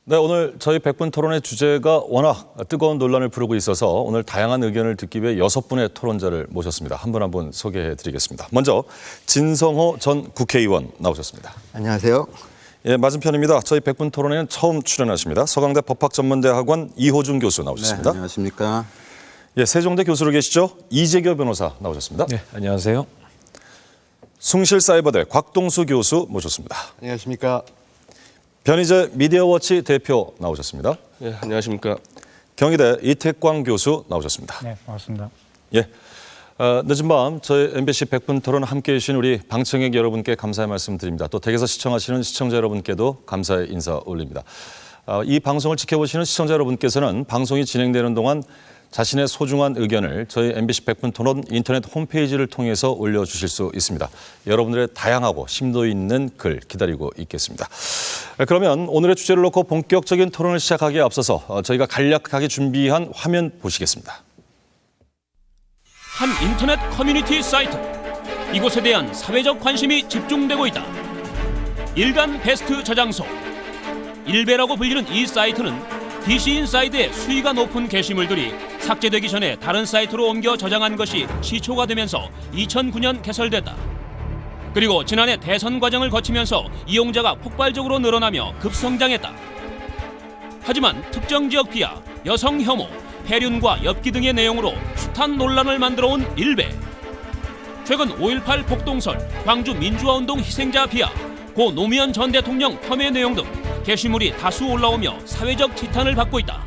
네, 오늘 저희 100분 토론의 주제가 워낙 뜨거운 논란을 부르고 있어서 오늘 다양한 의견을 듣기 위해 6분의 토론자를 모셨습니다. 한 분 한 분 소개해드리겠습니다. 먼저 진성호 전 국회의원 나오셨습니다. 안녕하세요. 예, 맞은편입니다. 저희 100분 토론에는 처음 출연하십니다. 서강대 법학전문대학원 이호준 교수 나오셨습니다. 네, 안녕하십니까. 예, 세종대 교수로 계시죠? 이재교 변호사 나오셨습니다. 네, 안녕하세요. 숭실사이버대 곽동수 교수 모셨습니다. 안녕하십니까. 변희재 미디어워치 대표 나오셨습니다. 네, 안녕하십니까. 경희대 이택광 교수 나오셨습니다. 네, 반갑습니다. 예, 늦은 밤 저희 MBC 100분 토론 함께해 주신 우리 방청객 여러분께 감사의 말씀 드립니다. 또 댁에서 시청하시는 시청자 여러분께도 감사의 인사 올립니다. 이 방송을 지켜보시는 시청자 여러분께서는 방송이 진행되는 동안 자신의 소중한 의견을 저희 MBC 100분 토론 인터넷 홈페이지를 통해서 올려주실 수 있습니다. 여러분들의 다양하고 심도 있는 글 기다리고 있겠습니다. 그러면 오늘의 주제를 놓고 본격적인 토론을 시작하기에 앞서서 저희가 간략하게 준비한 화면 보시겠습니다. 한 인터넷 커뮤니티 사이트. 이곳에 대한 사회적 관심이 집중되고 있다. 일간 베스트 저장소. 일베라고 불리는 이 사이트는 DC인사이드의 수위가 높은 게시물들이 삭제되기 전에 다른 사이트로 옮겨 저장한 것이 시초가 되면서 2009년 개설됐다. 그리고 지난해 대선 과정을 거치면서 이용자가 폭발적으로 늘어나며 급성장했다. 하지만 특정 지역 비하, 여성 혐오, 폐륜과 엽기 등의 내용으로 숱한 논란을 만들어온 일베. 최근 5.18 폭동설, 광주 민주화운동 희생자 비하, 고 노무현 전 대통령 폄훼 내용 등 게시물이 다수 올라오며 사회적 지탄을 받고 있다.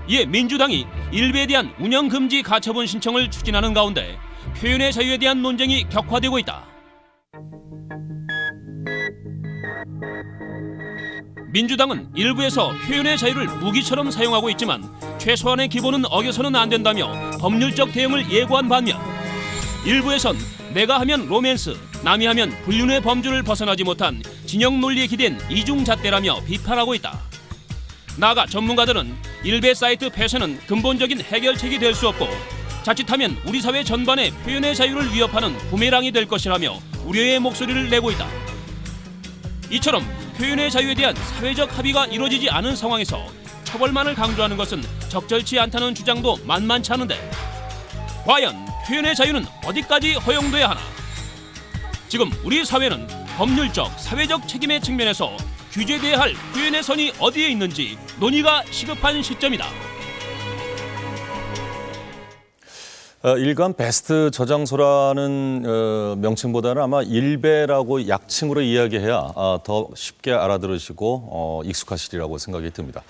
이에 민주당이 일베에 대한 운영금지 가처분 신청을 추진하는 가운데 표현의 자유에 대한 논쟁이 격화되고 있다. 민주당은 일부에서 표현의 자유를 무기처럼 사용하고 있지만 최소한의 기본은 어겨서는 안 된다며 법률적 대응을 예고한 반면, 일부에선 내가 하면 로맨스, 남이 하면 불륜의 범주를 벗어나지 못한 진영 논리에 기댄 이중잣대라며 비판하고 있다. 나아가 전문가들은 일베 사이트 폐쇄는 근본적인 해결책이 될 수 없고 자칫하면 우리 사회 전반의 표현의 자유를 위협하는 부메랑이 될 것이라며 우려의 목소리를 내고 있다. 이처럼 표현의 자유에 대한 사회적 합의가 이루어지지 않은 상황에서 처벌만을 강조하는 것은 적절치 않다는 주장도 만만치 않은데, 과연 표현의 자유는 어디까지 허용돼야 하나? 지금 우리 사회는 법률적, 사회적 책임의 측면에서 규제돼야 할 표현의 선이 어디에 있는지 논의가 시급한 시점이다. 일간 베스트 저장소라는 명칭보다는 아마 일베라고 약칭으로 이야기해야 더 쉽게 알아들으시고 익숙하시리라고 생각이 듭니다.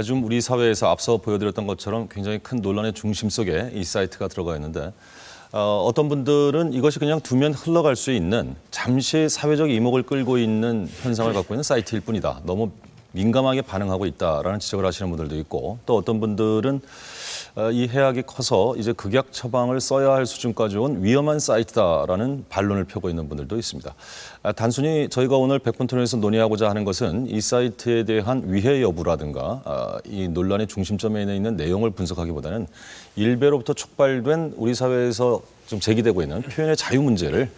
좀 우리 사회에서 앞서 보여드렸던 것처럼 굉장히 큰 논란의 중심 속에 이 사이트가 들어가 있는데, 어떤 분들은 이것이 그냥 두면 흘러갈 수 있는 잠시 사회적 이목을 끌고 있는 현상을 갖고 있는 사이트일 뿐이다. 너무 민감하게 반응하고 있다라는 지적을 하시는 분들도 있고, 또 어떤 분들은 이 해악이 커서 이제 극약 처방을 써야 할 수준까지 온 위험한 사이트다라는 반론을 펴고 있는 분들도 있습니다. 단순히 저희가 오늘 100분 토론에서 논의하고자 하는 것은 이 사이트에 대한 위해 여부라든가 이 논란의 중심점에 있는 내용을 분석하기보다는 일베로부터 촉발된 우리 사회에서 좀 제기되고 있는 표현의 자유 문제를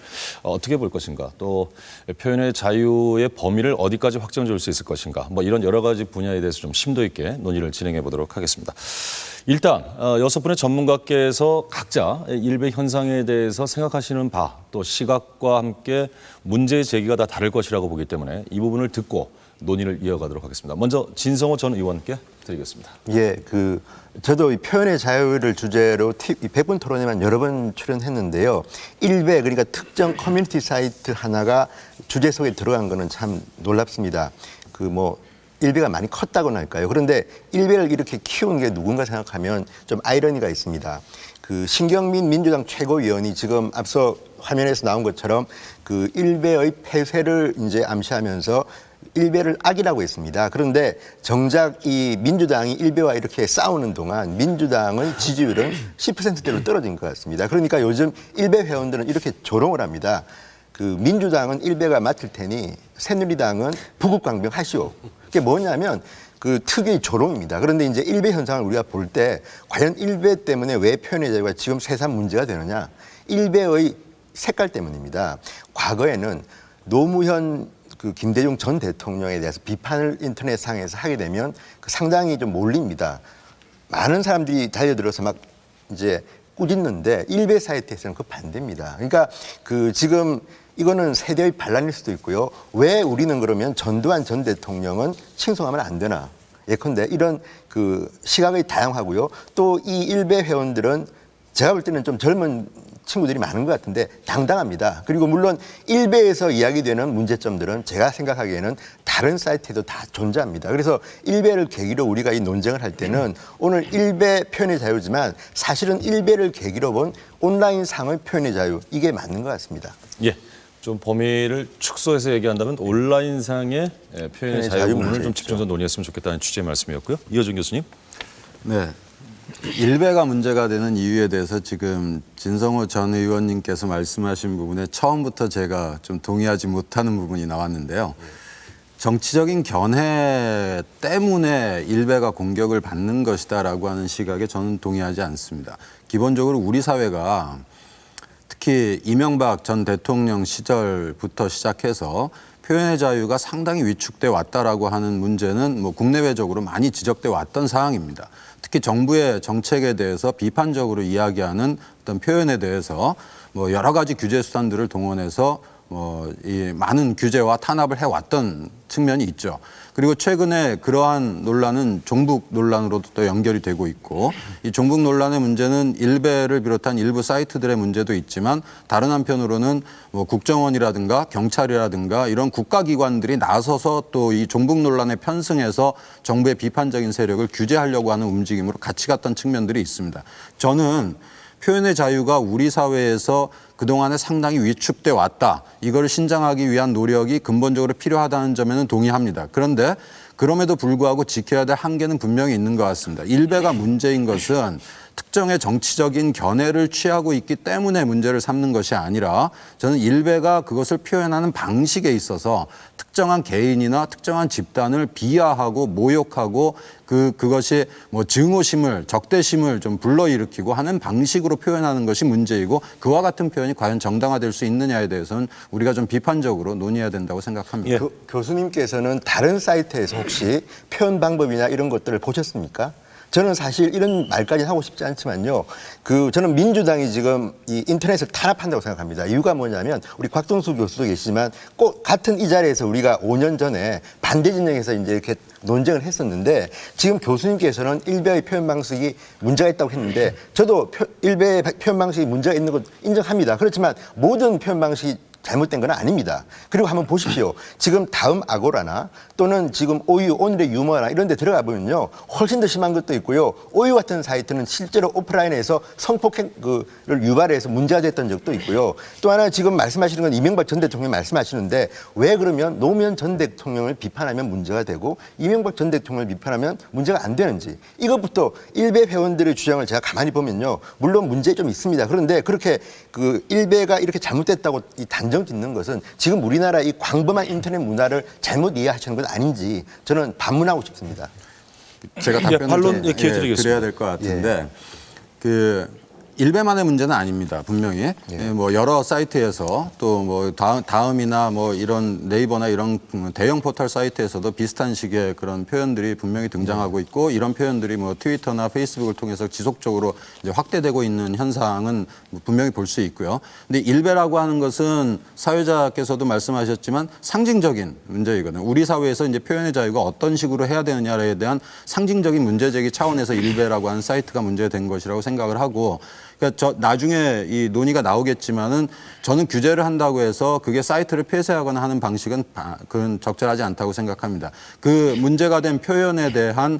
어떻게 볼 것인가, 또 표현의 자유의 범위를 어디까지 확정 지을 수 있을 것인가, 뭐 이런 여러 가지 분야에 대해서 좀 심도 있게 논의를 진행해 보도록 하겠습니다. 일단 6분의 전문가께서 각자 일베 현상에 대해서 생각하시는 바, 또 시각과 함께 문제 제기가 다 다를 것이라고 보기 때문에 이 부분을 듣고 논의를 이어가도록 하겠습니다. 먼저 진성호 전 의원께 드리겠습니다. 예, 저도 이 표현의 자유를 주제로 100분 토론에만 여러 번 출연했는데요. 일베, 그러니까 특정 커뮤니티 사이트 하나가 주제 속에 들어간 거는 참 놀랍습니다. 일베가 많이 컸다고나 할까요? 그런데 일베를 이렇게 키운 게 누군가 생각하면 좀 아이러니가 있습니다. 신경민 민주당 최고위원이 지금 앞서 화면에서 나온 것처럼 일베의 폐쇄를 이제 암시하면서 일베를 악이라고 했습니다. 그런데 정작 이 민주당이 일베와 이렇게 싸우는 동안 민주당의 지지율은 10%대로 떨어진 것 같습니다. 그러니까 요즘 일베 회원들은 이렇게 조롱을 합니다. 민주당은 일베가 맡을 테니 새누리당은 부국강병 하시오. 그게 뭐냐면 특유의 조롱입니다. 그런데 이제 일베 현상을 우리가 볼 때 과연 일베 때문에 왜 표현의 자유가 지금 새삼 문제가 되느냐? 일베의 색깔 때문입니다. 과거에는 노무현 그 김대중 전 대통령에 대해서 비판을 인터넷상에서 하게 되면 그 상당히 좀 몰립니다. 많은 사람들이 달려들어서 막 이제 꾸짖는데 일베 사이트에서는 그 반대입니다. 그러니까 그 지금 이거는 세대의 반란일 수도 있고요. 왜 우리는 그러면 전두환 전 대통령은 칭송하면 안 되나? 예컨대 이런 그 시각이 다양하고요. 또 이 일베 회원들은 제가 볼 때는 좀 젊은 친구들이 많은 것 같은데 당당합니다. 그리고 물론 일베에서 이야기되는 문제점들은 제가 생각하기에는 다른 사이트에도 다 존재합니다. 그래서 일베를 계기로 우리가 이 논쟁을 할 때는 오늘 일베 표현의 자유지만 사실은 일베를 계기로 본 온라인상의 표현의 자유 이게 맞는 것 같습니다. 예. 좀 범위를 축소해서 얘기한다면 온라인상의 표현의 자유 부분을 좀 집중해서 논의했으면 좋겠다는 취지의 말씀이었고요. 이호준 교수님. 네. 일베가 문제가 되는 이유에 대해서 지금 진성호 전 의원님께서 말씀하신 부분에 처음부터 제가 좀 동의하지 못하는 부분이 나왔는데요. 정치적인 견해 때문에 일베가 공격을 받는 것이다라고 하는 시각에 저는 동의하지 않습니다. 기본적으로 우리 사회가 특히 이명박 전 대통령 시절부터 시작해서 표현의 자유가 상당히 위축돼 왔다라고 하는 문제는 뭐 국내외적으로 많이 지적돼 왔던 사항입니다. 특히 정부의 정책에 대해서 비판적으로 이야기하는 어떤 표현에 대해서 뭐 여러 가지 규제 수단들을 동원해서 이 많은 규제와 탄압을 해왔던 측면이 있죠. 그리고 최근에 그러한 논란은 종북 논란으로도 또 연결이 되고 있고 이 종북 논란의 문제는 일베를 비롯한 일부 사이트들의 문제도 있지만 다른 한편으로는 뭐 국정원이라든가 경찰이라든가 이런 국가기관들이 나서서 또 이 종북 논란에 편승해서 정부의 비판적인 세력을 규제하려고 하는 움직임으로 같이 갔던 측면들이 있습니다. 저는 표현의 자유가 우리 사회에서 그동안에 상당히 위축돼 왔다. 이걸 신장하기 위한 노력이 근본적으로 필요하다는 점에는 동의합니다. 그런데 그럼에도 불구하고 지켜야 될 한계는 분명히 있는 것 같습니다. 일베가 문제인 것은 특정의 정치적인 견해를 취하고 있기 때문에 문제를 삼는 것이 아니라 저는 일베가 그것을 표현하는 방식에 있어서 특정한 개인이나 특정한 집단을 비하하고 모욕하고 그것이 뭐 증오심을 적대심을 좀 불러일으키고 하는 방식으로 표현하는 것이 문제이고 그와 같은 표현이 과연 정당화될 수 있느냐에 대해서는 우리가 좀 비판적으로 논의해야 된다고 생각합니다. 예. 교수님께서는 다른 사이트에서 혹시 표현 방법이나 이런 것들을 보셨습니까? 저는 사실 이런 말까지 하고 싶지 않지만요. 저는 민주당이 지금 이 인터넷을 탄압한다고 생각합니다. 이유가 뭐냐면 우리 곽동수 교수도 계시지만 꼭 같은 이 자리에서 우리가 5년 전에 반대 진영에서 이제 이렇게 논쟁을 했었는데 지금 교수님께서는 일베의 표현 방식이 문제가 있다고 했는데 저도 일베의 표현 방식이 문제가 있는 것 인정합니다. 그렇지만 모든 표현 방식이 잘못된 건 아닙니다. 그리고 한번 보십시오. 지금 다음 아고라나 또는 지금 오유, 오늘의 유머나 이런 데 들어가 보면요. 훨씬 더 심한 것도 있고요. 오유 같은 사이트는 실제로 오프라인에서 성폭행을 유발해서 문제가 됐던 적도 있고요. 또 하나 지금 말씀하시는 건 이명박 전 대통령이 말씀하시는데 왜 그러면 노무현 전 대통령을 비판하면 문제가 되고 이명박 전 대통령을 비판하면 문제가 안 되는지 이것부터 일베 회원들의 주장을 제가 가만히 보면요. 물론 문제 좀 있습니다. 그런데 그렇게 일베가 이렇게 잘못됐다고 이 단정 짓는 것은 지금 우리나라 이 광범한 인터넷 문화를 잘못 이해하시는 건 아닌지 저는 반문하고 싶습니다. 제가 답변을 반론 기회 드리겠습니다. 드려야 될 것 같은데 일베만의 문제는 아닙니다. 분명히 뭐 여러 사이트에서 또 뭐 다음이나 뭐 이런 네이버나 이런 대형 포털 사이트에서도 비슷한 식의 그런 표현들이 분명히 등장하고 있고 이런 표현들이 뭐 트위터나 페이스북을 통해서 지속적으로 이제 확대되고 있는 현상은 분명히 볼 수 있고요. 근데 일베라고 하는 것은 사회자께서도 말씀하셨지만 상징적인 문제이거든요. 우리 사회에서 이제 표현의 자유가 어떤 식으로 해야 되느냐에 대한 상징적인 문제 제기 차원에서 일베라고 하는 사이트가 문제된 것이라고 생각을 하고 그러니까 나중에 이 논의가 나오겠지만은 저는 규제를 한다고 해서 그게 사이트를 폐쇄하거나 하는 방식은 그건 적절하지 않다고 생각합니다. 그 문제가 된 표현에 대한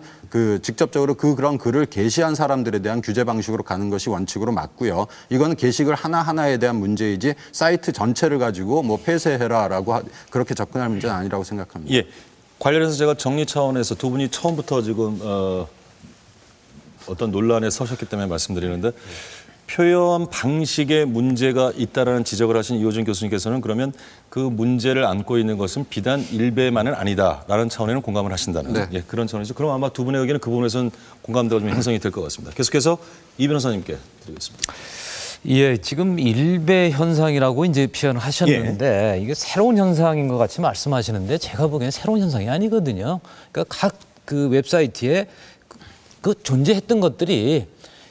직접적으로 그런 글을 게시한 사람들에 대한 규제 방식으로 가는 것이 원칙으로 맞고요. 이거는 게시글 하나하나에 대한 문제이지 사이트 전체를 가지고 뭐 폐쇄해라라고 그렇게 접근할 문제는 아니라고 생각합니다. 예. 관련해서 제가 정리 차원에서 두 분이 처음부터 지금 어떤 논란에 서셨기 때문에 말씀드리는데 표현 방식에 문제가 있다라는 지적을 하신 이호준 교수님께서는 그러면 그 문제를 안고 있는 것은 비단 일베만은 아니다라는 차원에는 공감을 하신다는 네. 그런 차원이죠. 그럼 아마 두 분의 의견은 그 부분에서는 공감대가 좀 형성이 될 것 같습니다. 계속해서 이 변호사님께 드리겠습니다. 예, 지금 일배 현상이라고 이제 표현을 하셨는데 이게 새로운 현상인 것 같이 말씀하시는데 제가 보기엔 새로운 현상이 아니거든요. 그러니까 각 그 웹사이트에 그 존재했던 것들이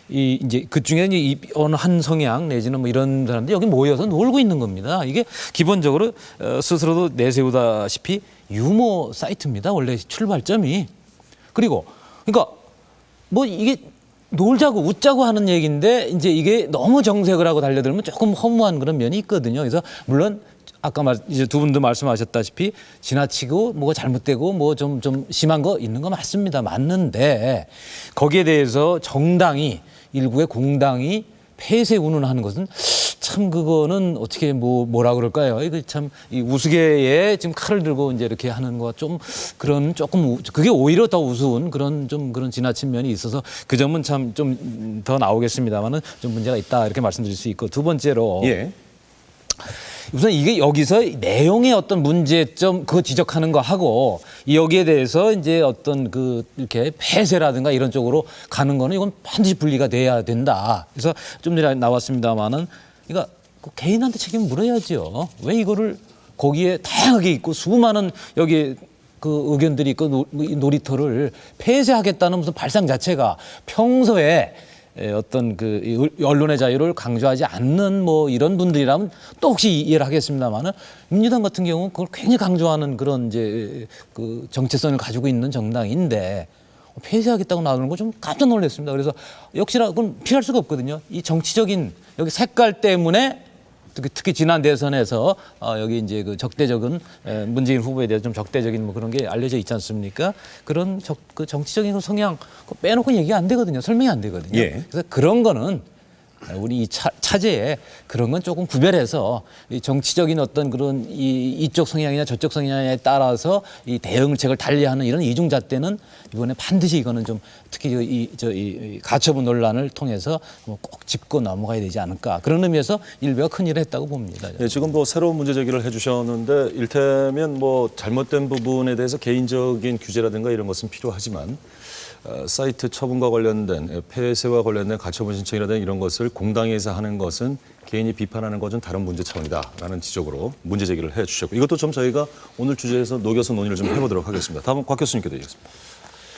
이제 그 중에 이 어느 한 성향 내지는 뭐 이런 사람들이 여기 모여서 놀고 있는 겁니다. 이게 기본적으로 스스로도 내세우다시피 유머 사이트입니다. 원래 출발점이. 그리고 그러니까 뭐 이게 놀자고 웃자고 하는 얘기인데 이제 이게 너무 정색을 하고 달려들면 조금 허무한 그런 면이 있거든요. 그래서 물론 아까 이제 두 분도 말씀하셨다시피 지나치고 뭐가 잘못되고 뭐 좀 심한 거 있는 거 맞습니다. 맞는데 거기에 대해서 정당이 일부의 공당이 폐쇄 운운하는 것은 참 그거는 어떻게 뭐라 그럴까요? 이거 참 이 우스개에 지금 칼을 들고 이제 이렇게 하는 거 좀 그런 조금 그게 오히려 더 우스운 그런 좀 그런 지나친 면이 있어서 그 점은 참 좀 더 나오겠습니다만은 좀 문제가 있다 이렇게 말씀드릴 수 있고 두 번째로 예. 우선 이게 여기서 내용의 어떤 문제점 그거 지적하는 거 하고 여기에 대해서 이제 어떤 그 이렇게 폐쇄라든가 이런 쪽으로 가는 거는 이건 반드시 분리가 돼야 된다. 그래서 좀 전에 나왔습니다만은 그러니까 그 개인한테 책임을 물어야죠. 왜 이거를 거기에 다양하게 있고 수많은 여기 그 의견들이 있고 놀이터를 폐쇄하겠다는 무슨 발상 자체가 평소에 어떤 그 언론의 자유를 강조하지 않는 뭐 이런 분들이라면 또 혹시 이해를 하겠습니다만은 민주당 같은 경우는 그걸 굉장히 강조하는 그런 이제 그 정체성을 가지고 있는 정당인데 폐쇄하겠다고 나오는 거 좀 깜짝 놀랐습니다. 그래서 역시나 그건 피할 수가 없거든요. 이 정치적인 여기 색깔 때문에 특히 지난 대선에서 여기 이제 그 적대적인 문재인 후보에 대해서 좀 적대적인 뭐 그런 게 알려져 있지 않습니까? 그런 그 정치적인 성향 빼놓고 얘기 안 되거든요. 설명이 안 되거든요. 예. 그래서 그런 거는 우리 이 차제에 그런 건 조금 구별해서 이 정치적인 어떤 그런 이쪽 성향이나 저쪽 성향에 따라서 이 대응책을 달리하는 이런 이중잣대는 이번에 반드시 이거는 좀 특히 이 가처분 논란을 통해서 뭐 꼭 짚고 넘어가야 되지 않을까 그런 의미에서 일베가 큰 일을 했다고 봅니다. 예, 지금 뭐 새로운 문제 제기를 해주셨는데 일테면 뭐 잘못된 부분에 대해서 개인적인 규제라든가 이런 것은 필요하지만 사이트 처분과 관련된 폐쇄와 관련된 가처분 신청이라든가 이런 것을 공당에서 하는 것은 개인이 비판하는 것은 다른 문제 차원이다라는 지적으로 문제 제기를 해주셨고 이것도 좀 저희가 오늘 주제에서 녹여서 논의를 좀 해보도록 하겠습니다. 다음은 곽 교수님께 드리겠습니다.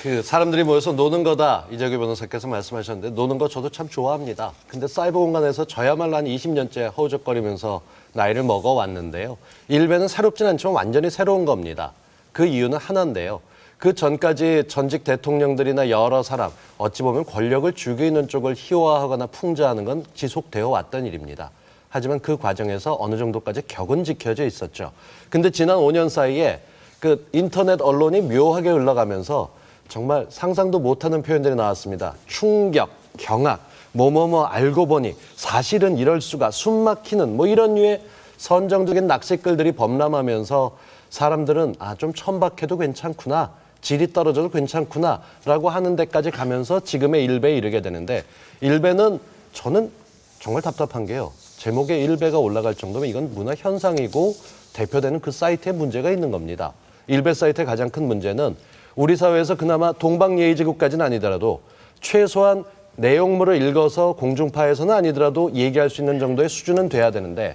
그 사람들이 모여서 노는 거다 이재규 변호사께서 말씀하셨는데 노는 거 저도 참 좋아합니다. 근데 사이버 공간에서 저야말로 한 20년째 허우적거리면서 나이를 먹어왔는데요. 일베는 새롭진 않지만 완전히 새로운 겁니다. 그 이유는 하나인데요. 그 전까지 전직 대통령들이나 여러 사람 어찌 보면 권력을 쥐고 있는 쪽을 희화화하거나 풍자하는 건 지속되어 왔던 일입니다. 하지만 그 과정에서 어느 정도까지 격은 지켜져 있었죠. 근데 지난 5년 사이에 그 인터넷 언론이 묘하게 흘러가면서 정말 상상도 못하는 표현들이 나왔습니다. 충격, 경악, 뭐뭐뭐 알고 보니 사실은 이럴 수가 숨막히는 뭐 이런 류의 선정적인 낚시글들이 범람하면서 사람들은 좀 천박해도 괜찮구나. 질이 떨어져도 괜찮구나 라고 하는 데까지 가면서 지금의 일베에 이르게 되는데 일베는 저는 정말 답답한 게요. 제목에 일베가 올라갈 정도면 이건 문화 현상이고 대표되는 그 사이트에 문제가 있는 겁니다. 일베 사이트의 가장 큰 문제는 우리 사회에서 그나마 동방예의지국까지는 아니더라도 최소한 내용물을 읽어서 공중파에서는 아니더라도 얘기할 수 있는 정도의 수준은 돼야 되는데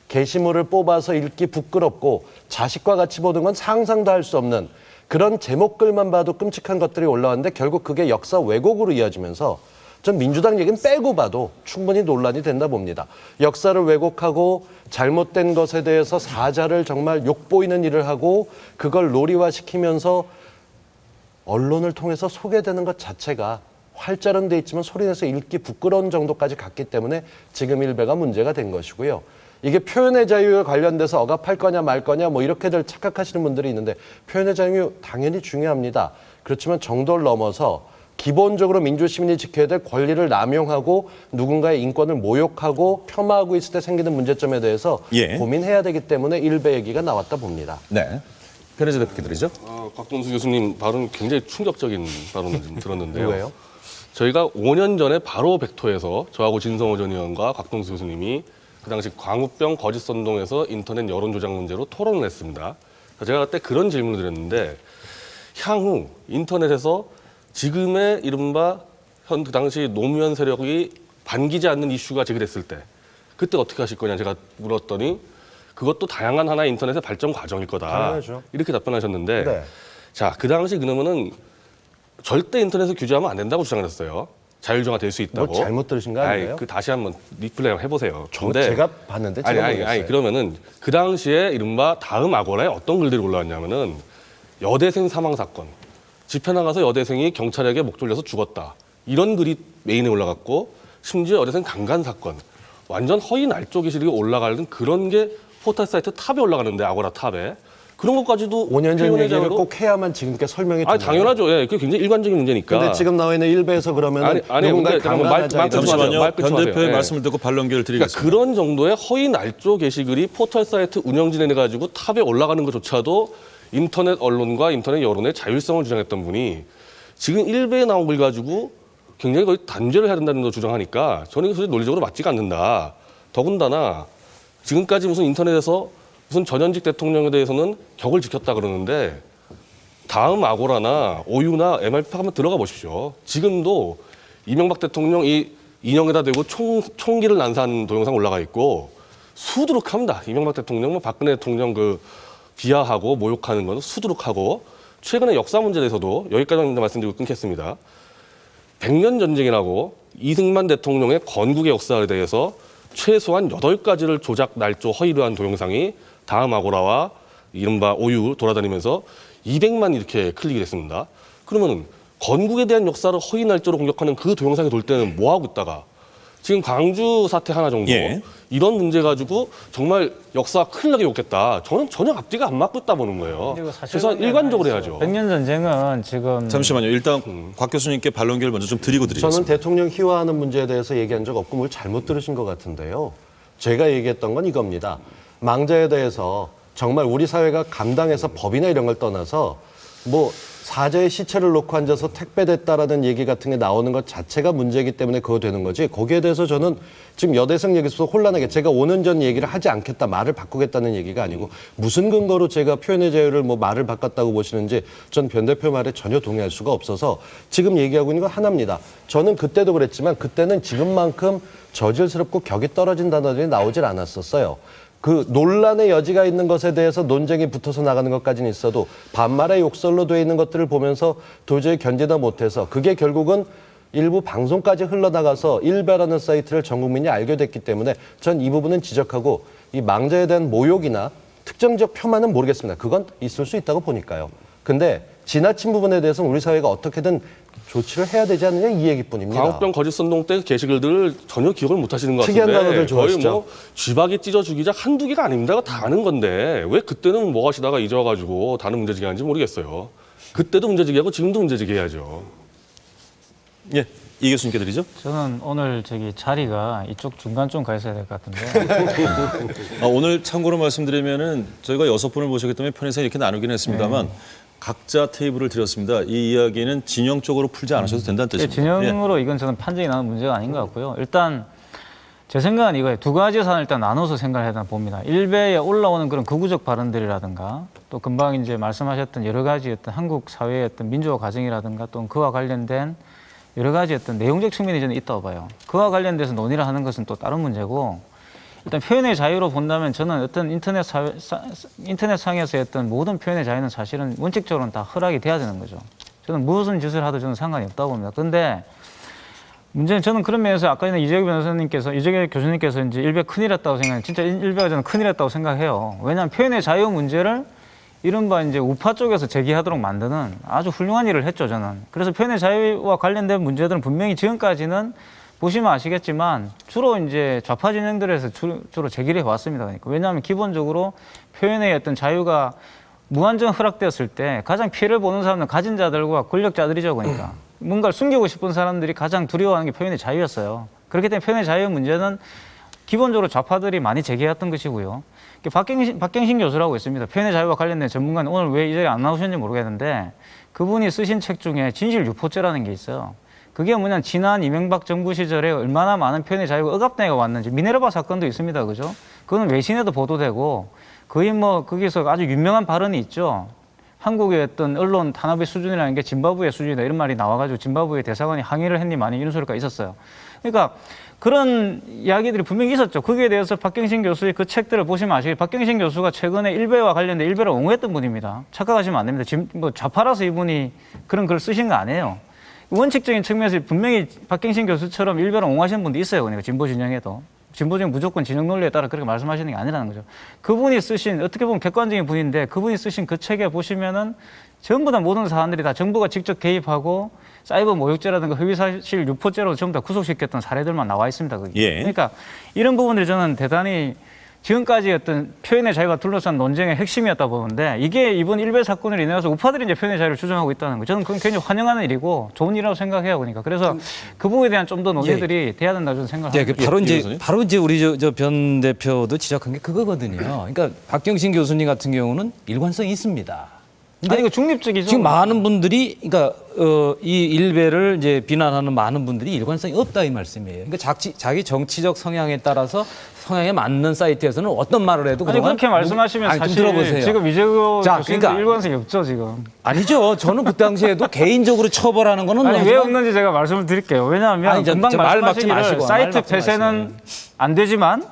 게시물을 뽑아서 읽기 부끄럽고 자식과 같이 보는 건 상상도 할 수 없는 그런 제목글만 봐도 끔찍한 것들이 올라왔는데 결국 그게 역사 왜곡으로 이어지면서 전 민주당 얘기는 빼고 봐도 충분히 논란이 된다 봅니다. 역사를 왜곡하고 잘못된 것에 대해서 사자를 정말 욕보이는 일을 하고 그걸 놀이화시키면서 언론을 통해서 소개되는 것 자체가 활자는 돼 있지만 소리내서 읽기 부끄러운 정도까지 갔기 때문에 지금 일베가 문제가 된 것이고요. 이게 표현의 자유에 관련돼서 억압할 거냐 말 거냐 뭐 이렇게들 착각하시는 분들이 있는데 표현의 자유 당연히 중요합니다. 그렇지만 정도를 넘어서 기본적으로 민주시민이 지켜야 될 권리를 남용하고 누군가의 인권을 모욕하고 폄하하고 있을 때 생기는 문제점에 대해서 고민해야 되기 때문에 일베 얘기가 나왔다 봅니다. 네. 변혜재 대표께 드리죠. 곽동수 교수님 발언 굉장히 충격적인 발언을 좀 들었는데요. 왜요? 저희가 5년 전에 바로 백토에서 저하고 진성호 전 의원과 곽동수 교수님이 그 당시 광우병 거짓 선동에서 인터넷 여론 조작 문제로 토론을 했습니다. 제가 그때 그런 질문을 드렸는데 향후 인터넷에서 지금의 이른바 그 당시 노무현 세력이 반기지 않는 이슈가 제기됐을 때 그때 어떻게 하실 거냐 제가 물었더니 그것도 다양한 하나의 인터넷의 발전 과정일 거다. 당연하죠. 이렇게 답변하셨는데 네. 자, 그 당시 그러면은 절대 인터넷을 규제하면 안 된다고 주장을 했어요. 자율정화 될 수 있다고. 뭐 잘못 들으신 거 아니에요? 그 다시 한번 리플레이 해보세요. 제가 봤는데 제가 모르겠어요. 그러면은 그 당시에 이른바 다음 아고라에 어떤 글들이 올라왔냐면은 여대생 사망 사건, 집회 나가서 여대생이 경찰에게 목 졸려서 죽었다. 이런 글이 메인에 올라갔고 심지어 여대생 강간 사건, 완전 허위 날조 게시글이 올라가는 그런 게 포털 사이트 탑에 올라가는데 아고라 탑에 그런 것까지도 5년 전 표현의 얘기를 자유로 꼭 해야만 지금께 설명이 되나요? 당연하죠. 예, 그게 굉장히 일관적인 문제니까. 근데 지금 나와 있는 일베에서 그러면 누군가 강간하자 이런 잠시만요. 말 끊지 변 마세요. 대표의 예. 말씀을 듣고 반론기를 그러니까 드리겠습니다. 그런 정도의 허위 날조 게시글이 포털 사이트 운영진에 가지고 탑에 올라가는 것조차도 인터넷 언론과 인터넷 여론의 자율성을 주장했던 분이 지금 일베에 나온 걸 가지고 굉장히 거의 단죄를 해야 된다는 걸 주장하니까 저는 이것이 논리적으로 맞지가 않는다. 더군다나 지금까지 무슨 인터넷에서 무슨 전현직 대통령에 대해서는 격을 지켰다 그러는데 다음 아고라나 오유나 MRP 한번 들어가 보십시오. 지금도 이명박 대통령 이 인형에다 대고 총기를 난사한 동영상 올라가 있고 수두룩합니다. 이명박 대통령, 뭐 박근혜 대통령 그 비하하고 모욕하는 건 수두룩하고 최근에 역사 문제에 대해서도 여기까지 말씀드리고 끊겠습니다. 100년 전쟁이 나고 이승만 대통령의 건국의 역사에 대해서 최소한 8가지를 조작, 날조, 허위로 한 동영상이 다음 아고라와 이른바 오유 돌아다니면서 200만 이렇게 클릭이 됐습니다. 그러면은 건국에 대한 역사를 허위 날조로 공격하는 그 동영상이 돌 때는 뭐 하고 있다가 지금 광주 사태 하나 정도 예. 이런 문제 가지고 정말 역사 큰일 나게 욕했다. 저는 전혀 앞뒤가 안 맞고 있다 보는 거예요. 그래서 일관적으로 해야죠. 100년 전쟁은 지금 잠시만요. 일단 곽 교수님께 반론기를 먼저 좀 드리고 저는 드리겠습니다. 대통령 희화하는 문제에 대해서 얘기한 적 없고 뭘 잘못 들으신 것 같은데요. 제가 얘기했던 건 이겁니다. 망자에 대해서 정말 우리 사회가 감당해서 법이나 이런 걸 떠나서 뭐 사자의 시체를 놓고 앉아서 택배됐다라는 얘기 같은 게 나오는 것 자체가 문제이기 때문에 그거 되는 거지. 거기에 대해서 저는 지금 여대생 얘기에서 혼란하게 제가 5년 전 얘기를 하지 않겠다, 말을 바꾸겠다는 얘기가 아니고 무슨 근거로 제가 표현의 자유를 뭐 말을 바꿨다고 보시는지 전 변 대표 말에 전혀 동의할 수가 없어서 지금 얘기하고 있는 건 하나입니다. 저는 그때도 그랬지만 그때는 지금만큼 저질스럽고 격이 떨어진 단어들이 나오질 않았었어요. 그 논란의 여지가 있는 것에 대해서 논쟁이 붙어서 나가는 것까지는 있어도 반말의 욕설로 되어 있는 것들을 보면서 도저히 견디다 못해서 그게 결국은 일부 방송까지 흘러나가서 일베라는 사이트를 전 국민이 알게 됐기 때문에 전 이 부분은 지적하고 이 망자에 대한 모욕이나 특정적 폄하는 모르겠습니다. 그건 있을 수 있다고 보니까요. 근데 지나친 부분에 대해서는 우리 사회가 어떻게든 조치를 해야 되지 않느냐 이 얘기뿐입니다. 광우병 거짓선동 때 게시글들을 전혀 기억을 못 하시는 것 특이한 같은데 단어들 거의 좋아하시죠? 뭐 쥐박이 찢어 죽이자 한두 개가 아닙니다. 다 아는 건데 왜 그때는 뭐 하시다가 잊어가지고 다른 문제지기 하는지 모르겠어요. 그때도 문제지기하고 지금도 문제지기 해야죠. 예, 이 교수님께 드리죠. 저는 오늘 저기 자리가 이쪽 중간쯤 가 있어야 될 것 같은데 오늘 참고로 말씀드리면은 저희가 6분을 모셨기 때문에 편의상 이렇게 나누긴 했습니다만 각자 테이블을 드렸습니다. 이 이야기는 진영적으로 풀지 않으셔도 된다는 뜻입니다. 진영으로 이건 저는 판정이 나는 문제가 아닌 것 같고요. 일단 제 생각은 이거예요. 두 가지 사안을 일단 나눠서 생각을 해야 봅니다. 일베에 올라오는 그런 극우적 발언들이라든가 또 금방 이제 말씀하셨던 여러 가지 어떤 한국 사회의 어떤 민주화 과정이라든가 또 그와 관련된 여러 가지 어떤 내용적 측면이 저는 있다고 봐요. 그와 관련돼서 논의를 하는 것은 또 다른 문제고 일단 표현의 자유로 본다면 저는 어떤 인터넷상에서의 어떤 모든 표현의 자유는 사실은 원칙적으로는 다 허락이 돼야 되는 거죠. 저는 무슨 짓을 하도 저는 상관이 없다고 봅니다. 그런데 문제는 저는 그런 면에서 아까 전에 이재규 교수님께서 이제 일베 큰일 했다고 생각해요. 진짜 일베가 저는 큰일 했다고 생각해요. 왜냐하면 표현의 자유 문제를 이른바 이제 우파 쪽에서 제기하도록 만드는 아주 훌륭한 일을 했죠, 저는. 그래서 표현의 자유와 관련된 문제들은 분명히 지금까지는 보시면 아시겠지만 주로 이제 좌파 진영들에서 주로 제기를 해왔습니다. 그러니까. 왜냐하면 기본적으로 표현의 어떤 자유가 무한정 허락되었을 때 가장 피해를 보는 사람은 가진 자들과 권력자들이죠. 그러니까. 뭔가를 숨기고 싶은 사람들이 가장 두려워하는 게 표현의 자유였어요. 그렇기 때문에 표현의 자유 문제는 기본적으로 좌파들이 많이 제기했던 것이고요. 박경신 교수라고 있습니다. 표현의 자유와 관련된 전문가는 오늘 왜 이 자리에 안 나오셨는지 모르겠는데 그분이 쓰신 책 중에 진실유포죄라는 게 있어요. 그게 뭐냐면 지난 이명박 정부 시절에 얼마나 많은 표현의 자유가 억압당해 왔는지 미네르바 사건도 있습니다. 그죠? 그거는 외신에도 보도되고 거의 뭐 거기서 아주 유명한 발언이 있죠. 한국의 어떤 언론 탄압의 수준이라는 게 짐바브웨 수준이다 이런 말이 나와가지고 짐바브웨 대사관이 항의를 했니 많이 이런 소리가 있었어요. 그러니까 그런 이야기들이 분명히 있었죠. 거기에 대해서 박경신 교수의 그 책들을 보시면 아시겠지만 박경신 교수가 최근에 일베와 관련된 일베를 옹호했던 분입니다. 착각하시면 안 됩니다. 지금 뭐 좌파라서 이분이 그런 글을 쓰신 거 아니에요. 원칙적인 측면에서 분명히 박경신 교수처럼 일베를 옹호하시는 분도 있어요. 그러니까 진보 진영에도. 진보 진영 무조건 진영 논리에 따라 그렇게 말씀하시는 게 아니라는 거죠. 그분이 쓰신 어떻게 보면 객관적인 분인데 그분이 쓰신 그 책에 보시면은 전부 다 모든 사안들이 다 정부가 직접 개입하고 사이버 모욕죄라든가 허위사실 유포죄로 전부 다 구속시켰던 사례들만 나와 있습니다. 거기. 예. 그러니까 이런 부분들이 저는 대단히 지금까지 어떤 표현의 자유가 둘러싼 논쟁의 핵심이었다 보는데 이게 이번 일베 사건으로 인해서 우파들이 이제 표현의 자유를 주장하고 있다는 거 저는 그건 굉장히 환영하는 일이고 좋은 일이라고 생각해요. 그러니까 그래서 그 부분에 대한 좀 더 논의들이 돼야 된다고 저는 생각합니다. 네, 바로 이제 우리 저 변 대표도 지적한 게 그거거든요. 그러니까 박경신 교수님 같은 경우는 일관성이 있습니다. 근데 아니 이거 중립적이죠. 지금 많은 분들이 그러니까 이 일베를 이제 비난하는 많은 분들이 일관성이 없다 이 말씀이에요. 그러니까 자기 정치적 성향에 따라서 성향에 맞는 사이트에서는 어떤 말을 해도 아니 그렇게 말씀하시면 아니, 좀 사실 들어보세요. 지금 이재규 자, 교수님 그러니까 일관성이 없죠 지금. 아니죠. 저는 그 당시에도 개인적으로 처벌하는 거는 아니 왜 하지만 없는지 제가 말씀을 드릴게요. 왜냐하면 아니, 금방 말 막지 말씀하시기를 마시고, 말 사이트 막지 폐쇄는 마시고. 안 되지만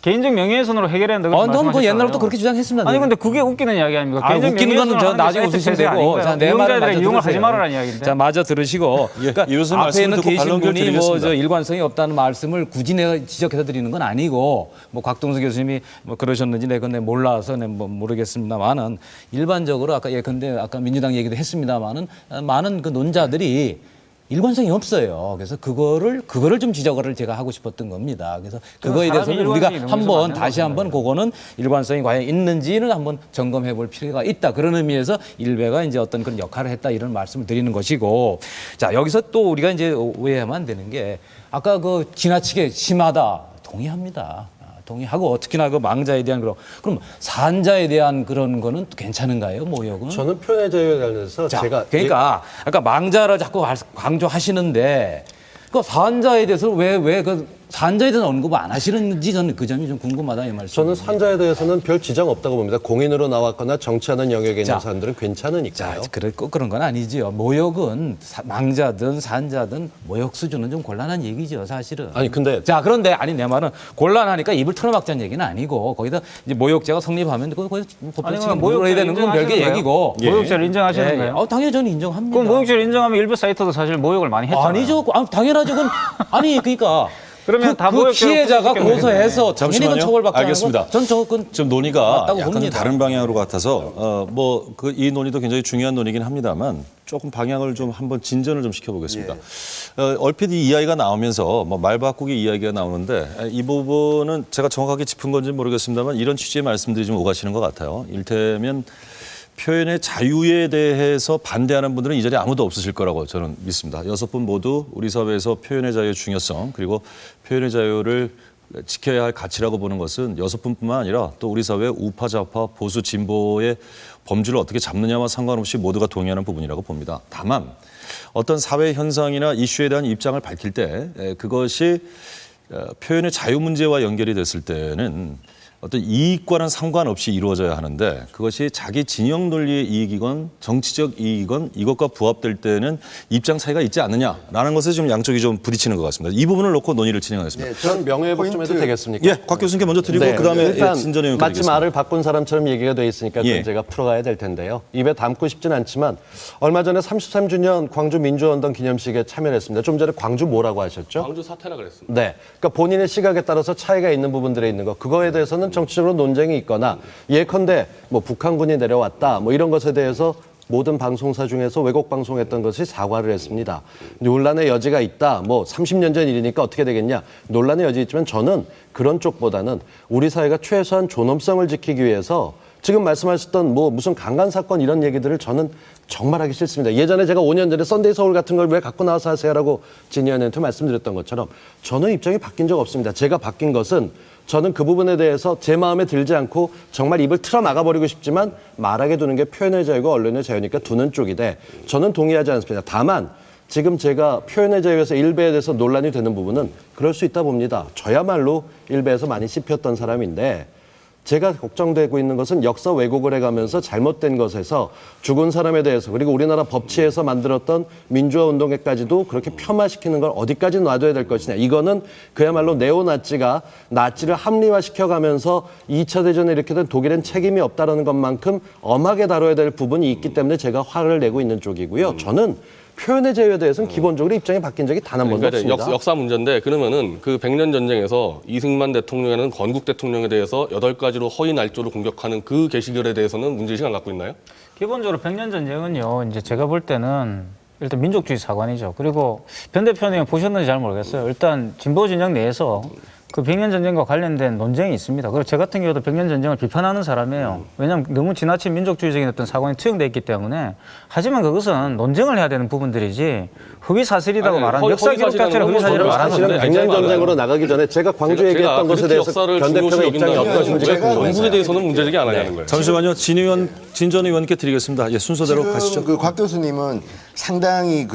개인적 명예훼손으로 해결해야 된다고 넌 그 옛날부터 그렇게 주장했습니다. 아니 근데 그게 웃기는 이야기 아닙니까? 아, 개인적 웃기는 거는 저 명예훼손을 나중에 하는데 웃으시면 사이트 폐쇄 되고. 아닌가요? 자, 내 말을 이용자들에게 마저 이용을 하지 들으세요. 말아라는 이야기인데. 자, 마저 들으시고. 그러니까 이 교수님 앞에 말씀 있는 듣고 계신 반론 분이 뭐 드리겠습니다. 저 일관성이 없다는 말씀을 굳이 내가 지적해서 드리는 건 아니고 뭐 곽동수 교수님이 뭐 그러셨는지 내가 몰라서 뭐 모르겠습니다만은 일반적으로 아까 예컨대 아까 민주당 얘기도 했습니다만은 많은 그 논자들이 일관성이 없어요. 그래서 그거를 좀 지적을 제가 하고 싶었던 겁니다. 그래서 그거에 대해서는 우리가 한번 다시 한번 그거는 일관성이 과연 있는지는 한번 점검해 볼 필요가 있다. 그런 의미에서 일베가 이제 어떤 그런 역할을 했다 이런 말씀을 드리는 것이고 자, 여기서 또 우리가 이제 오해하면 안 되는 게 아까 그 지나치게 심하다. 동의합니다. 동의하고 특히나 그 망자에 대한 그럼 산자에 대한 그런 거는 또 괜찮은가요? 모욕은? 저는 표현의 자유에 관해서 자, 제가 그러니까 아까 망자를 자꾸 강조하시는데 그 산자에 대해서 왜 그 산자에 대해서 언급 안 하시는지 저는 그 점이 좀 궁금하다 이 말씀. 저는 산자에 대해서는 별 지장 없다고 봅니다. 공인으로 나왔거나 정치하는 영역에 있는 자, 사람들은 괜찮으니까요. 자, 그런 건 아니지요. 모욕은 망자든 산자든 모욕 수준은 좀 곤란한 얘기죠, 사실은. 아니 근데 자, 그런데 아니 내 말은 곤란하니까 입을 틀어막자는 얘기는 아니고 거기다 이제 모욕죄가 성립하면 거기서 법적으로 물어야 되는 건 별개 얘기고. 모욕죄를 인정하시는 거예요? 당연히 저는 인정합니다. 그럼 모욕죄를 인정하면 일부 사이트도 사실 모욕을 많이 했잖아요. 아니죠. 당연하죠. 그건 아니 그러니까. 그러면 다 그 모욕죄로 피해자가 구속시켰는데. 고소해서 당연히 그건 처벌받게 하는 알겠습니다. 건 전 그건 좀 논의가 맞다고 약간 봅니다. 다른 방향으로 같아서 이 논의도 굉장히 중요한 논의긴 합니다만 조금 방향을 좀 한번 진전을 좀 시켜보겠습니다. 얼핏 이 이야기가 나오면서 뭐 말 바꾸기 이야기가 나오는데 이 부분은 제가 정확하게 짚은 건지 모르겠습니다만 이런 취지의 말씀들이 좀 오가시는 것 같아요. 이를테면 표현의 자유에 대해서 반대하는 분들은 이 자리에 아무도 없으실 거라고 저는 믿습니다. 6분 모두 우리 사회에서 표현의 자유의 중요성 그리고 표현의 자유를 지켜야 할 가치라고 보는 것은 6분뿐만 아니라 또 우리 사회 우파 좌파 보수 진보의 범주를 어떻게 잡느냐와 상관없이 모두가 동의하는 부분이라고 봅니다. 다만 어떤 사회 현상이나 이슈에 대한 입장을 밝힐 때 그것이 표현의 자유 문제와 연결이 됐을 때는 어떤 이익과는 상관없이 이루어져야 하는데 그것이 자기 진영 논리의 이익이건 정치적 이익이건 이것과 부합될 때는 입장 차이가 있지 않느냐라는 것에 지금 양쪽이 좀 부딪히는 것 같습니다. 이 부분을 놓고 논의를 진행하겠습니다. 전 명예회복 좀 해도 되겠습니까? 예, 곽 교수님께 먼저 드리고 그다음에 일단 진전의 의견 마치 드리겠습니다. 말을 바꾼 사람처럼 얘기가 돼 있으니까 그건 예. 제가 풀어가야 될 텐데요. 입에 담고 싶진 않지만 얼마 전에 33주년 광주 민주운동 기념식에 참여했습니다. 좀 전에 광주 뭐라고 하셨죠? 광주 사태라 그랬습니다. 네. 그러니까 본인의 시각에 따라서 차이가 있는 부분들에 있는 거. 그거에 대해서는 정치적으로 논쟁이 있거나 예컨대 뭐 북한군이 내려왔다 뭐 이런 것에 대해서 모든 방송사 중에서 왜곡 방송했던 것이 사과를 했습니다. 논란의 여지가 있다. 뭐 30년 전 일이니까 어떻게 되겠냐. 논란의 여지 있지만 저는 그런 쪽보다는 우리 사회가 최소한 존엄성을 지키기 위해서 지금 말씀하셨던 뭐 무슨 강간 사건 이런 얘기들을 저는 정말 하기 싫습니다. 예전에 제가 5년 전에 썬데이 서울 같은 걸 왜 갖고 나와서 하세요라고 진희 의원한테 말씀드렸던 것처럼 저는 입장이 바뀐 적 없습니다. 제가 바뀐 것은 저는 그 부분에 대해서 제 마음에 들지 않고 정말 입을 틀어 막아버리고 싶지만 말하게 두는 게 표현의 자유가 언론의 자유니까 두는 쪽이데 저는 동의하지 않습니다. 다만 지금 제가 표현의 자유에서 일베에 대해서 논란이 되는 부분은 그럴 수 있다 봅니다. 저야말로 일베에서 많이 씹혔던 사람인데 제가 걱정되고 있는 것은 역사 왜곡을 해가면서 잘못된 것에서 죽은 사람에 대해서 그리고 우리나라 법치에서 만들었던 민주화 운동에까지도 그렇게 폄하시키는 걸 어디까지 놔둬야 될 것이냐. 이거는 그야말로 네오나치가 나치를 합리화시켜가면서 2차 대전에 일으키던 독일엔 책임이 없다는 것만큼 엄하게 다뤄야 될 부분이 있기 때문에 제가 화를 내고 있는 쪽이고요. 저는 표현의 자유에 대해서는 기본적으로 입장이 바뀐 적이 단 한 번도 그러니까 없습니다. 역사 문제인데 그러면은 그 100년 전쟁에서 이승만 대통령이라는 건국 대통령에 대해서 8가지로 허위 날조를 공격하는 그 게시글에 대해서는 문제의식 안 갖고 있나요? 기본적으로 100년 전쟁은요, 이제 제가 볼 때는 일단 민족주의 사관이죠. 그리고 변 대표님 보셨는지 잘 모르겠어요. 일단 진보 진영 내에서 그 100년 전쟁과 관련된 논쟁이 있습니다. 그리고 저 같은 경우도 100년 전쟁을 비판하는 사람이에요. 왜냐하면 너무 지나친 민족주의적인 어떤 사관이 투영돼 있기 때문에. 하지만 그것은 논쟁을 해야 되는 부분들이지 허위사실이라고 아니, 말하는 역사 기록 자체를 허위사실을 말하는 사실은 건데. 100년 전쟁으로 나가기 전에 제가 광주 얘기했던 것에 대해서 변 대표의 입장이 어떠신지 왜 건국에 대해서는 문제제기 안 하냐는 거예요. 잠시만요. 진 전 의원께 드리겠습니다. 예, 순서대로 지금 가시죠. 곽 교수님은 상당히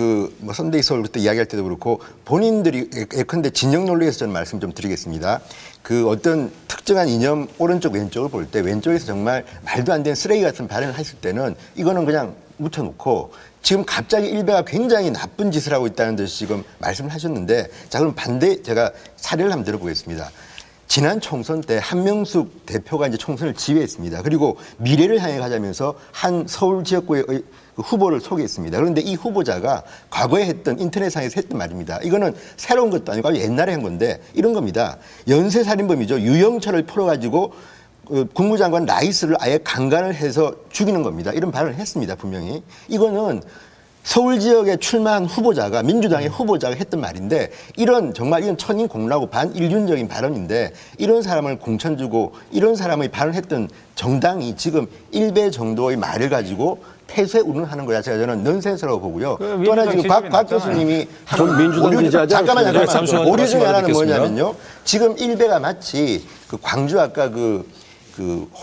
썬데이 서울 그때 이야기할 때도 그렇고 본인들이 예컨대 진영 논리에서 저는 말씀 좀 드리겠습니다. 그 어떤 특정한 이념 오른쪽 왼쪽을 볼 때 왼쪽에서 정말 말도 안 되는 쓰레기 같은 발언을 했을 때는 이거는 그냥 묻혀놓고 지금 갑자기 일베가 굉장히 나쁜 짓을 하고 있다는 듯이 지금 말씀을 하셨는데 자 그럼 반대 제가 사례를 한번 들어보겠습니다. 지난 총선 때 한명숙 대표가 이제 총선을 지휘했습니다. 그리고 미래를 향해 가자면서 한 서울 지역구의 그 후보를 소개했습니다. 그런데 이 후보자가 과거에 했던 인터넷상에서 했던 말입니다. 이거는 새로운 것도 아니고 아주 옛날에 한 건데 이런 겁니다. 연쇄살인범이죠. 유영철을 풀어가지고 국무장관 라이스를 아예 강간을 해서 죽이는 겁니다. 이런 발언을 했습니다. 분명히. 이거는 서울 지역에 출마한 후보자가 민주당의 후보자가 했던 말인데 이런 천인공라고 반인륜적인 발언인데 이런 사람을 공천 주고 이런 사람의 발언했던 정당이 지금 1배 정도의 말을 가지고 폐쇄 운운하는 거야. 저는 넌센스라고 보고요. 또 하나 지금 박 교수님이 좀 민주당 지지하지 않습니다. 잠시만요. 오류 중에 하나는 듣겠습니다. 뭐냐면요. 지금 1배가 마치 그 광주 아까 그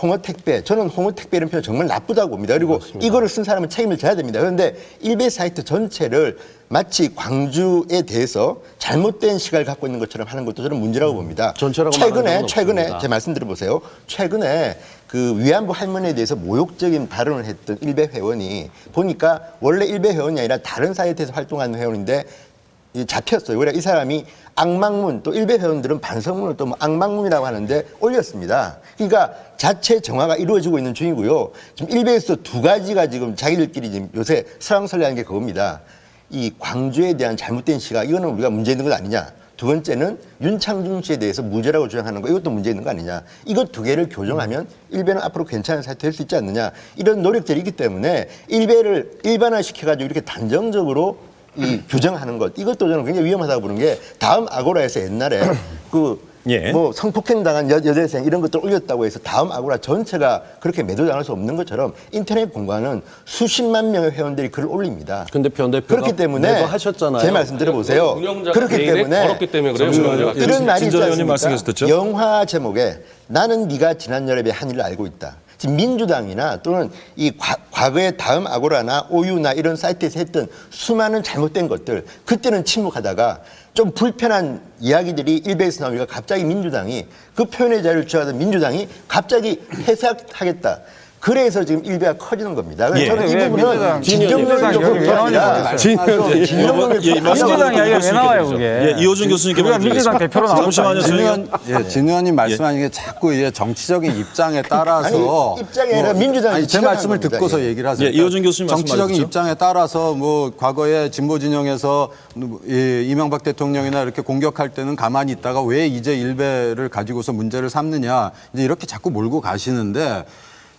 홍어택배, 저는 홍어택배 이런 표현 정말 나쁘다고 봅니다. 그리고 이거를 쓴 사람은 책임을 져야 됩니다. 그런데 일베 사이트 전체를 마치 광주에 대해서 잘못된 시각을 갖고 있는 것처럼 하는 것도 저는 문제라고 봅니다. 전체라고 말하는 건 최근에 없습니다. 제 말씀 들어보세요. 최근에 그 위안부 할머니에 대해서 모욕적인 발언을 했던 일베 회원이 보니까 원래 일베 회원이 아니라 다른 사이트에서 활동하는 회원인데 잡혔어요. 그래 이 사람이 악망문 또 일베 회원들은 반성문을 또 뭐 악망문이라고 하는데 올렸습니다. 그러니까 자체 정화가 이루어지고 있는 중이고요. 지금 일베에서 두 가지가 지금 자기들끼리 지금 요새 설왕설래하는 게 그겁니다. 이 광주에 대한 잘못된 시각 이거는 우리가 문제 있는 것 아니냐. 두 번째는 윤창중 씨에 대해서 무죄라고 주장하는 거 이것도 문제 있는 거 아니냐. 이것 두 개를 교정하면 일베는 앞으로 괜찮은 사태 될 수 있지 않느냐. 이런 노력들이 있기 때문에 일베를 일반화시켜가지고 이렇게 단정적으로 이 규정하는 것 이것도 저는 굉장히 위험하다고 보는 게 다음 아고라에서 옛날에 뭐 성폭행 당한 여대생 이런 것들 올렸다고 해서 다음 아고라 전체가 그렇게 매도당할 수 없는 것처럼 인터넷 공간은 수십만 명의 회원들이 글을 올립니다. 근데 변 대표가 그렇기 때문에 하셨잖아요. 제 말씀 들어보세요. 운영자가 그렇기 개인의 때문에 걸었기 때문에 그래요. 이런 말이 있지 진 전 의원님 말씀 계속 않습니까? 듣죠. 영화 제목에 나는 네가 지난 여름에 한 일을 알고 있다. 지금 민주당이나 또는 이 과거의 다음 아고라나 오유나 이런 사이트에서 했던 수많은 잘못된 것들 그때는 침묵하다가 좀 불편한 이야기들이 일베에서 나오니까 갑자기 민주당이 그 표현의 자유를 주장하던 민주당이 갑자기 폐쇄하겠다. 그래서 지금 일베가 커지는 겁니다. 그래서 저는 이 부분은 진정론적으로 아니라 민주당 이야기가 왜 나와요 그게? 예, 이호준 교수님께 우리가 민주당 대표로 나온 잠시만요. 진 의원님 말씀하신 게 자꾸 이제 정치적인 입장에 따라서 아니, 입장이 아니라 민주당이 제 말씀을 겁니다. 듣고서 예. 얘기를 하세요. 예, 이호준 교수님 말씀 정치적인 맞았죠? 입장에 따라서 뭐 과거에 진보 진영에서 이명박 대통령이나 이렇게 공격할 때는 가만히 있다가 왜 이제 일베를 가지고서 문제를 삼느냐 이제 이렇게 자꾸 몰고 가시는데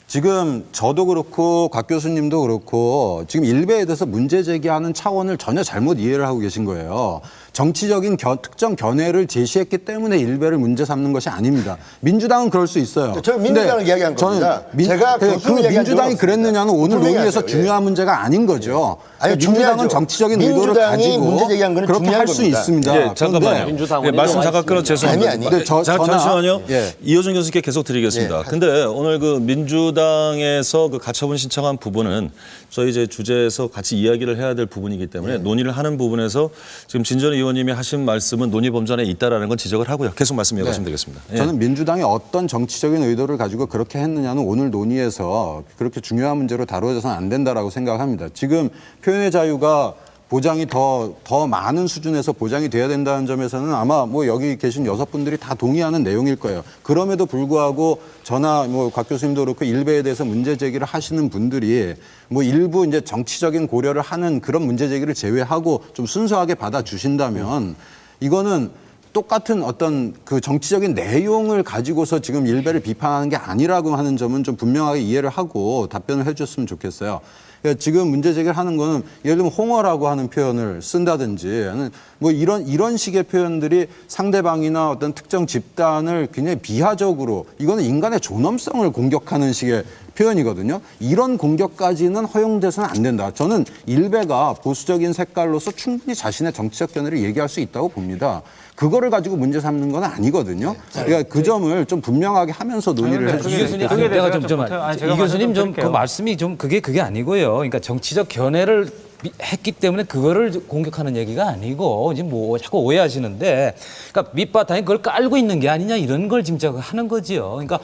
지금 저도 그렇고 곽 교수님도 그렇고 지금 일베에 대해서 문제 제기하는 차원을 전혀 잘못 이해를 하고 계신 거예요. 정치적인 특정 견해를 제시했기 때문에 일베를 문제 삼는 것이 아닙니다. 민주당은 그럴 수 있어요. 저는 민주당을 이야기한 겁니다. 제가 제가 그 민주당이 그랬느냐는 오늘 논의에서 예. 중요한 문제가 아닌 거죠. 아니, 민주당은 중요하죠. 정치적인 의도를 민주당이 가지고 문제 제기한 거는 그렇게 중요한 할 수 겁니다. 있습니다. 예, 잠깐만요. 민주당은 예, 말씀 잠깐 끊어 죄송합니다. 아니. 근데 잠시만요. 예. 이호준 교수님께 계속 드리겠습니다. 예, 근데 오늘 그 민주당 민주당에서 그 가처분 신청한 부분은 저희 이제 주제에서 같이 이야기를 해야 될 부분이기 때문에 논의를 하는 부분에서 지금 진 전 의원님이 하신 말씀은 논의 범전에 있다라는 건 지적을 하고요. 계속 말씀 이어가시면 되겠습니다. 예. 저는 민주당이 어떤 정치적인 의도를 가지고 그렇게 했느냐는 오늘 논의에서 그렇게 중요한 문제로 다뤄져서는 안 된다라고 생각합니다. 지금 표현의 자유가 보장이 더 많은 수준에서 보장이 돼야 된다는 점에서는 아마 뭐 여기 계신 6분들이 다 동의하는 내용일 거예요. 그럼에도 불구하고 저나 뭐 곽 교수님도 그렇고 일베에 대해서 문제 제기를 하시는 분들이 뭐 일부 이제 정치적인 고려를 하는 그런 문제 제기를 제외하고 좀 순수하게 받아주신다면 이거는 똑같은 어떤 그 정치적인 내용을 가지고서 지금 일베를 비판하는 게 아니라고 하는 점은 좀 분명하게 이해를 하고 답변을 해줬으면 좋겠어요. 그러니까 지금 문제 제기를 하는 거는 예를 들면 홍어라고 하는 표현을 쓴다든지 뭐 이런 식의 표현들이 상대방이나 어떤 특정 집단을 굉장히 비하적으로 이거는 인간의 존엄성을 공격하는 식의 표현이거든요. 이런 공격까지는 허용돼서는 안 된다. 저는 일베가 보수적인 색깔로서 충분히 자신의 정치적 견해를 얘기할 수 있다고 봅니다. 그거를 가지고 문제 삼는 건 아니거든요. 그러니까 그 점을 좀 분명하게 하면서 논의를 해주시면 그게 내가 제가 좀 아니, 제가 이 교수님 좀 그 드릴게요. 말씀이 좀 그게 아니고요. 그러니까 정치적 견해를 했기 때문에 그거를 공격하는 얘기가 아니고 이제 뭐 자꾸 오해하시는데, 그러니까 밑바탕에 그걸 깔고 있는 게 아니냐 이런 걸 지금 하는 거지요. 그러니까.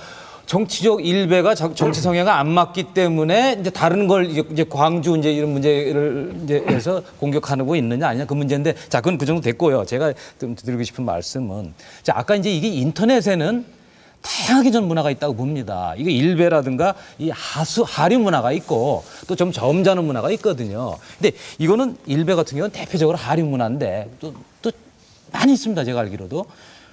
정치적 일베가 정치 성향에 안 맞기 때문에 이제 다른 걸 이제 광주 이제 이런 문제를 이제 해서 공격하고 있느냐 아니냐 그 문제인데, 자 그건 그 정도 됐고요. 제가 좀 드리고 싶은 말씀은, 자 아까 이제 이게 인터넷에는 다양하게 전 문화가 있다고 봅니다. 이게 일베라든가 이 하류 문화가 있고 또 좀 점잖은 문화가 있거든요. 근데 이거는 일베 같은 경우는 대표적으로 하류 문화인데 또 많이 있습니다. 제가 알기로도.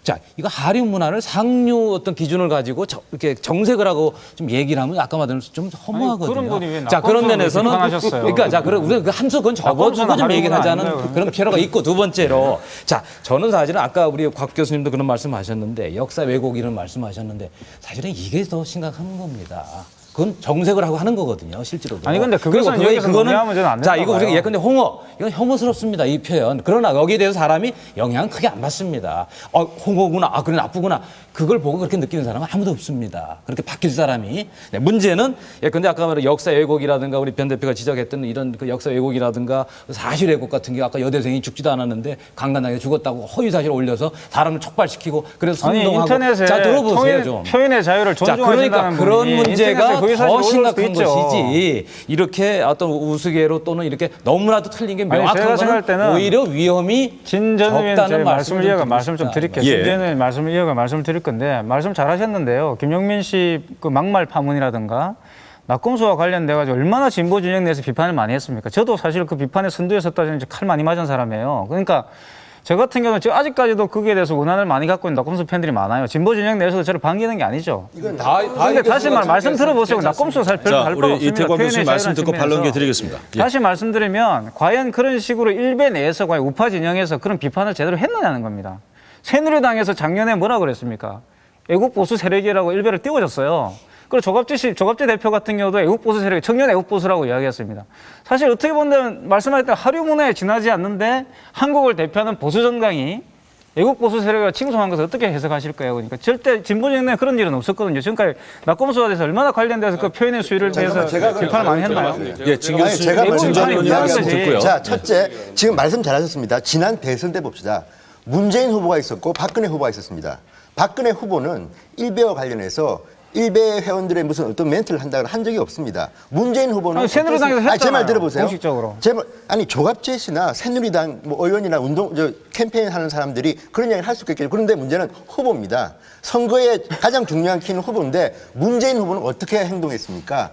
자, 이거 하류 문화를 상류 어떤 기준을 가지고 이렇게 정색을 하고 좀 얘기를 하면 아까 말한 좀 허무하거든요. 그런 분이 왜 자, 그런 낙검수를 면에서는 비판하셨어요? 그러니까 자, 우리가 그 한수 그건 적어두고 좀 얘기를 하자는 그런 필요가 있고, 두 번째로 자, 저는 사실은 아까 우리 곽 교수님도 그런 말씀하셨는데 역사 왜곡 이런 말씀하셨는데 사실은 이게 더 심각한 겁니다. 그건 정색을 하고 하는 거거든요, 실제로도. 아니, 근데 그것은 여기서 논의하면 저는 안 자, 된다고 이거 우리가 봐요. 예컨대 홍어, 이건 혐오스럽습니다, 이 표현. 그러나 여기에 대해서 사람이 영향은 크게 안 받습니다. 홍어구나, 아, 그래 나쁘구나. 그걸 보고 그렇게 느끼는 사람은 아무도 없습니다. 그렇게 바뀔 사람이. 네, 문제는 예컨대 아까 말한 역사 왜곡이라든가 우리 변 대표가 지적했던 이런 그 역사 왜곡이라든가 사실 왜곡 같은 게 아까 여대생이 죽지도 않았는데 강간당해 죽었다고 허위 사실을 올려서 사람을 촉발시키고 그래서 아니 선동하고. 인터넷에 자, 들어보세요 좀. 표현의 자유를 자, 존중하신다는 그러니까 그런 분이 문제가 인터넷에 거기 사실 더 올릴 수도 심각한 있죠. 것이지 이렇게 어떤 우스개로 또는 이렇게 너무나도 틀린 게 아니, 명확한 제가 생각할 거는 때는 오히려 위험이 진전 의원 적다는 말씀을 이어가 말씀 좀 드릴게요. 예. 진전 의원 말씀을 이어가 말씀 드릴 건데 말씀 잘하셨는데요. 김용민 씨 그 막말 파문이라든가 낙검수와 관련돼 가지고 얼마나 진보 진영 내에서 비판을 많이 했습니까? 저도 사실 그 비판의 선두에 섰다는 칼 많이 맞은 사람이에요. 그러니까 저 같은 경우는 지금 아직까지도 거기에 대해서 원한을 많이 갖고 있는 낙검수 팬들이 많아요. 진보 진영 내에서도 저를 반기는 게 아니죠. 이건 근데 다시 말씀 들어보세요. 낙검수가 사실 별로 자, 할 바가 우리 없습니다. 이태광 교수님 표현의 말씀 듣고 자유라는 반론 측면에서. 드리겠습니다. 예. 다시 말씀드리면 과연 그런 식으로 일베 내에서 과연 우파 진영에서 그런 비판을 제대로 했느냐는 겁니다. 새누리당에서 작년에 뭐라 그랬습니까? 애국 보수 세력이라고 일베를 띄워줬어요. 그리고 조갑재 대표 같은 경우도 애국 보수 세력, 청년 애국 보수라고 이야기했습니다. 사실 어떻게 보면 말씀하셨던 하류 문화에 지나지 않는데 한국을 대표하는 보수 정당이 애국 보수 세력을 칭송한 것을 어떻게 해석하실 거예요? 그러니까 절대 진보 정당에 그런 일은 없었거든요. 지금까지 낙검수와 대해서 얼마나 관련돼서 그 표현의 수위를 대해서 비판을 많이 했나요? 예, 진 아니, 교수님, 제가 애국 진 전 의원님 비판이 말씀 거지. 듣고요. 자, 첫째, 지금 말씀 잘하셨습니다. 지난 대선 때 봅시다. 문재인 후보가 있었고 박근혜 후보가 있었습니다. 박근혜 후보는 일베와 관련해서 일베 회원들의 무슨 어떤 멘트를 한다고 한 적이 없습니다. 문재인 후보는 아니, 새누리당에서 제 말 했잖아요, 들어보세요. 공식적으로. 아니 조갑재 씨나 새누리당 뭐 의원이나 캠페인 하는 사람들이 그런 이야기를 할 수 있겠죠. 그런데 문제는 후보입니다. 선거에 가장 중요한 키는 후보인데 문재인 후보는 어떻게 행동했습니까?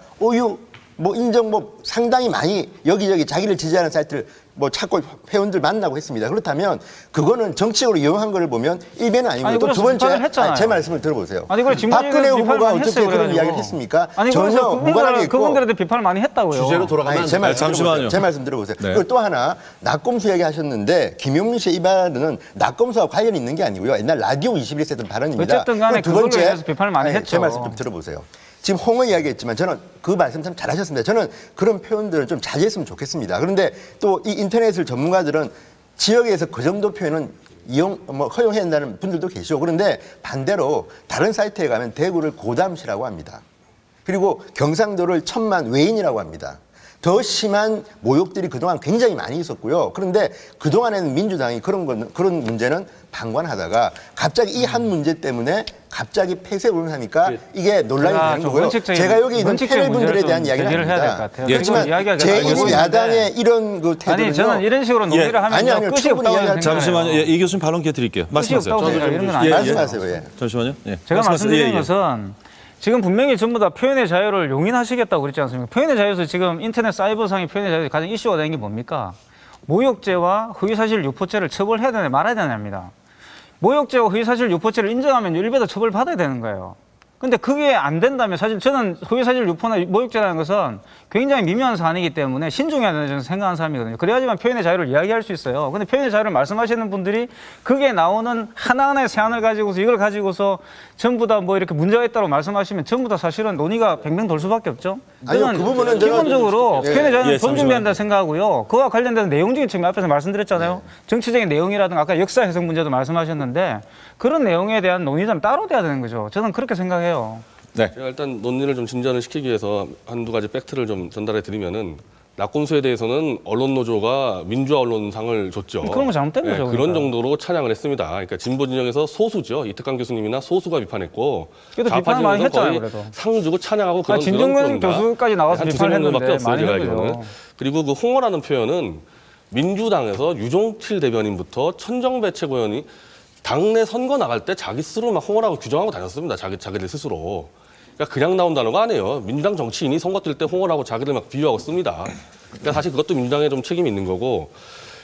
인정 상당히 많이 여기저기 자기를 지지하는 사이트를 찾고 회원들 만나고 했습니다. 그렇다면 그거는 정치적으로 이용한 걸 보면 일배는 아니고요. 아니, 또 두 번째, 비판을 했잖아요. 제 말씀을 들어보세요. 아니, 그래, 박근혜 후보가 어떻게 했어요, 그런 그래가지고. 이야기를 했습니까? 아니, 전혀 그래서 무관하게 있고. 그분들한테 비판을 많이 했다고요. 주제로 돌아가면 아니, 제 말씀 잠시만요. 들어보세요. 제 말씀 들어보세요. 네. 그리고 또 하나 낙검수 이야기 하셨는데 김용민 씨의 이 발언은 낙검수와 관련이 있는 게 아니고요. 옛날 라디오 21에서 했던 발언입니다. 어쨌든 간에 그리고 두 그걸로 번째, 인해서 비판을 많이 제 했죠. 말씀 좀 들어보세요. 지금 홍어 이야기했지만 저는 그 말씀 참 잘하셨습니다. 저는 그런 표현들은 좀 자제했으면 좋겠습니다. 그런데 또 이 인터넷을 전문가들은 지역에서 그 정도 표현은 허용해야 한다는 분들도 계시고, 그런데 반대로 다른 사이트에 가면 대구를 고담시라고 합니다. 그리고 경상도를 천만 외인이라고 합니다. 더 심한 모욕들이 그동안 굉장히 많이 있었고요. 그런데 그동안에는 민주당이 그런 문제는 방관하다가 갑자기 이 한 문제 때문에 갑자기 폐쇄 운운하니까 이게 논란이 제가 되는 좀 거고요. 원칙적인- 제가 여기 있는 원칙적인 패널분들에 문제를 대한 좀 이야기는 제기를 해야 될 아닙니다. 것 같아요. 그렇지만 지금 이야기가 잘 알고 제1의 있는데. 야당의 이런 그 태도는요. 아니 저는 이런 식으로 논의를 하면 아니요, 끝이 충분히 없다고 이야기할 생각해요. 잠시만요. 예, 이 교수님 발언 기회 드릴게요. 끝이 말씀하세요. 없다고 생각해요. 이런 건 아니에요. 말씀하세요. 예. 잠시만요. 예. 제가 말씀하세요. 말씀드리는 예, 예. 것은 지금 분명히 전부 다 표현의 자유를 용인하시겠다고 그랬지 않습니까? 표현의 자유에서 지금 인터넷 사이버상의 표현의 자유에서 가장 이슈가 되는 게 뭡니까? 모욕죄와 허위사실 유포죄를 처벌해야 되냐 말아야 되냐입니다. 모욕죄와 허위사실 유포죄를 인정하면 일베도 처벌받아야 되는 거예요. 근데 그게 안 된다면 사실 저는 허위사실 유포나 모욕죄라는 것은 굉장히 미묘한 사안이기 때문에 신중해야 된다고 저는 생각하는 사람이거든요. 그래야지만 표현의 자유를 이야기할 수 있어요. 근데 표현의 자유를 말씀하시는 분들이 그게 나오는 하나하나의 사안을 가지고서 이걸 가지고서 전부 다 뭐 이렇게 문제가 있다고 말씀하시면 전부 다 사실은 논의가 뱅뱅 돌 수밖에 없죠. 아니요, 저는 그 부분은 기본적으로 제가- 표현의 자유는 예, 존중된다 생각하고요. 그와 관련된 내용적인 측면 앞에서 말씀드렸잖아요. 정치적인 내용이라든가 아까 역사 해석 문제도 말씀하셨는데 그런 내용에 대한 논의는 따로 돼야 되는 거죠. 저는 그렇게 생각해요. 네. 제가 일단 논의를 좀 진전을 시키기 위해서 한두 가지 팩트를 좀 전달해 드리면은 낙곤수에 대해서는 언론노조가 민주화 언론상을 줬죠. 그런 거 잘못된 거죠, 그런 그러니까. 정도로 찬양을 했습니다. 그러니까 진보 진영에서 소수죠. 이특강 교수님이나 소수가 비판했고 그래도 좌파 비판 많이 진영에서는 했잖아요, 거의 그래도. 상 주고 찬양하고 그런 진정근 그런 교수까지 나와서 한 두세 비판을 명밖에 했는데 없어요. 많이 제가 한 거죠. 알기로는. 그리고 그 홍어라는 표현은 민주당에서 유종필 대변인부터 천정배 최고위원이 당내 선거 나갈 때 자기 스스로 막 홍어라고 규정하고 다녔습니다. 자기들 스스로. 그러니까 그냥 나온 단어가 아니에요. 민주당 정치인이 선거 뛸 때 홍어라고 자기들 막 비유하고 씁니다. 그러니까 사실 그것도 민주당에 좀 책임이 있는 거고.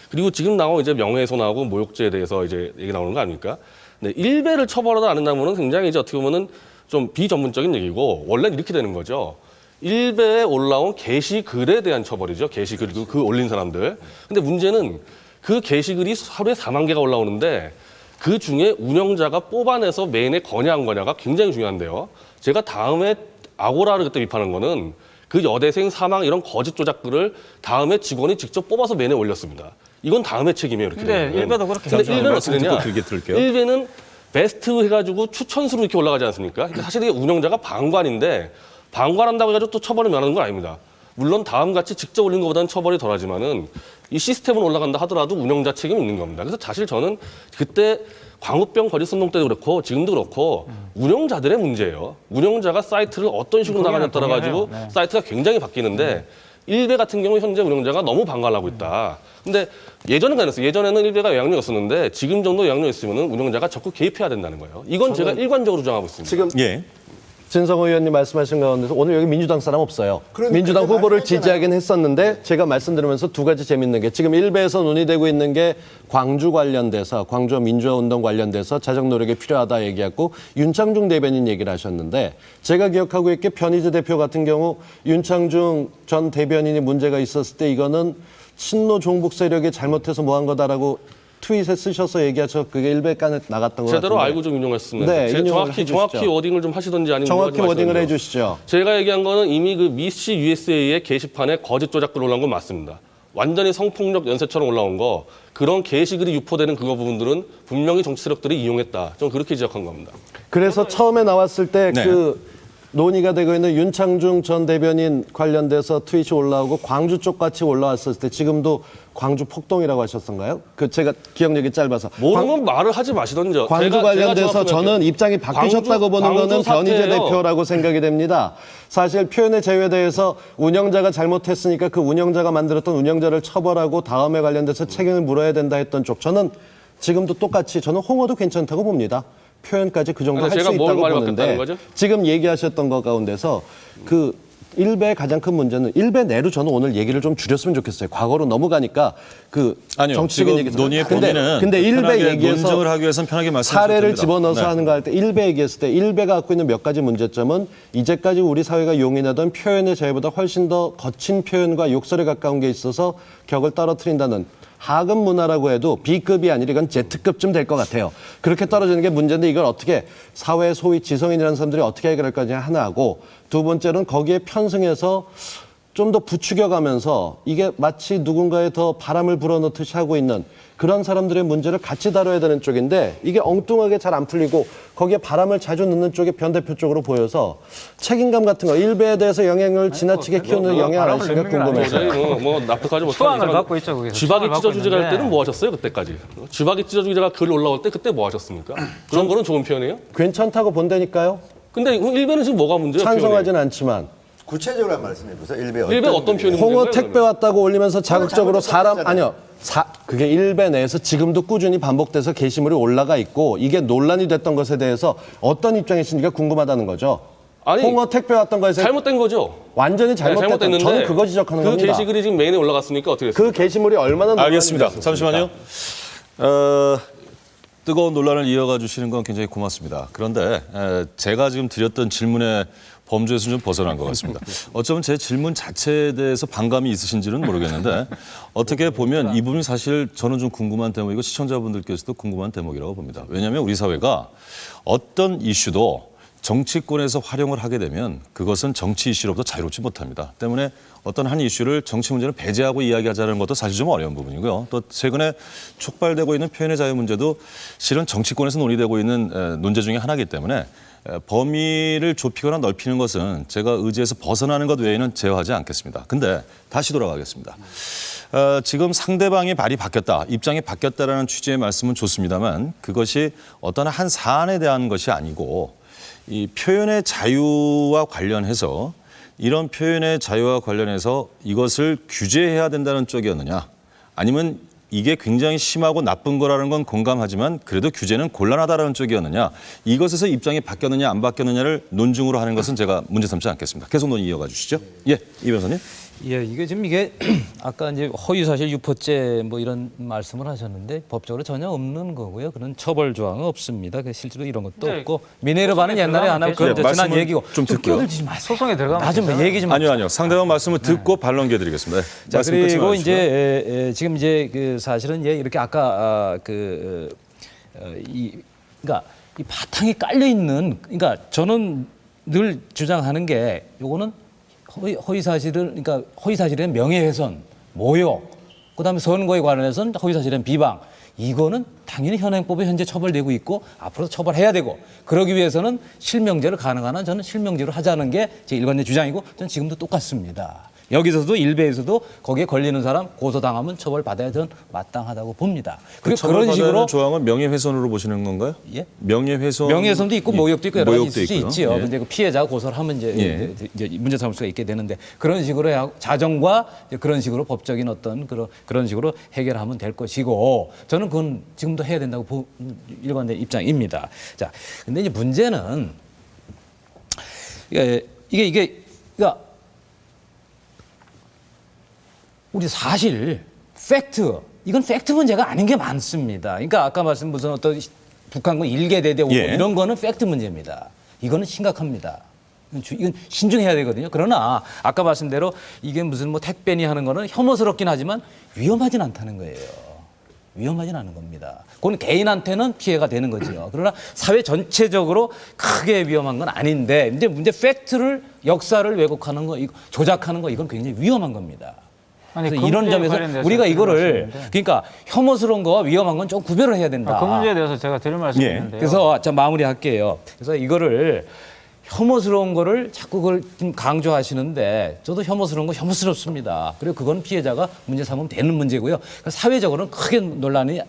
그리고 지금 나온 이제 명예훼손하고 모욕죄에 대해서 이제 얘기 나오는 거 아닙니까? 네, 일배를 처벌하지 않는다면은 굉장히 이제 어떻게 보면은 좀 비전문적인 얘기고 원래는 이렇게 되는 거죠. 일배에 올라온 게시글에 대한 처벌이죠. 게시글 그 올린 사람들. 근데 문제는 그 게시글이 하루에 4만 개가 올라오는데 그 중에 운영자가 뽑아내서 메인에 거냐한 거냐가 굉장히 중요한데요. 제가 다음에 아고라를 그때 비판한 거는 그 여대생 사망 이런 거짓 조작들을 다음에 직원이 직접 뽑아서 메인에 올렸습니다. 이건 다음의 책임이에요. 이렇게 근데 되면. 일베도 그렇게 근데 했죠. 일베는 어떻게 말씀 듣고 되냐? 길게 들을게요. 일베는 베스트 해가지고 추천수로 이렇게 올라가지 않습니까? 근데 사실 이게 운영자가 방관인데 방관한다고 해가지고 또 처벌을 면하는 건 아닙니다. 물론 다음같이 직접 올린 것보다는 처벌이 덜하지만은 이 시스템은 올라간다 하더라도 운영자 책임이 있는 겁니다. 그래서 사실 저는 그때 광우병 거짓선동 때도 그렇고 지금도 그렇고 운영자들의 문제예요. 운영자가 사이트를 어떤 식으로 나가냐에 따라 가지고 동의해요. 네. 사이트가 굉장히 바뀌는데 일베 같은 경우 현재 운영자가 너무 방관을 하고 있다. 근데 예전은 그랬어요. 예전에는 일베가 영향력이었었는데 지금 정도 영향력 있으면 운영자가 적극 개입해야 된다는 거예요. 이건 제가 일관적으로 주장하고 있습니다. 지금 예. 진성호 의원님 말씀하신 가운데서 오늘 여기 민주당 사람 없어요. 그러니까 민주당 그때 후보를 말씀했잖아요. 지지하긴 했었는데 제가 말씀드리면서 두 가지 재밌는 게 지금 일베에서 논의되고 있는 게 광주 관련돼서 광주 민주화 운동 관련돼서 자정 노력이 필요하다 얘기하고 윤창중 대변인 얘기를 하셨는데 제가 기억하고 있게 변희재 대표 같은 경우 윤창중 전 대변인이 문제가 있었을 때 이거는 친노 종북 세력이 잘못해서 뭐 한 거다라고 트윗에 쓰셔서 얘기하셔 그게 일베간에 나갔던 거 제대로 같은데. 알고 좀 인용했습니다. 네, 인용을 정확히 해주시죠. 워딩을 좀 하시던지 아니면 정확히 뭐 하지 워딩을 마시던지요. 해주시죠. 제가 얘기한 거는 이미 그 미씨 USA의 게시판에 거짓 조작글 올라온 건 맞습니다. 완전히 성폭력 연쇄처럼 올라온 거 그런 게시글이 유포되는 그거 부분들은 분명히 정치 세력들이 이용했다. 좀 그렇게 지적한 겁니다. 그래서 처음에 나왔을 때 네. 그 논의가 되고 있는 윤창중 전 대변인 관련돼서 트윗이 올라오고 광주 쪽 같이 올라왔을 때 지금도 광주 폭동이라고 하셨던가요? 그 제가 기억력이 짧아서. 모르면 말을 하지 마시던지요. 광주 관련돼서 저는 입장이 바뀌셨다고 보는 거는 변희재 대표라고 생각이 됩니다. 사실 표현의 자유에 대해서 운영자가 잘못했으니까 그 운영자가 만들었던 운영자를 처벌하고 다음에 관련돼서 책임을 물어야 된다 했던 쪽. 저는 지금도 똑같이 저는 홍어도 괜찮다고 봅니다. 표현까지 그 정도 할 제가 수 뭘 있다고 말이 보는데 바뀌었다는 거죠? 지금 얘기하셨던 것 가운데서 그 일베의 가장 큰 문제는 일베 내로 저는 오늘 얘기를 좀 줄였으면 좋겠어요. 과거로 넘어가니까 그 아니요. 정치적인 지금 얘기 논의의 본인은 근데 일베 편하게 얘기에서 논증을 하기 위해서는 편하게 말씀하셔도 사례를 됩니다. 집어넣어서 네. 하는 거 할 때 일베 얘기했을 때 일베가 갖고 있는 몇 가지 문제점은 이제까지 우리 사회가 용인하던 표현의 자유보다 훨씬 더 거친 표현과 욕설에 가까운 게 있어서 격을 떨어뜨린다는 하급 문화라고 해도 B급이 아니라 이건 Z급쯤 될 것 같아요. 그렇게 떨어지는 게 문제인데 이걸 어떻게 사회 소위 지성인이라는 사람들이 어떻게 해결할 거냐 하나 하고 두 번째는 거기에 편승해서 좀 더 부추겨가면서 이게 마치 누군가에 더 바람을 불어넣듯이 하고 있는 그런 사람들의 문제를 같이 다뤄야 되는 쪽인데 이게 엉뚱하게 잘 안 풀리고 거기에 바람을 자주 넣는 쪽이 변 대표 쪽으로 보여서 책임감 같은 거 일베에 대해서 영향을 지나치게 키우는 영향 안 하시는가 궁금해서. 도저히 뭐 납득하지 못하는 수완을 이상한 받고 있죠, 거기서. 쥐박이 수완을 찢어 주제가 할 받고 때는 뭐 하셨어요 그때까지? 쥐박이 찢어 주제가 글 올라올 때 그때 뭐 하셨습니까? 그런 거는 좋은 표현이에요? 괜찮다고 본다니까요. 근데 일베는 지금 뭐가 문제예요? 찬성하진 않지만. 구체적으로 한번 말씀해 보세요. 일베 일베 어떤 표현이 홍어 문제인가요, 택배 그러면? 왔다고 올리면서 자극적으로 사람 잘못했잖아요. 아니요. 그게 일베 내에서 지금도 꾸준히 반복돼서 게시물이 올라가 있고 이게 논란이 됐던 것에 대해서 어떤 입장이신지가 궁금하다는 거죠. 아니, 홍어 택배 왔던 거에서 잘못된 거죠. 완전히 잘못됐다. 잘못됐는데 저는 그거 지적하는 그 겁니다. 게시글이 지금 메인에 올라갔으니까 어떻게 됐습니까? 그 게시물이 얼마나 논란이 알겠습니다. 됐었습니까? 잠시만요. 뜨거운 논란을 이어가 주시는 건 굉장히 고맙습니다. 그런데 제가 지금 드렸던 질문의 범주에서 좀 벗어난 것 같습니다. 어쩌면 제 질문 자체에 대해서 반감이 있으신지는 모르겠는데 어떻게 보면 이 부분이 사실 저는 좀 궁금한 대목이고 시청자분들께서도 궁금한 대목이라고 봅니다. 왜냐하면 우리 사회가 어떤 이슈도 정치권에서 활용을 하게 되면 그것은 정치 이슈로부터 자유롭지 못합니다. 때문에 어떤 한 이슈를 정치 문제는 배제하고 이야기하자는 것도 사실 좀 어려운 부분이고요. 또 최근에 촉발되고 있는 표현의 자유 문제도 실은 정치권에서 논의되고 있는 논제 중에 하나이기 때문에 범위를 좁히거나 넓히는 것은 제가 의지에서 벗어나는 것 외에는 제어하지 않겠습니다. 근데 다시 돌아가겠습니다. 지금 상대방의 말이 바뀌었다, 입장이 바뀌었다라는 취지의 말씀은 좋습니다만 그것이 어떤 한 사안에 대한 것이 아니고 이 표현의 자유와 관련해서 이런 표현의 자유와 관련해서 이것을 규제해야 된다는 쪽이었느냐 아니면 이게 굉장히 심하고 나쁜 거라는 건 공감하지만 그래도 규제는 곤란하다라는 쪽이었느냐 이것에서 입장이 바뀌었느냐 안 바뀌었느냐를 논증으로 하는 것은 제가 문제 삼지 않겠습니다. 계속 논의 이어가 주시죠. 예, 이 변호사님. 예, 이게 지금 이게 아까 이제 허위사실 유포죄 뭐 이런 말씀을 하셨는데 법적으로 전혀 없는 거고요. 그런 처벌 조항은 없습니다. 실제로 이런 것도 네, 없고 미네르바는 옛날에 안 하고 그건 네, 지난 말씀은 얘기고 좀 듣고요. 끼어들지 마세요. 소송에 들어가면 나 좀 되잖아요. 얘기 좀 아니요. 상대방 말씀을 듣고 반론기해 드리겠습니다. 네, 자, 말씀 끝이 그리고 많으시고요. 이제 지금 이제 그 사실은 이렇게 아까 그러니까 이 바탕이 깔려 있는 그러니까 저는 늘 주장하는 게 요거는 허위 사실을 그러니까 허위 사실은 명예훼손, 모욕, 그다음에 선거에 관련해서는 허위 사실은 비방. 이거는 당연히 현행법에 현재 처벌되고 있고 앞으로도 처벌해야 되고 그러기 위해서는 실명제를 가능한 한 저는 실명제로 하자는 게 제 일관된 주장이고 저는 지금도 똑같습니다. 여기서도 일베에서도 거기에 걸리는 사람 고소당하면 처벌받아야 저는 마땅하다고 봅니다. 그리고 그런 식으로 조항은 명예훼손으로 보시는 건가요? 예? 명예훼손도 있고 모욕도 있고 여러 가지 있을 수 있고요. 있지요. 예. 근데 그 피해자가 고소를 하면 이제 문제 삼을 수가 있게 되는데 그런 식으로 자정과 이제 그런 식으로 법적인 어떤 그런 식으로 해결하면 될 것이고 저는 그건 지금도 해야 된다고 일관된 입장입니다. 자, 근데 이제 문제는 이게 그러니까 우리 사실 팩트 이건 팩트 문제가 아닌 게 많습니다. 그러니까 아까 말씀 무슨 어떤 북한군 일개대대 오고 예. 이런 거는 팩트 문제입니다. 이거는 심각합니다. 이건 신중해야 되거든요. 그러나 아까 말씀대로 이게 무슨 뭐 택배니 하는 거는 혐오스럽긴 하지만 위험하진 않다는 거예요. 위험하진 않은 겁니다. 그건 개인한테는 피해가 되는 거죠. 그러나 사회 전체적으로 크게 위험한 건 아닌데 이제 문제 팩트를 역사를 왜곡하는 거, 조작하는 거 이건 굉장히 위험한 겁니다. 아니, 그래서 그 이런 문제에 점에서 관련돼서 우리가 드릴 이거를 말씀인데. 그러니까 혐오스러운 거와 위험한 건 좀 구별을 해야 된다. 그 문제에 대해서 제가 드릴 말씀이 있는데요. 그래서 자 마무리할게요. 그래서 이거를 혐오스러운 거를 자꾸 그걸 좀 강조하시는데 저도 혐오스러운 거 혐오스럽습니다. 그리고 그건 피해자가 문제 삼으면 되는 문제고요. 사회적으로는 크게 논란이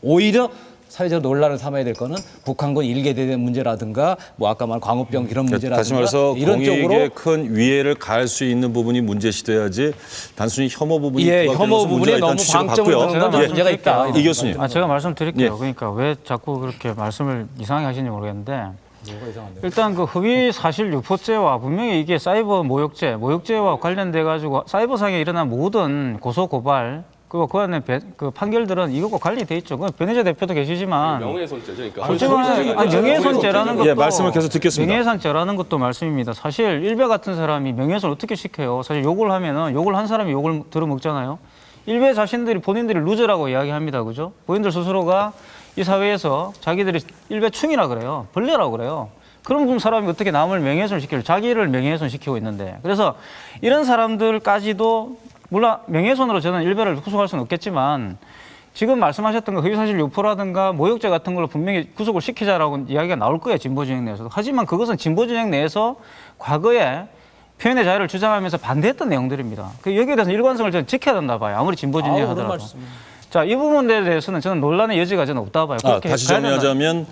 오히려 사회적 논란을 삼아야 될 거는 북한군 일개대대 문제라든가 뭐 아까 말한 광우병 이런 문제라든가 다시 말해서 이런 공익에 쪽으로 큰 위해를 가할 수 있는 부분이 문제시돼야지 단순히 혐오 부분이 혐오 부분에 너무 방점을 두는 건 예. 문제가 있다. 이 교수님. 제가 말씀드릴게요. 예. 그러니까 왜 자꾸 그렇게 말씀을 이상하게 하시는지 모르겠는데 일단 그 허위 사실 유포죄와 분명히 이게 사이버 모욕죄와 관련돼 가지고 사이버상에 일어난 모든 고소 고발 그리고 그 안에 그 판결들은 이것과 관련이 돼 있죠. 그 변혜자 대표도 계시지만 명예훼손죄죠. 그러니까 솔직히 명예훼손죄라는 것도 예, 말씀을 계속 듣겠습니다. 명예훼손죄라는 것도 말씀입니다. 사실 일베 같은 사람이 명예훼손 어떻게 시켜요? 사실 욕을 하면은 욕을 한 사람이 욕을 들어먹잖아요. 일베 자신들이 본인들이 루저라고 이야기합니다. 그죠? 본인들 스스로가 이 사회에서 자기들이 일베충이라 그래요. 벌레라고 그래요. 그런 사람이 어떻게 남을 명예훼손시키려 자기를 명예훼손시키고 있는데 그래서 이런 사람들까지도 물론 명예훼손으로 저는 일베를 구속할 수는 없겠지만 지금 말씀하셨던 거 허위사실 유포라든가 모욕죄 같은 걸로 분명히 구속을 시키자라고 이야기가 나올 거예요. 진보진영 내에서도. 하지만 그것은 진보진영 내에서 과거에 표현의 자유를 주장하면서 반대했던 내용들입니다. 여기에 대해서 일관성을 저는 지켜야 된다 봐요. 아무리 진보진영 하더라도. 자, 이 부분에 대해서는 저는 논란의 여지가 저는 없다 봐요. 다시 정리하자면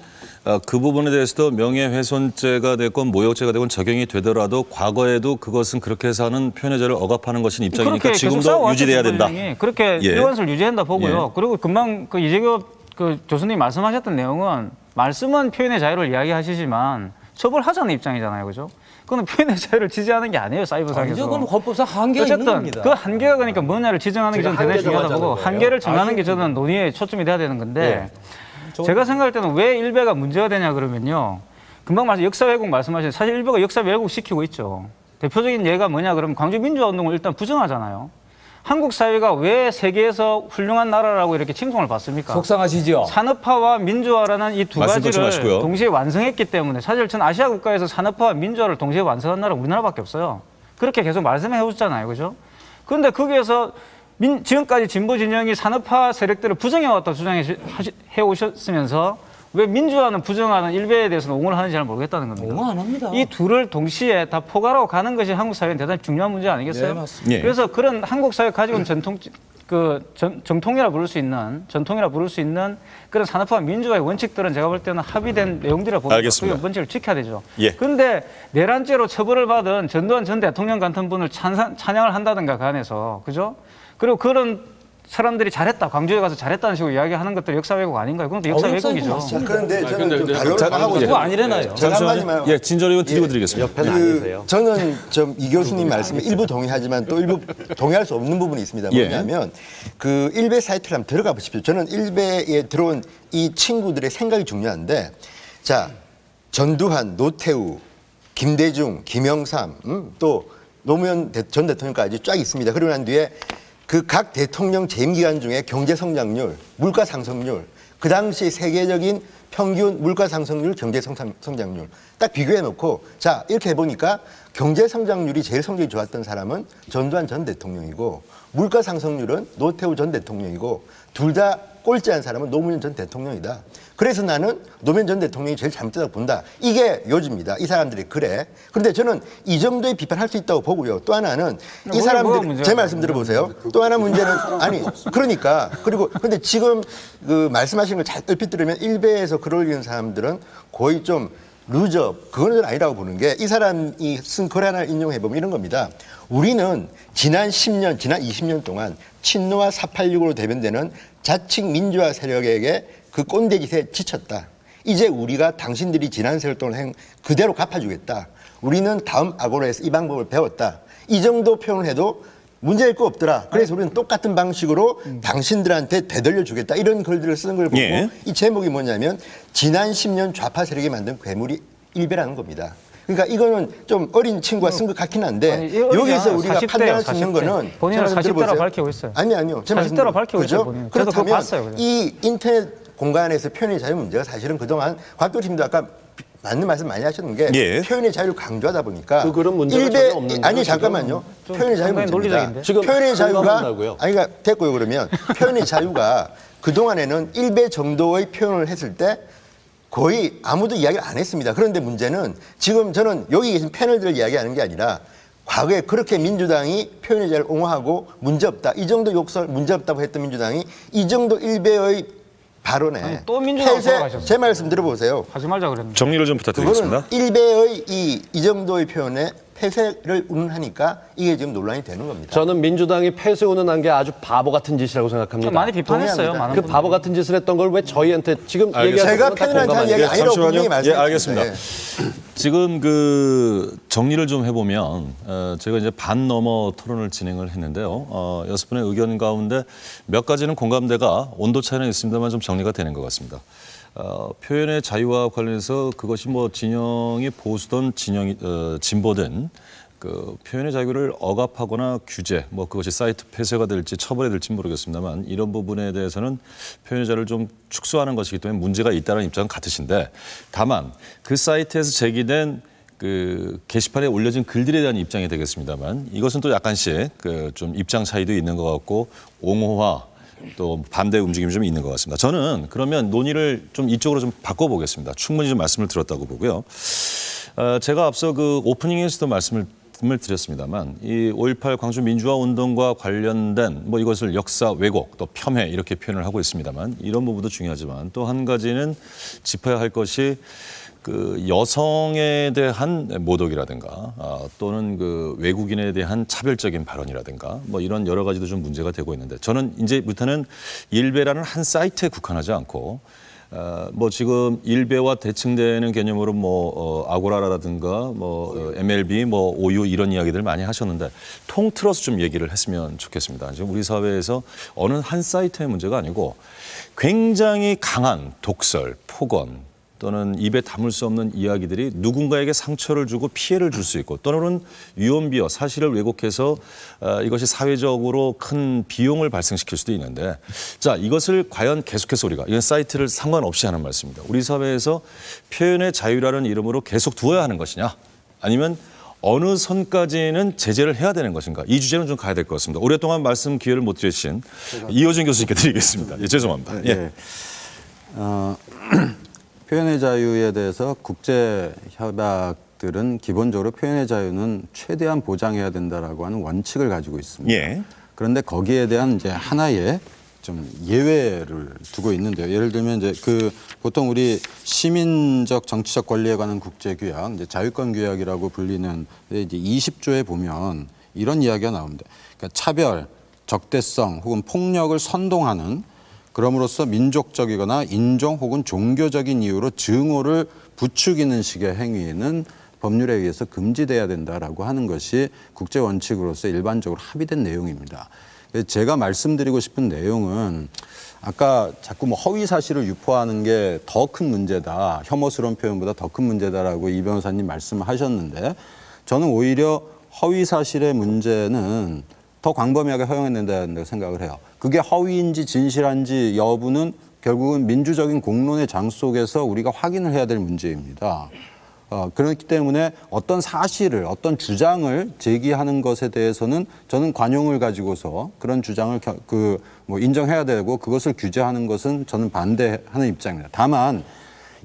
그 부분에 대해서도 명예훼손죄가 됐건 모욕죄가 됐건 적용이 되더라도 과거에도 그것은 그렇게 해서 하는 표현의 자유를 억압하는 것인 입장이니까 지금도 유지돼야 된다. 그렇게 예. 일관성을 유지한다 보고요. 예. 그리고 금방 그 이재규 그 교수님 말씀하셨던 내용은 말씀은 표현의 자유를 이야기하시지만 처벌하자는 입장이잖아요. 그죠? 그건 표현의 자유를 지지하는 게 아니에요. 사이버상에서. 그건 헌법상 한계가 있는 어쨌든 겁니다. 그 한계가 그러니까 뭐냐를 지정하는 게 저는 대단히 중요하다고 보고 거예요. 한계를 정하는 게 저는 논의에 초점이 돼야 되는 건데 제가 생각할 때는 왜 일베가 문제가 되냐 그러면요. 금방 역사 왜곡 말씀하신 사실 일베가 역사 왜곡 시키고 있죠. 대표적인 예가 뭐냐 그러면 광주 민주화 운동을 일단 부정하잖아요. 한국 사회가 왜 세계에서 훌륭한 나라라고 이렇게 칭송을 받습니까? 속상하시죠? 산업화와 민주화라는 이 두 말씀 끊지 가지를 마시고요. 동시에 완성했기 때문에 사실 전 아시아 국가에서 산업화와 민주화를 동시에 완성한 나라가 우리나라밖에 없어요. 그렇게 계속 말씀해 오셨잖아요. 그죠? 그런데 거기에서 지금까지 진보 진영이 산업화 세력들을 부정해왔다 주장해 오셨으면서 왜 민주화는 부정하는 일베에 대해서는 옹호를 하는지 잘 모르겠다는 겁니다. 옹호 안 합니다. 이 둘을 동시에 다 포괄하고 가는 것이 한국 사회는 대단히 중요한 문제 아니겠어요? 네, 맞습니다. 예. 그래서 그런 한국 사회가 가지고 있는 정통이라 부를 수 있는 그런 산업화 민주화의 원칙들은 제가 볼 때는 합의된 내용들이라 봅니다. 알겠습니다. 그 원칙을 지켜야 되죠. 예. 그런데 내란죄로 처벌을 받은 전두환 전 대통령 같은 분을 찬양을 한다든가 그 안에서 그죠? 그리고 그런 사람들이 잘했다, 광주에 가서 잘했다는 식으로 이야기하는 것들이 역사 왜곡 아닌가요? 그건 또 역사 왜곡이죠. 자, 그런데 저는 좀 근데 반론을 하고 그거 싶어요. 아니래나요? 제가 한마디만 예, 진전 의원 드리고 드리겠습니다. 옆에는 아니세요. 저는 좀 이 교수님 말씀에 일부 동의하지만 또 일부 동의할 수 없는 부분이 있습니다. 예. 뭐냐면 그 일베 사이트를 한번 들어가 보십시오. 저는 일베에 들어온 이 친구들의 생각이 중요한데 자 전두환, 노태우, 김대중, 김영삼 또 노무현 전 대통령까지 쫙 있습니다. 그러고 난 뒤에 그 각 대통령 재임 기간 중에 경제 성장률, 물가 상승률, 그 당시 세계적인 평균 물가 상승률, 경제 성장률 딱 비교해 놓고 자 이렇게 해보니까 경제 성장률이 제일 성적이 좋았던 사람은 전두환 전 대통령이고 물가 상승률은 노태우 전 대통령이고 둘 다 꼴찌한 사람은 노무현 전 대통령이다. 그래서 나는 노무현 전 대통령이 제일 잘못되다고 본다. 이게 요지입니다. 이 사람들이 그래. 그런데 저는 이 정도의 비판할 수 있다고 보고요. 또 하나는 이 사람들 제 말씀 들어보세요. 또 하나 문제는 아니 그러니까 그리고 근데 지금 그 말씀하시는 걸 잘 얼핏 들으면 일베에서 글 올리는 사람들은 거의 좀 루저 그건 아니라고 보는 게 이 사람이 쓴 글 하나 인용해 보면 이런 겁니다. 우리는 지난 10년, 지난 20년 동안 친노와 486으로 대변되는 자칭 민주화 세력에게 그 꼰대 짓에 지쳤다. 이제 우리가 당신들이 지난 세월 동안 행 그대로 갚아주겠다. 우리는 다음 아고라에서 이 방법을 배웠다. 이 정도 표현을 해도 문제일 거 없더라. 그래서 우리는 똑같은 방식으로 당신들한테 되돌려 주겠다. 이런 글들을 쓰는 걸 보고 예. 이 제목이 뭐냐면 지난 10년 좌파 세력이 만든 괴물이 일베라는 겁니다. 그러니까 이거는 좀 어린 친구가 쓴 것 같긴 한데 아니, 여기서 우리가 40대요, 판단할 수 있는 40대. 거는 본인은 제 말씀 40대라 들어보세요. 밝히고 있어요. 아니요. 제 말씀 40대라 밝히고 그죠? 있어요, 본인은. 저도 그거 그렇다면 봤어요, 그냥. 이 인터넷 공간에서 표현의 자유 문제가 사실은 그동안 곽 교수님도 아까 맞는 말씀 많이 하셨는 게 예. 표현의 자유를 강조하다 보니까 그 글은 문제가 일베 전혀 없는데요, 아니 지금? 잠깐만요. 표현의 자유 상당히 문제입니다. 논리적인데? 지금 표현의 자유가 공감한다고요? 아니 그러니까 됐고요. 그러면 표현의 자유가 그동안에는 일베 정도의 표현을 했을 때 거의 아무도 이야기를 안 했습니다. 그런데 문제는 지금 저는 여기 계신 패널들 이야기하는 게 아니라 과거에 그렇게 민주당이 표현의 자유를 옹호하고 문제없다. 이 정도 욕설 문제없다고 했던 민주당이 이 정도 일베의 발언에 아니, 또 민주당으로 돌아가셨어요. 제 말씀 들어보세요. 하지 말자 그랬는데. 정리를 좀 부탁드리겠습니다. 그거는 일베의 이 정도의 표현에 폐쇄를 운운하니까 이게 지금 논란이 되는 겁니다. 저는 민주당이 폐쇄 운운한 게 아주 바보 같은 짓이라고 생각합니다. 좀 많이 비판했어요. 동의합니다. 많은 그 분들이. 바보 같은 짓을 했던 걸 왜 저희한테 지금 얘기하는 제가 건 다 표현한 공감 얘기 아니에요? 아니라고 분명히 잠시만요. 예, 말씀드렸습니다. 알겠습니다. 지금 그 정리를 좀 해보면 제가 이제 반 넘어 토론을 진행을 했는데요. 6분의 의견 가운데 몇 가지는 공감대가 온도 차이는 있습니다만 좀 정리가 되는 것 같습니다. 표현의 자유와 관련해서 그것이 뭐 진영이 보수든 진영이 진보든 그 표현의 자유를 억압하거나 규제, 뭐 그것이 사이트 폐쇄가 될지 처벌이 될지 모르겠습니다만 이런 부분에 대해서는 표현의 자유를 좀 축소하는 것이기 때문에 문제가 있다는 입장은 같으신데 다만 그 사이트에서 제기된 그 게시판에 올려진 글들에 대한 입장이 되겠습니다만 이것은 또 약간씩 그 좀 입장 차이도 있는 것 같고 옹호와 또 반대 움직임이 좀 있는 것 같습니다. 저는 그러면 논의를 좀 이쪽으로 좀 바꿔보겠습니다. 충분히 좀 말씀을 들었다고 보고요. 제가 앞서 그 오프닝에서도 말씀을 드렸습니다만 이 5.18 광주 민주화 운동과 관련된 뭐 이것을 역사 왜곡 또 폄훼 이렇게 표현을 하고 있습니다만 이런 부분도 중요하지만 또 한 가지는 짚어야 할 것이 그 여성에 대한 모독이라든가 또는 그 외국인에 대한 차별적인 발언이라든가 뭐 이런 여러 가지도 좀 문제가 되고 있는데 저는 이제부터는 일베라는 한 사이트에 국한하지 않고 뭐 지금 일베와 대칭되는 개념으로 뭐 아고라라든가 뭐 MLB 뭐 OU 이런 이야기들 많이 하셨는데 통틀어서 좀 얘기를 했으면 좋겠습니다. 지금 우리 사회에서 어느 한 사이트의 문제가 아니고 굉장히 강한 독설, 폭언 또는 입에 담을 수 없는 이야기들이 누군가에게 상처를 주고 피해를 줄 수 있고 또는 유언비어 사실을 왜곡해서 이것이 사회적으로 큰 비용을 발생시킬 수도 있는데 자 이것을 과연 계속해서 우리가 이건 사이트를 상관없이 하는 말씀입니다. 우리 사회에서 표현의 자유라는 이름으로 계속 두어야 하는 것이냐 아니면 어느 선까지는 제재를 해야 되는 것인가 이 주제는 좀 가야 될 것 같습니다. 오랫동안 말씀 기회를 못 드리신 이호준 교수님께 드리겠습니다. 예, 죄송합니다. 예. 표현의 자유에 대해서 국제 협약들은 기본적으로 표현의 자유는 최대한 보장해야 된다라고 하는 원칙을 가지고 있습니다. 예. 그런데 거기에 대한 이제 하나의 좀 예외를 두고 있는데요. 예를 들면 이제 그 보통 우리 시민적 정치적 권리에 관한 국제 규약, 이제 자유권 규약이라고 불리는 이제 20조에 보면 이런 이야기가 나옵니다. 그러니까 차별, 적대성 혹은 폭력을 선동하는 그럼으로써 민족적이거나 인종 혹은 종교적인 이유로 증오를 부추기는 식의 행위는 법률에 의해서 금지돼야 된다라고 하는 것이 국제 원칙으로서 일반적으로 합의된 내용입니다. 제가 말씀드리고 싶은 내용은 아까 자꾸 뭐 허위 사실을 유포하는 게 더 큰 문제다, 혐오스러운 표현보다 더 큰 문제다라고 이 변호사님 말씀하셨는데 저는 오히려 허위 사실의 문제는 더 광범위하게 허용해야 된다고 생각을 해요. 그게 허위인지 진실한지 여부는 결국은 민주적인 공론의 장 속에서 우리가 확인을 해야 될 문제입니다. 그렇기 때문에 어떤 사실을, 어떤 주장을 제기하는 것에 대해서는 저는 관용을 가지고서 그런 주장을 인정해야 되고 그것을 규제하는 것은 저는 반대하는 입장입니다. 다만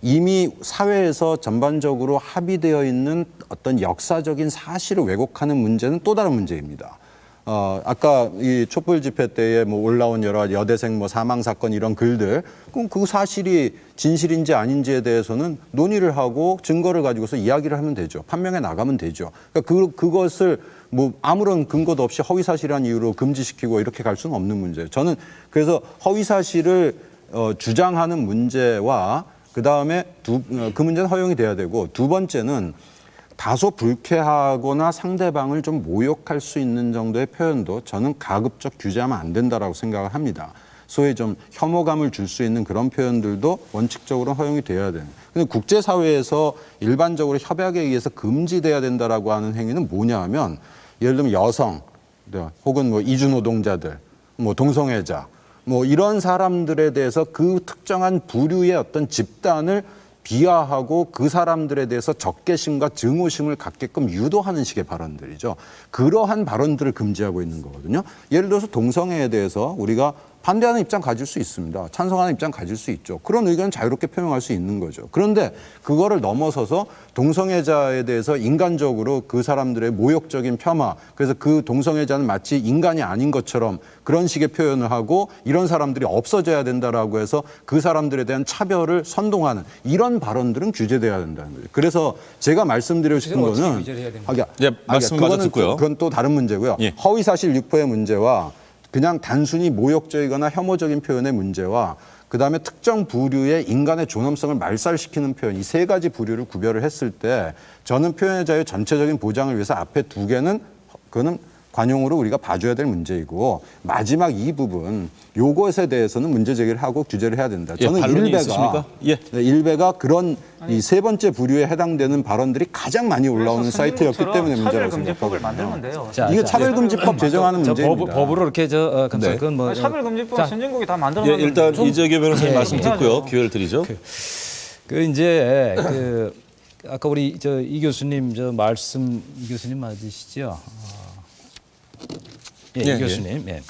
이미 사회에서 전반적으로 합의되어 있는 어떤 역사적인 사실을 왜곡하는 문제는 또 다른 문제입니다. 아까 이 촛불 집회 때에 뭐 올라온 여러 가지 여대생 뭐 사망 사건 이런 글들, 그럼 그 사실이 진실인지 아닌지에 대해서는 논의를 하고 증거를 가지고서 이야기를 하면 되죠. 판명해 나가면 되죠. 그러니까 그것을 뭐 아무런 근거도 없이 허위 사실이라는 이유로 금지시키고 이렇게 갈 수는 없는 문제예요. 저는 그래서 허위 사실을 주장하는 문제와 그 다음에 그 문제는 허용이 돼야 되고 두 번째는 다소 불쾌하거나 상대방을 좀 모욕할 수 있는 정도의 표현도 저는 가급적 규제하면 안 된다라고 생각을 합니다. 소위 좀 혐오감을 줄 수 있는 그런 표현들도 원칙적으로 허용이 돼야 되는. 근데 국제사회에서 일반적으로 협약에 의해서 금지돼야 된다라고 하는 행위는 뭐냐 하면 예를 들면 여성 혹은 뭐 이주노동자들, 뭐 동성애자 뭐 이런 사람들에 대해서 그 특정한 부류의 어떤 집단을 비하하고 그 사람들에 대해서 적개심과 증오심을 갖게끔 유도하는 식의 발언들이죠. 그러한 발언들을 금지하고 있는 거거든요. 예를 들어서 동성애에 대해서 우리가 반대하는 입장 가질 수 있습니다. 찬성하는 입장 가질 수 있죠. 그런 의견은 자유롭게 표명할 수 있는 거죠. 그런데 그거를 넘어서서 동성애자에 대해서 인간적으로 그 사람들의 모욕적인 폄하, 그래서 그 동성애자는 마치 인간이 아닌 것처럼 그런 식의 표현을 하고 이런 사람들이 없어져야 된다라고 해서 그 사람들에 대한 차별을 선동하는 이런 발언들은 규제돼야 된다는 거죠. 그래서 제가 말씀드리고 싶은 거는 말씀 마저 듣고요. 그건 또 다른 문제고요. 예. 허위사실 유포의 문제와 그냥 단순히 모욕적이거나 혐오적인 표현의 문제와 그다음에 특정 부류의 인간의 존엄성을 말살시키는 표현, 이 세 가지 부류를 구별을 했을 때 저는 표현의 자유 전체적인 보장을 위해서 앞에 두 개는 그거는 관용으로 우리가 봐줘야 될 문제이고 마지막 이 부분 요것에 대해서는 문제 제기를 하고 규제를 해야 된다. 예, 저는 반론이 있으십니까? 예. 일베가 그런 이 세 번째 부류에 해당되는 발언들이 가장 많이 올라오는 사이트였기 때문에 문제라고 차별금지법을 생각하거든요. 만들면 돼요. 이게 차별금지법 제정하는 문제입니다. 법으로 이렇게 네. 그건 뭐 차별금지법 선진국이 다 예, 만들어놨는데 일단 이재규 변호사님 예, 말씀 해야죠. 듣고요. 기회를 드리죠. 그 이제 그 아까 우리 저 이 교수님 저 말씀 이 교수님 맞으시죠? 예, 예, 이 교수님. 예.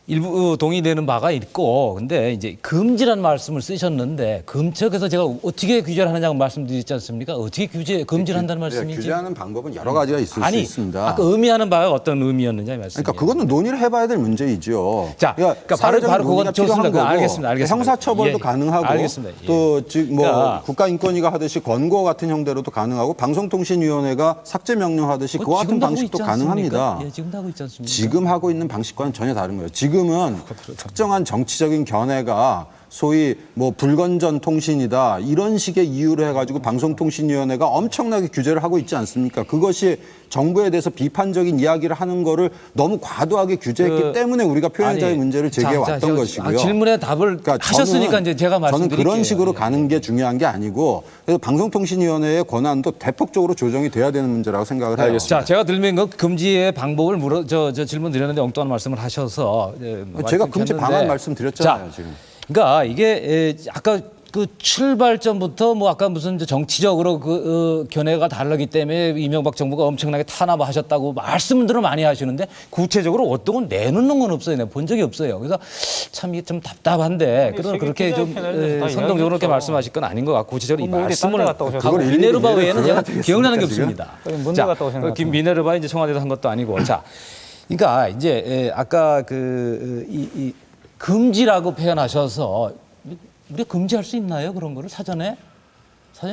일부 동의되는 바가 있고, 근데 이제 금지라는 말씀을 쓰셨는데 금지에서 제가 어떻게 규제를 하느냐고 말씀드렸지 않습니까? 어떻게 금지를 한다는 말씀이지? 규제하는 방법은 여러 가지가 있을 수 있습니다. 아까 의미하는 바가 어떤 의미였느냐 말씀. 그러니까 그거는 논의를 해봐야 될 문제이죠. 자, 그러니까 사회적인 바로 논의가 그건 좋습니다. 필요한 거고, 알겠습니다. 형사처벌도 예, 가능하고 알겠습니다. 예. 또 지금 뭐 그러니까 국가인권위가 하듯이 권고 같은 형태로도 가능하고 방송통신위원회가 삭제 명령하듯이 그와 같은 지금도 하고 방식도 있지 가능합니다. 않습니까? 예, 지금도 하고 있지 않습니까? 지금 하고 있는 방식과는 전혀 다른 거예요. 지금은 특정한 정치적인 견해가 소위 뭐 불건전 통신이다 이런 식의 이유로 해가지고 방송통신위원회가 엄청나게 규제를 하고 있지 않습니까? 그것이 정부에 대해서 비판적인 이야기를 하는 거를 너무 과도하게 규제했기 때문에 우리가 표현의 자유 문제를 제기해 왔던 것이고요. 질문에 답을 하셨으니까 이제 제가 말씀드릴게요. 저는 그런 식으로 예. 가는 게 중요한 게 아니고 그래서 방송통신위원회의 권한도 대폭적으로 조정이 돼야 되는 문제라고 생각을 해요. 자, 제가 들면 그 금지의 방법을 저 질문 드렸는데 엉뚱한 말씀을 하셔서 제가 금지 방안 했는데. 말씀드렸잖아요. 자, 지금. 그러니까 이게 아까 그 출발점부터 뭐 아까 무슨 정치적으로 그 견해가 다르기 때문에 이명박 정부가 엄청나게 탄압하셨다고 말씀들을 많이 하시는데 구체적으로 어떤 건 내놓는 건 없어요. 내가 본 적이 없어요. 그래서 참 이게 좀 답답한데 그렇게 좀 선동적으로 그렇게 말씀하실 건 아닌 것 같고 구체적으로 이 뭐 어디 딴데 말씀을 갔다 오셨어요? 하고 그걸 미네르바 일일이 외에는 들어야 제가 되겠습니까, 기억나는 게 지금? 없습니다. 뭔데 갔다 오신 것 같은데. 미네르바 이제 청와대에서 한 것도 아니고 자, 그러니까 이제 아까 이 금지라고 표현하셔서 우리가 금지할 수 있나요? 그런 거를 사전에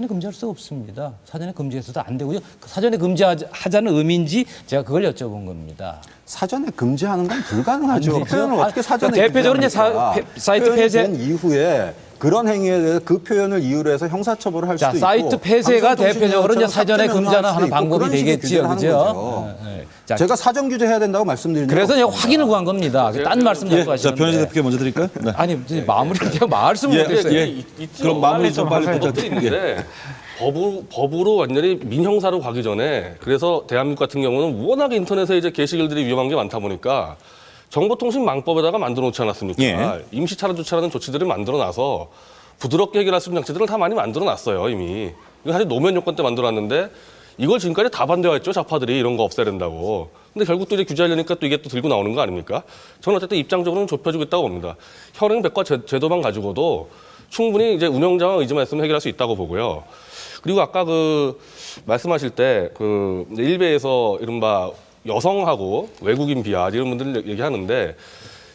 금지할 수가 없습니다. 사전에 금지해서도 안 되고요. 사전에 금지하자는 의미인지 제가 그걸 여쭤본 겁니다. 사전에 금지하는 건 불가능하죠. 안 되죠? 표현을 어떻게 사전에 대표적으로 이제 금지합니까? 사이트 표현이 폐쇄 된 이후에 그런 행위에 대해서 그 표현을 이유로 해서 형사처벌을 할 자, 수도 있고 사이트 폐쇄가 방송통신위원회처럼 대표적으로 이제 사전에 삭제 금지하는 명령할 수도 있고 방법이 그런 식의 되겠지요. 규제를 하는 그죠? 거죠. 자, 제가 사전 규제해야 된다고 말씀드린 적이 그래서 제가 없습니다. 확인을 구한 겁니다. 딴 말씀 예, 자꾸 자, 하시는데. 변호사 대표께 먼저 드릴까요? 네. 아니, 이제 마무리를 제가 말씀을 예, 못했어요. 예. 그럼 마무리 좀 빨리 부탁드립니다. 있는데 법으로 완전히 민형사로 가기 전에 그래서 대한민국 같은 경우는 워낙에 인터넷에 이제 게시글들이 위험한 게 많다 보니까 정보통신망법에다가 만들어 놓지 않았습니까? 예. 임시 차단 조치라는 조치들을 만들어 놔서 부드럽게 해결할 수 있는 장치들을 다 많이 만들어 놨어요, 이미. 이거 사실 노무현 정권 때 만들어 놨는데 이걸 지금까지 다 반대했죠, 좌파들이 이런 거 없애야 된다고. 근데 결국 또 이제 규제하려니까 또 이게 또 들고 나오는 거 아닙니까? 저는 어쨌든 입장적으로는 좁혀주고 있다고 봅니다. 현행백과 제도만 가지고도 충분히 이제 운영자와 의지만 있으면 해결할 수 있다고 보고요. 그리고 아까 그 말씀하실 때 그 일베에서 이른바 여성하고 외국인 비하 이런 분들 얘기하는데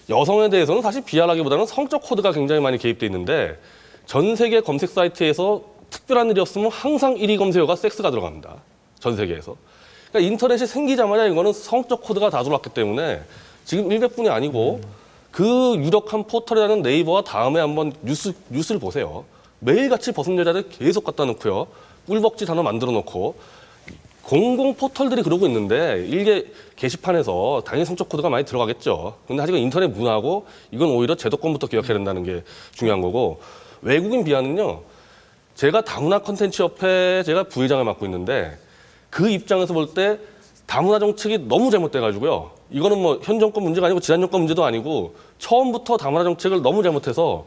여성에 대해서는 사실 비하라기보다는 성적 코드가 굉장히 많이 개입돼 있는데 전 세계 검색 사이트에서 특별한 일이 없으면 항상 1위 검색어가 섹스가 들어갑니다. 전 세계에서. 그러니까 인터넷이 생기자마자 이거는 성적 코드가 다 들어왔기 때문에 지금 일베뿐이 아니고 그 유력한 포털이라는 네이버와 다음에 한번 뉴스를 보세요. 매일같이 벗은 여자들 계속 갖다 놓고요. 꿀벅지 단어 만들어 놓고 공공 포털들이 그러고 있는데 일개 게시판에서 당연히 성적 코드가 많이 들어가겠죠. 근데 아직은 인터넷 문화고 이건 오히려 제도권부터 기억해야 된다는 게 중요한 거고 외국인 비하는요. 제가 다문화 콘텐츠 협회 제가 부회장을 맡고 있는데 그 입장에서 볼 때 다문화 정책이 너무 잘못돼가지고요. 이거는 뭐 현 정권 문제가 아니고 지난 정권 문제도 아니고 처음부터 다문화 정책을 너무 잘못해서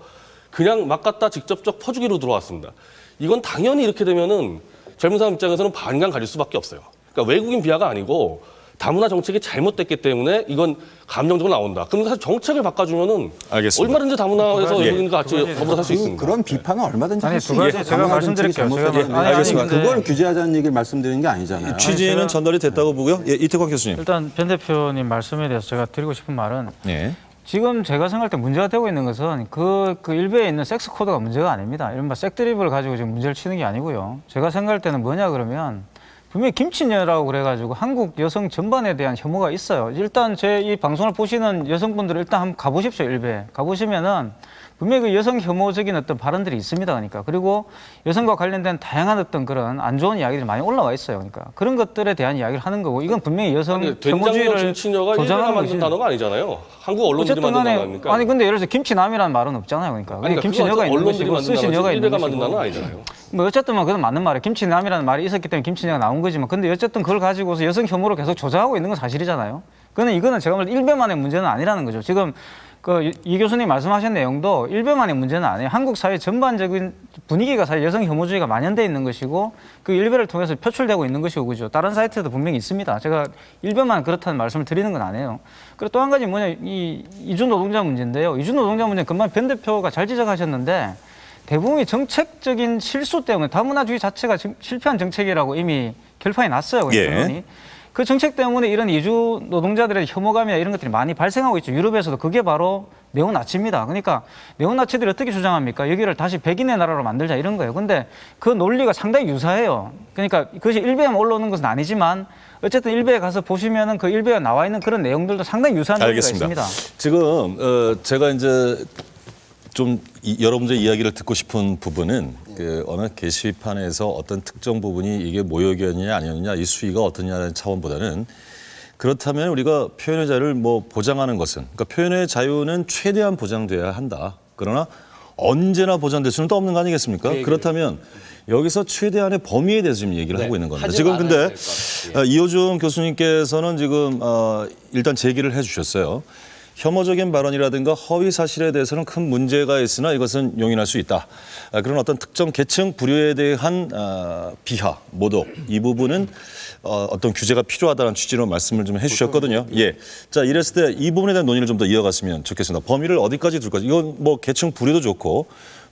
그냥 막 갖다 직접적 퍼주기로 들어왔습니다. 이건 당연히 이렇게 되면은 젊은 사람 입장에서는 반감 가질 수밖에 없어요. 그러니까 외국인 비하가 아니고 다문화 정책이 잘못됐기 때문에 이건 감정적으로 나온다. 그럼 사실 정책을 바꿔주면은 알겠습니다. 얼마든지 다문화에서 외국인과 같이 더불어 살 수 있습니다. 그런 비판은 얼마든지 아니, 할 수 두 가지 있어요. 제가 다문화 말씀드릴게요. 정책이 제가 잘못됐다는 아니, 얘기. 알겠습니다. 그걸 규제하자는 얘기를 말씀드리는 게 아니잖아요. 취지는 전달이 됐다고 보고요. 예, 이태광 교수님. 일단 변 대표님 말씀에 대해서 제가 드리고 싶은 말은 예. 지금 제가 생각할 때 문제가 되고 있는 것은 그 일베에 있는 섹스 코드가 문제가 아닙니다. 이른바 색드립을 가지고 지금 문제를 치는 게 아니고요. 제가 생각할 때는 뭐냐 그러면 분명히 김치녀라고 그래가지고 한국 여성 전반에 대한 혐오가 있어요. 일단 제 이 방송을 보시는 여성분들은 일단 한번 가보십시오. 일베 가보시면은 분명히 그 여성 혐오적인 어떤 발언들이 있습니다. 그러니까 그리고 여성과 관련된 다양한 어떤 그런 안 좋은 이야기들이 많이 올라와 있어요. 그러니까 그런 것들에 대한 이야기를 하는 거고 이건 분명히 여성 된장녀 혐오주의를 김치녀가 일베가 조장하는 만든 것이 단어가 아니잖아요. 한국 언론들이 어쨌든 만든 단어 간에 아닙니까? 아니 근데 예를 들어서 김치남이라는 말은 없잖아요. 그러니까 그러니까 김치녀가 그거 있는 언론들이 것이고 만든 스시녀가 단어지 있는 일베가 것이고 만든 단어는 아니잖아요. 뭐 어쨌든 뭐 그건 맞는 말이에요. 김치남이라는 말이 있었기 때문에 김치녀가 나온 거지만 근데 어쨌든 그걸 가지고서 여성 혐오를 계속 조장하고 있는 건 사실이잖아요. 그거는 이거는 제가 볼 때 일베만의 문제는 아니라는 거죠. 지금 그 이 교수님 말씀하신 내용도 일베만의 문제는 아니에요. 한국 사회 전반적인 분위기가 사실 여성 혐오주의가 만연돼 있는 것이고 그 일베를 통해서 표출되고 있는 것이고 그죠. 다른 사이트도 분명히 있습니다. 제가 일베만 그렇다는 말씀을 드리는 건 아니에요. 그리고 또 한 가지 뭐냐 이 이주 노동자 문제인데요. 이주 노동자 문제 금방 변 대표가 잘 지적하셨는데 대부분이 정책적인 실수 때문에 다문화주의 자체가 지금 실패한 정책이라고 이미 결판이 났어요. 예. 그 정책 때문에 이런 이주 노동자들의 혐오감이나 이런 것들이 많이 발생하고 있죠. 유럽에서도 그게 바로 네오나치입니다. 그러니까 네오나치들이 어떻게 주장합니까? 여기를 다시 백인의 나라로 만들자 이런 거예요. 근데 그 논리가 상당히 유사해요. 그러니까 그것이 일베에만 올라오는 것은 아니지만 어쨌든 일베에 가서 보시면은 그 일베에 나와 있는 그런 내용들도 상당히 유사한 논리가 알겠습니다. 있습니다. 지금 제가 이제 좀 여러분들의 이야기를 듣고 싶은 부분은 그 어느 게시판에서 어떤 특정 부분이 이게 모욕이었느냐 아니었느냐 이 수위가 어떠냐는 차원보다는 그렇다면 우리가 표현의 자유를 뭐 보장하는 것은 그러니까 표현의 자유는 최대한 보장돼야 한다. 그러나 언제나 보장될 수는 또 없는 거 아니겠습니까? 그렇다면 여기서 최대한의 범위에 대해서 지금 얘기를 하고 있는 겁니다. 하지 지금 말아야 근데 될것 같아요. 이호중 교수님께서는 지금 일단 제기를 해주셨어요. 혐오적인 발언이라든가 허위 사실에 대해서는 큰 문제가 있으나 이것은 용인할 수 있다. 그런 어떤 특정 계층 부류에 대한 비하, 모독 이 부분은 어떤 규제가 필요하다는 취지로 말씀을 좀 해주셨거든요. 예. 자 이랬을 때 이 부분에 대한 논의를 좀 더 이어갔으면 좋겠습니다. 범위를 어디까지 둘 거지? 이건 뭐 계층 부류도 좋고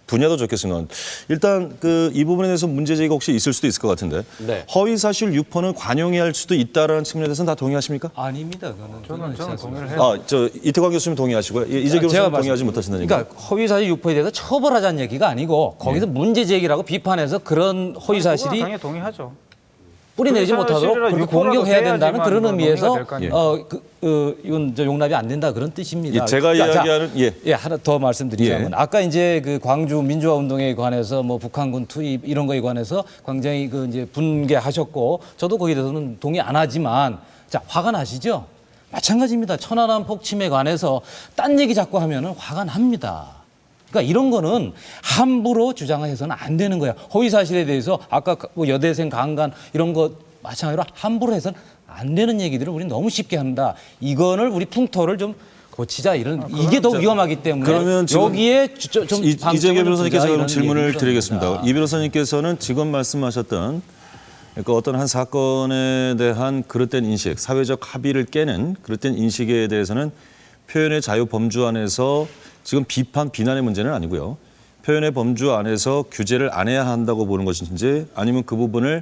분야도 좋겠으면 일단 그 이 부분에 대해서 문제 제기가 혹시 있을 수도 있을 것 같은데 네. 허위 사실 유포는 관용해야 할 수도 있다라는 측면에 대해서는 다 동의하십니까? 아닙니다. 그거는 저는 동의를 해요. 저 이태광 교수님 동의하시고요. 이재 교수님 동의하지 못하신다는 얘기. 그러니까 허위사실 유포에 대해서 처벌하자는 얘기가 아니고 거기서 문제 제기라고 비판해서 그런 허위사실이 당연히 동의하죠. 뿌리내지 못하도록 허위사실이라 그렇게 유포라도 공격해야 된다는 해야지만 그런 뭐 의미에서 논의가 될 거 이건 용납이 안 된다 그런 뜻입니다. 예, 제가 이야기하는 예, 하나 더 말씀드리자면 아까 이제 그 광주 민주화 운동에 관해서 뭐 북한군 투입 이런 거에 관해서 굉장히 그 이제 분개하셨고 저도 거기에 대해서는 동의 안 하지만 자 화가 나시죠? 마찬가지입니다. 천안함 폭침에 관해서 딴 얘기 자꾸 하면은 화가 납니다. 그러니까 이런 거는 함부로 주장해서는 안 되는 거예요. 허위 사실에 대해서 아까 뭐 여대생 강간 이런 거 마찬가지로 함부로 해서는 안 되는 얘기들을 우리는 너무 쉽게 한다. 이거를 우리 풍토를 좀 고치자 이런 이게 더 위험하기 때문에 그러면 지금 여기에 좀 이재규 변호사님께서 그럼 질문을 얘기를 드리겠습니다. 합니다. 이 변호사님께서는 지금 말씀하셨던 그러니까 어떤 한 사건에 대한 그릇된 인식, 사회적 합의를 깨는 그릇된 인식에 대해서는 표현의 자유 범주 안에서 지금 비판, 비난의 문제는 아니고요. 표현의 범주 안에서 규제를 안 해야 한다고 보는 것인지 아니면 그 부분을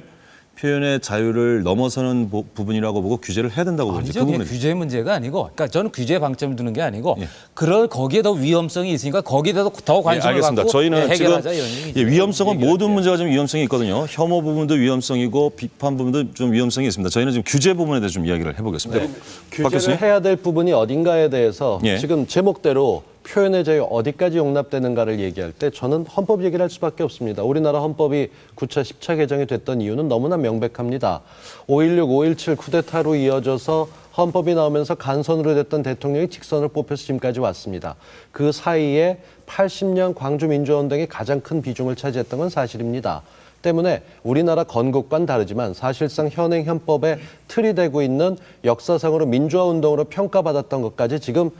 표현의 자유를 넘어서는 부분이라고 보고 규제를 해야 된다고 보는지 아니죠. 그 그게 부분은 규제 문제가 아니고, 그러니까 저는 규제에 방점을 두는 게 아니고, 예. 거기에 더 위험성이 있으니까 거기에 더 관심을 알겠습니다. 갖고 저희는 지금 해결하자 이런 얘기죠. 위험성은 모든 문제가 좀 위험성이 있거든요. 혐오 부분도 위험성이고 비판 부분도 좀 위험성이 있습니다. 저희는 지금 규제 부분에 대해서 좀 이야기를 해보겠습니다. 박 규제를 교수님. 해야 될 부분이 어딘가에 대해서 예. 지금 제목대로 표현의 자유 어디까지 용납되는가를 얘기할 때 저는 헌법 얘기를 할 수밖에 없습니다. 우리나라 헌법이 9차, 10차 개정이 됐던 이유는 너무나 명백합니다. 5.16, 5.17 쿠데타로 이어져서 헌법이 나오면서 간선으로 됐던 대통령이 직선을 뽑혀서 지금까지 왔습니다. 그 사이에 80년 광주민주화운동이 가장 큰 비중을 차지했던 건 사실입니다. 때문에 우리나라 건국과는 다르지만 사실상 현행 헌법에 틀이 되고 있는 역사상으로 민주화운동으로 평가받았던 것까지 지금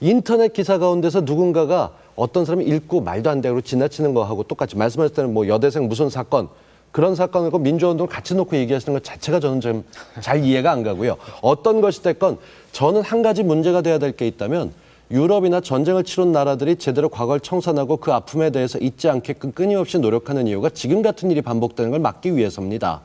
인터넷 기사 가운데서 누군가가 어떤 사람이 읽고 말도 안 되고 지나치는 거하고 똑같이 말씀하실 때는 뭐 여대생 무슨 사건 그런 사건을 민주화운동을 같이 놓고 얘기하시는 것 자체가 저는 좀 잘 이해가 안 가고요. 어떤 것이 됐건 저는 한 가지 문제가 돼야 될 게 있다면 유럽이나 전쟁을 치른 나라들이 제대로 과거를 청산하고 그 아픔에 대해서 잊지 않게끔 끊임없이 노력하는 이유가 지금 같은 일이 반복되는 걸 막기 위해서입니다.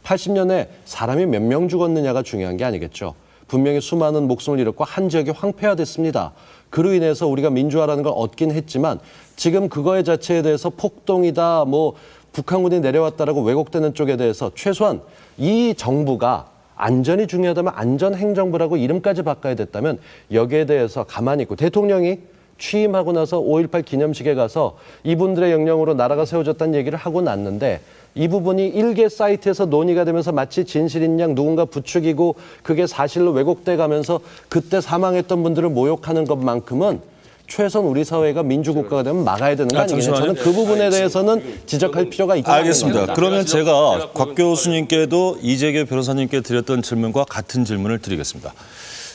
80년에 사람이 몇 명 죽었느냐가 중요한 게 아니겠죠. 분명히 수많은 목숨을 잃었고 한 지역이 황폐화됐습니다. 그로 인해서 우리가 민주화라는 걸 얻긴 했지만 지금 그거의 자체에 대해서 폭동이다, 뭐 북한군이 내려왔다라고 왜곡되는 쪽에 대해서 최소한 이 정부가 안전이 중요하다면 안전행정부라고 이름까지 바꿔야 됐다면 여기에 대해서 가만히 있고 대통령이 취임하고 나서 5.18 기념식에 가서 이분들의 영령으로 나라가 세워졌다는 얘기를 하고 났는데 이 부분이 일개 사이트에서 논의가 되면서 마치 진실인 양 누군가 부추기고 그게 사실로 왜곡돼 가면서 그때 사망했던 분들을 모욕하는 것만큼은 최소한 우리 사회가 민주국가가 되면 막아야 되는 거 아니겠냐. 저는 그 부분에 대해서는 지적할 필요가 있다. 알겠습니다. 그러면 제가 곽 교수님께도 이재규 변호사님께 드렸던 질문과 같은 질문을 드리겠습니다.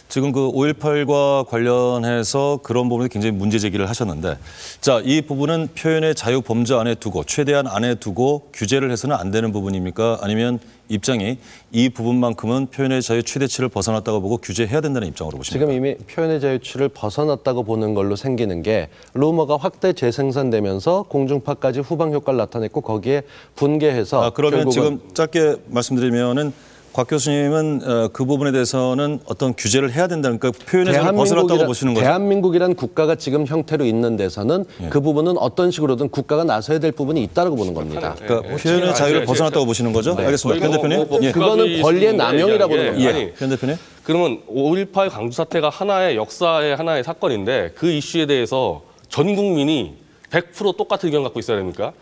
지금 그 5.18과 관련해서 그런 부분에 굉장히 문제 제기를 하셨는데, 자, 이 부분은 표현의 자유 범주 안에 두고 최대한 안에 두고 규제를 해서는 안 되는 부분입니까? 아니면 입장이 이 부분만큼은 표현의 자유 최대치를 벗어났다고 보고 규제해야 된다는 입장으로 보십니까? 지금 이미 표현의 자유치를 벗어났다고 보는 걸로 생기는 게 루머가 확대 재생산되면서 공중파까지 후방 효과를 나타냈고 거기에 분개해서 그러면 결국은 지금 짧게 말씀드리면은 곽 교수님은 그 부분에 대해서는 어떤 규제를 해야 된다는, 그러니까 표현의 자유를 벗어났다고 보시는 거죠? 대한민국이란 국가가 지금 형태로 있는 데서는 그 부분은 어떤 식으로든 국가가 나서야 될 부분이 있다고 보는 겁니다. 그러니까 표현의 자유를 벗어났다고 보시는 거죠? 알겠습니다. 현 대표님. 예. 그거는 권리의 남용이라고 보는 겁니다. 예. 현 대표님. 그러면 5.18 강주 사태가 하나의 역사의 하나의 사건인데 그 이슈에 대해서 전 국민이 100% 똑같은 의견 갖고 있어야 됩니까?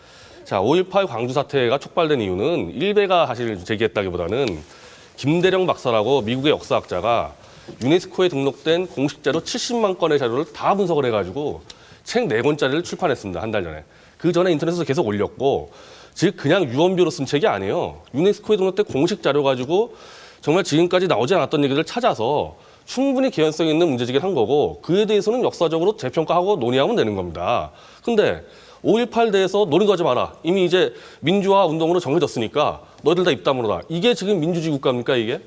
자, 5.18 광주 사태가 촉발된 이유는 일베가 사실 제기했다기보다는 김대령 박사라고 미국의 역사학자가 유네스코에 등록된 공식 자료 70만 건의 자료를 다 분석을 해가지고 책 4권짜리를 출판했습니다. 한 달 전에. 그 전에 인터넷에서 계속 올렸고, 즉 그냥 유언비어로 쓴 책이 아니에요. 유네스코에 등록된 공식 자료 가지고 정말 지금까지 나오지 않았던 얘기를 찾아서 충분히 개연성 있는 문제제기를 한 거고, 그에 대해서는 역사적으로 재평가하고 논의하면 되는 겁니다. 근데 5.18 대해서 논의도 하지 마라. 이미 이제 민주화 운동으로 정해졌으니까 너희들 다 입 다물어라. 이게 지금 민주주의 국가입니까, 이게?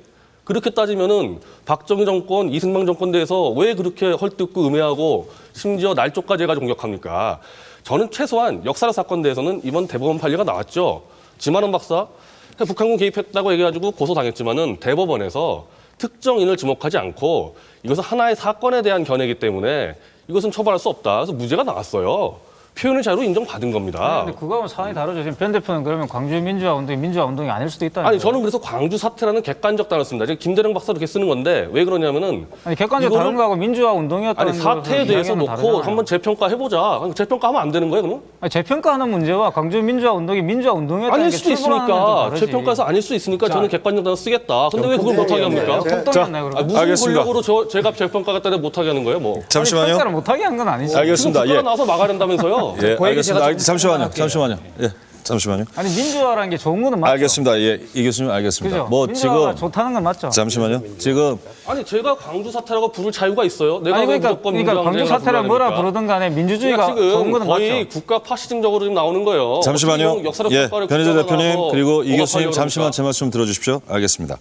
그렇게 따지면은 박정희 정권, 이승만 정권 대해서 왜 그렇게 헐뜯고 음해하고 심지어 날조까지 해가지고 공격합니까? 저는 최소한 역사적 사건 대해서는 이번 대법원 판례가 나왔죠. 지만원 박사, 북한군 개입했다고 얘기해가지고 고소당했지만은 대법원에서 특정인을 지목하지 않고 이것은 하나의 사건에 대한 견해이기 때문에 이것은 처벌할 수 없다. 그래서 무죄가 나왔어요. 표현의 자유로 인정받은 겁니다. 근데 그거하고는 상황이 다르죠. 지금 변 대표는 그러면 광주 민주화 운동이 아닐 수도 있다는 아니 거예요. 저는 그래서 광주 사태라는 객관적 단어를 씁니다. 지금 김대령 박사도 이렇게 쓰는 건데 왜 그러냐면은 아니 객관적 다른 거하고 민주화 운동이었다는 아니 사태에 대해서 놓고 한번 재평가해보자. 재평가하면 안 되는 거예요, 그럼? 아니, 재평가하는 문제와 광주 민주화 운동이 민주화 운동이었다는 아닐 게 수도 있으니까 재평가해서 아닐 수 있으니까 자, 저는 객관적 단어 쓰겠다. 근데 왜 그걸 못하게 합니까? 똥똥이었나요, 그러면? 무슨 알겠습니다. 권력으로 제가 재평가가 못하게 하는 거예요, 뭐? 잠시만요. 평가를 못하게 한 건 아니죠. 알겠습니다. 국가가 예. 나와서 막아야 된다면서요? 예, 그 얘기 제가 알겠습니다. 좀 잠시만요. 할게요. 잠시만요. 예. 잠시만요. 아니 민주화라는 게 좋은 거는 맞죠. 알겠습니다. 예. 이 교수님 알겠습니다. 그죠? 뭐 민주화가 지금 좋다는 건 맞죠. 잠시만요. 지금 아니 제가 광주 사태라고 부를 자유가 있어요. 내가 아니 왜 그러니까, 무조건 그러니까 광주 민주화 사태를 뭐라 부르니까. 부르든 간에 민주주의가 그러니까 좋은 지금 거는 거의 맞죠. 국가 파시즘적으로 지금 나오는 거예요. 잠시만요. 어떻게 역사적 예. 평가를 변희재 국가가 대표님 나와서 그리고 이 교수님 억압하려고 잠시만 그러니까. 제 말씀 들어주십시오. 알겠습니다.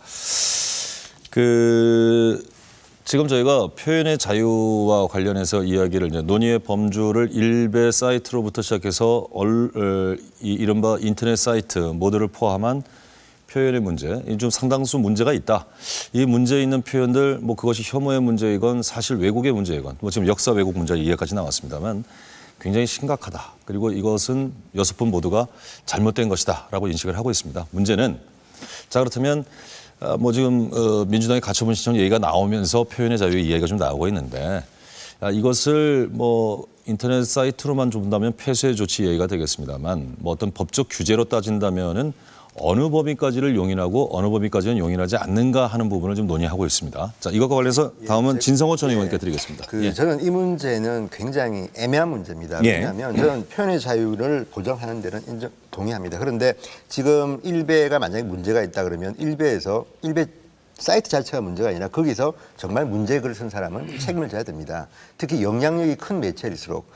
지금 저희가 표현의 자유와 관련해서 이야기를 이제 논의의 범주를 일베 사이트로부터 시작해서 이 이른바 인터넷 사이트 모두를 포함한 표현의 문제, 좀 상당수 문제가 있다. 이 문제 있는 표현들, 뭐 그것이 혐오의 문제이건 사실 왜곡의 문제이건, 뭐 지금 역사 왜곡 문제 이해까지 나왔습니다만 굉장히 심각하다. 그리고 이것은 6분 모두가 잘못된 것이다라고 인식을 하고 있습니다. 문제는 자 그렇다면 뭐 지금 민주당의 가처분 신청 얘기가 나오면서 표현의 자유 이야기가 좀 나오고 있는데 이것을 뭐 인터넷 사이트로만 준다면 폐쇄 조치 얘기가 되겠습니다만 뭐 어떤 법적 규제로 따진다면은 어느 범위까지를 용인하고 어느 범위까지는 용인하지 않는가 하는 부분을 좀 논의하고 있습니다. 자, 이것과 관련해서 다음은 진성호 전 의원님께 드리겠습니다. 예. 저는 이 문제는 굉장히 애매한 문제입니다. 예. 왜냐하면 저는 표현의 자유를 보장하는 데는 동의합니다. 그런데 지금 일베가 만약에 문제가 있다 그러면 일베 사이트 자체가 문제가 아니라 거기서 정말 문제글을 쓴 사람은 책임을 져야 됩니다. 특히 영향력이 큰 매체일수록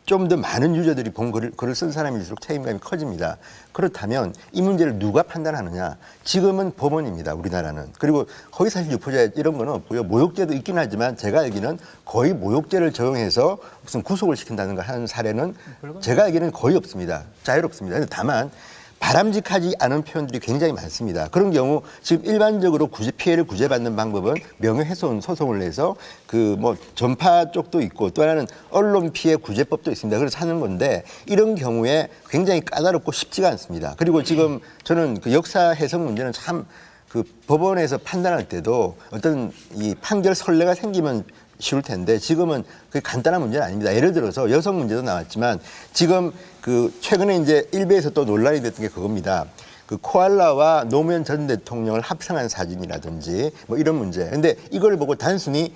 좀 더 많은 유저들이 본 글을 쓴 사람일수록 책임감이 커집니다. 그렇다면 이 문제를 누가 판단하느냐? 지금은 법원입니다. 우리나라는. 그리고 허위사실 유포자 이런 거는 없고요. 모욕죄도 있긴 하지만 제가 알기는 거의 모욕죄를 적용해서 무슨 구속을 시킨다든가 하는 사례는 제가 알기는 거의 없습니다. 자유롭습니다. 다만 바람직하지 않은 표현들이 굉장히 많습니다. 그런 경우 지금 일반적으로 피해를 구제받는 방법은 명예훼손 소송을 내서 그 뭐 전파 쪽도 있고 또 하나는 언론 피해 구제법도 있습니다. 그래서 하는 건데 이런 경우에 굉장히 까다롭고 쉽지가 않습니다. 그리고 지금 저는 그 역사 해석 문제는 참 그 법원에서 판단할 때도 어떤 이 판결 선례가 생기면 쉬울 텐데 지금은 그 간단한 문제는 아닙니다. 예를 들어서 여성 문제도 나왔지만 지금 그 최근에 이제 일베에서 또 논란이 됐던 게 그겁니다. 그 코알라와 노무현 전 대통령을 합성한 사진이라든지 뭐 이런 문제. 근데 이걸 보고 단순히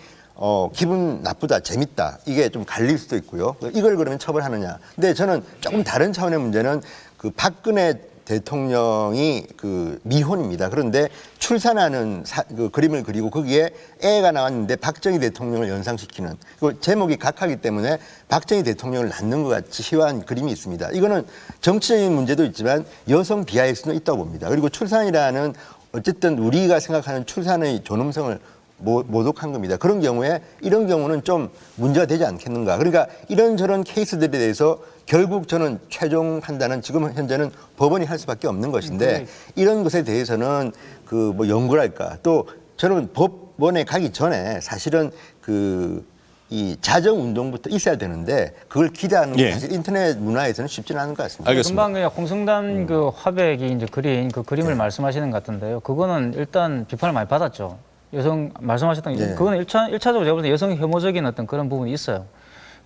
기분 나쁘다, 재밌다 이게 좀 갈릴 수도 있고요. 이걸 그러면 처벌하느냐. 근데 저는 조금 다른 차원의 문제는 그 박근혜 대통령이 그 미혼입니다. 그런데 출산하는 그 그림을 그리고 거기에 애가 나왔는데 박정희 대통령을 연상시키는 그 제목이 각하기 때문에 박정희 대통령을 낳는 것 같이 희화한 그림이 있습니다. 이거는 정치적인 문제도 있지만 여성 비하일 수는 있다고 봅니다. 그리고 출산이라는 어쨌든 우리가 생각하는 출산의 존엄성을 모독한 겁니다. 그런 경우에 이런 경우는 좀 문제가 되지 않겠는가. 그러니까 이런저런 케이스들에 대해서 결국 저는 최종 판단은 지금 현재는 법원이 할 수밖에 없는 것인데 이런 것에 대해서는 그 뭐 연구랄까 또 저는 법원에 가기 전에 사실은 그 이 자정 운동부터 있어야 되는데 그걸 기대하는 게 사실 인터넷 문화에서는 쉽지는 않은 것 같습니다. 알겠습니다. 금방 그냥 홍성단 그 화백이 이제 그린 그 그림을 말씀하시는 것 같은데요. 그거는 일단 비판을 많이 받았죠. 여성 말씀하셨던 게 그거는 일차적으로 제가 볼 때 여성 혐오적인 어떤 그런 부분이 있어요.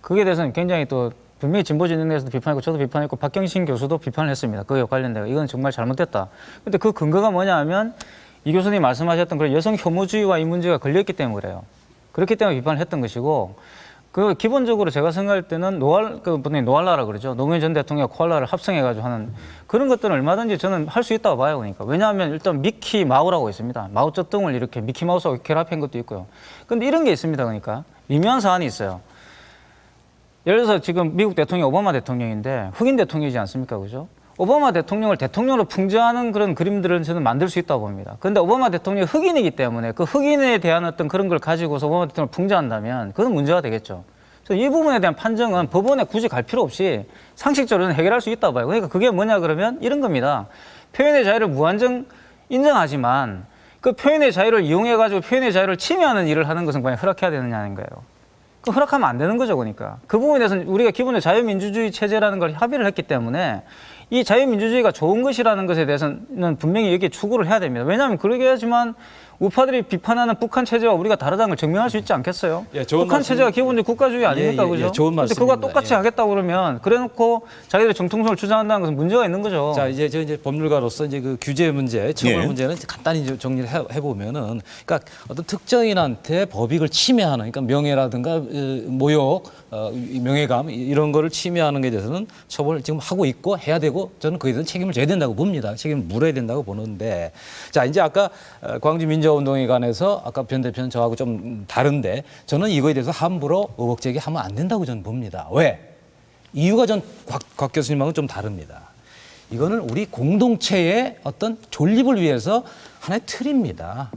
그게 대해서는 굉장히 또 분명히 진보 진영에서도 비판했고 저도 비판했고 박경신 교수도 비판을 했습니다. 그에 관련돼서 이건 정말 잘못됐다. 근데 그 근거가 뭐냐 하면 이 교수님이 말씀하셨던 그런 여성 혐오주의와 이 문제가 걸려있기 때문에 그래요. 그렇기 때문에 비판을 했던 것이고 그 기본적으로 제가 생각할 때는 노알라라 그러죠. 노무현 전 대통령 코알라를 합성해가지고 하는 그런 것들은 얼마든지 저는 할 수 있다고 봐요. 그러니까 왜냐하면 일단 미키 마우라고 있습니다. 마오쩌둥을 이렇게 미키 마우스하고 결합한 것도 있고요. 근데 이런 게 있습니다. 그러니까 미묘한 사안이 있어요. 예를 들어서 지금 미국 대통령이 오바마 대통령인데 흑인 대통령이지 않습니까? 그죠? 오바마 대통령을 대통령으로 풍자하는 그런 그림들을 저는 만들 수 있다고 봅니다. 그런데 오바마 대통령이 흑인이기 때문에 그 흑인에 대한 어떤 그런 걸 가지고서 오바마 대통령을 풍자한다면 그건 문제가 되겠죠. 그래서 이 부분에 대한 판정은 법원에 굳이 갈 필요 없이 상식적으로는 해결할 수 있다고 봐요. 그러니까 그게 뭐냐 그러면 이런 겁니다. 표현의 자유를 무한정 인정하지만 그 표현의 자유를 이용해가지고 표현의 자유를 침해하는 일을 하는 것은 과연 허락해야 되느냐는 거예요. 그 허락하면 안 되는 거죠, 그러니까. 그 부분에 대해서는 우리가 기본적으로 자유민주주의 체제라는 걸 합의를 했기 때문에 이 자유민주주의가 좋은 것이라는 것에 대해서는 분명히 여기에 추구를 해야 됩니다. 왜냐하면 그러게 해야지만 우파들이 비판하는 북한 체제와 우리가 다르다는 걸 증명할 수 있지 않겠어요? 북한 체제가 기본적으로 국가주의 아닙니까? 그죠? 좋은 근데 그거와 말씀입니다. 똑같이 하겠다고 그러면 그래놓고 자기들의 정통성을 주장한다는 것은 문제가 있는 거죠. 자, 이제 법률가로서 이제 그 규제 문제, 처벌 예. 문제는 간단히 정리를 해보면은, 그러니까 어떤 특정인한테 법익을 침해하는, 그러니까 명예라든가 모욕, 명예감 이런 거를 침해하는 것에 대해서는 처벌을 지금 하고 있고 해야 되고 저는 그에 대해서 책임을 져야 된다고 봅니다. 책임을 물어야 된다고 보는데, 자 이제 아까 광주 민주화운동에 관해서 아까 변 대표는 저하고 좀 다른데 저는 이거에 대해서 함부로 의혹 제기하면 안 된다고 저는 봅니다. 왜? 이유가 전 곽 교수님하고는 좀 다릅니다. 이거는 우리 공동체의 어떤 존립을 위해서 하나의 틀입니다.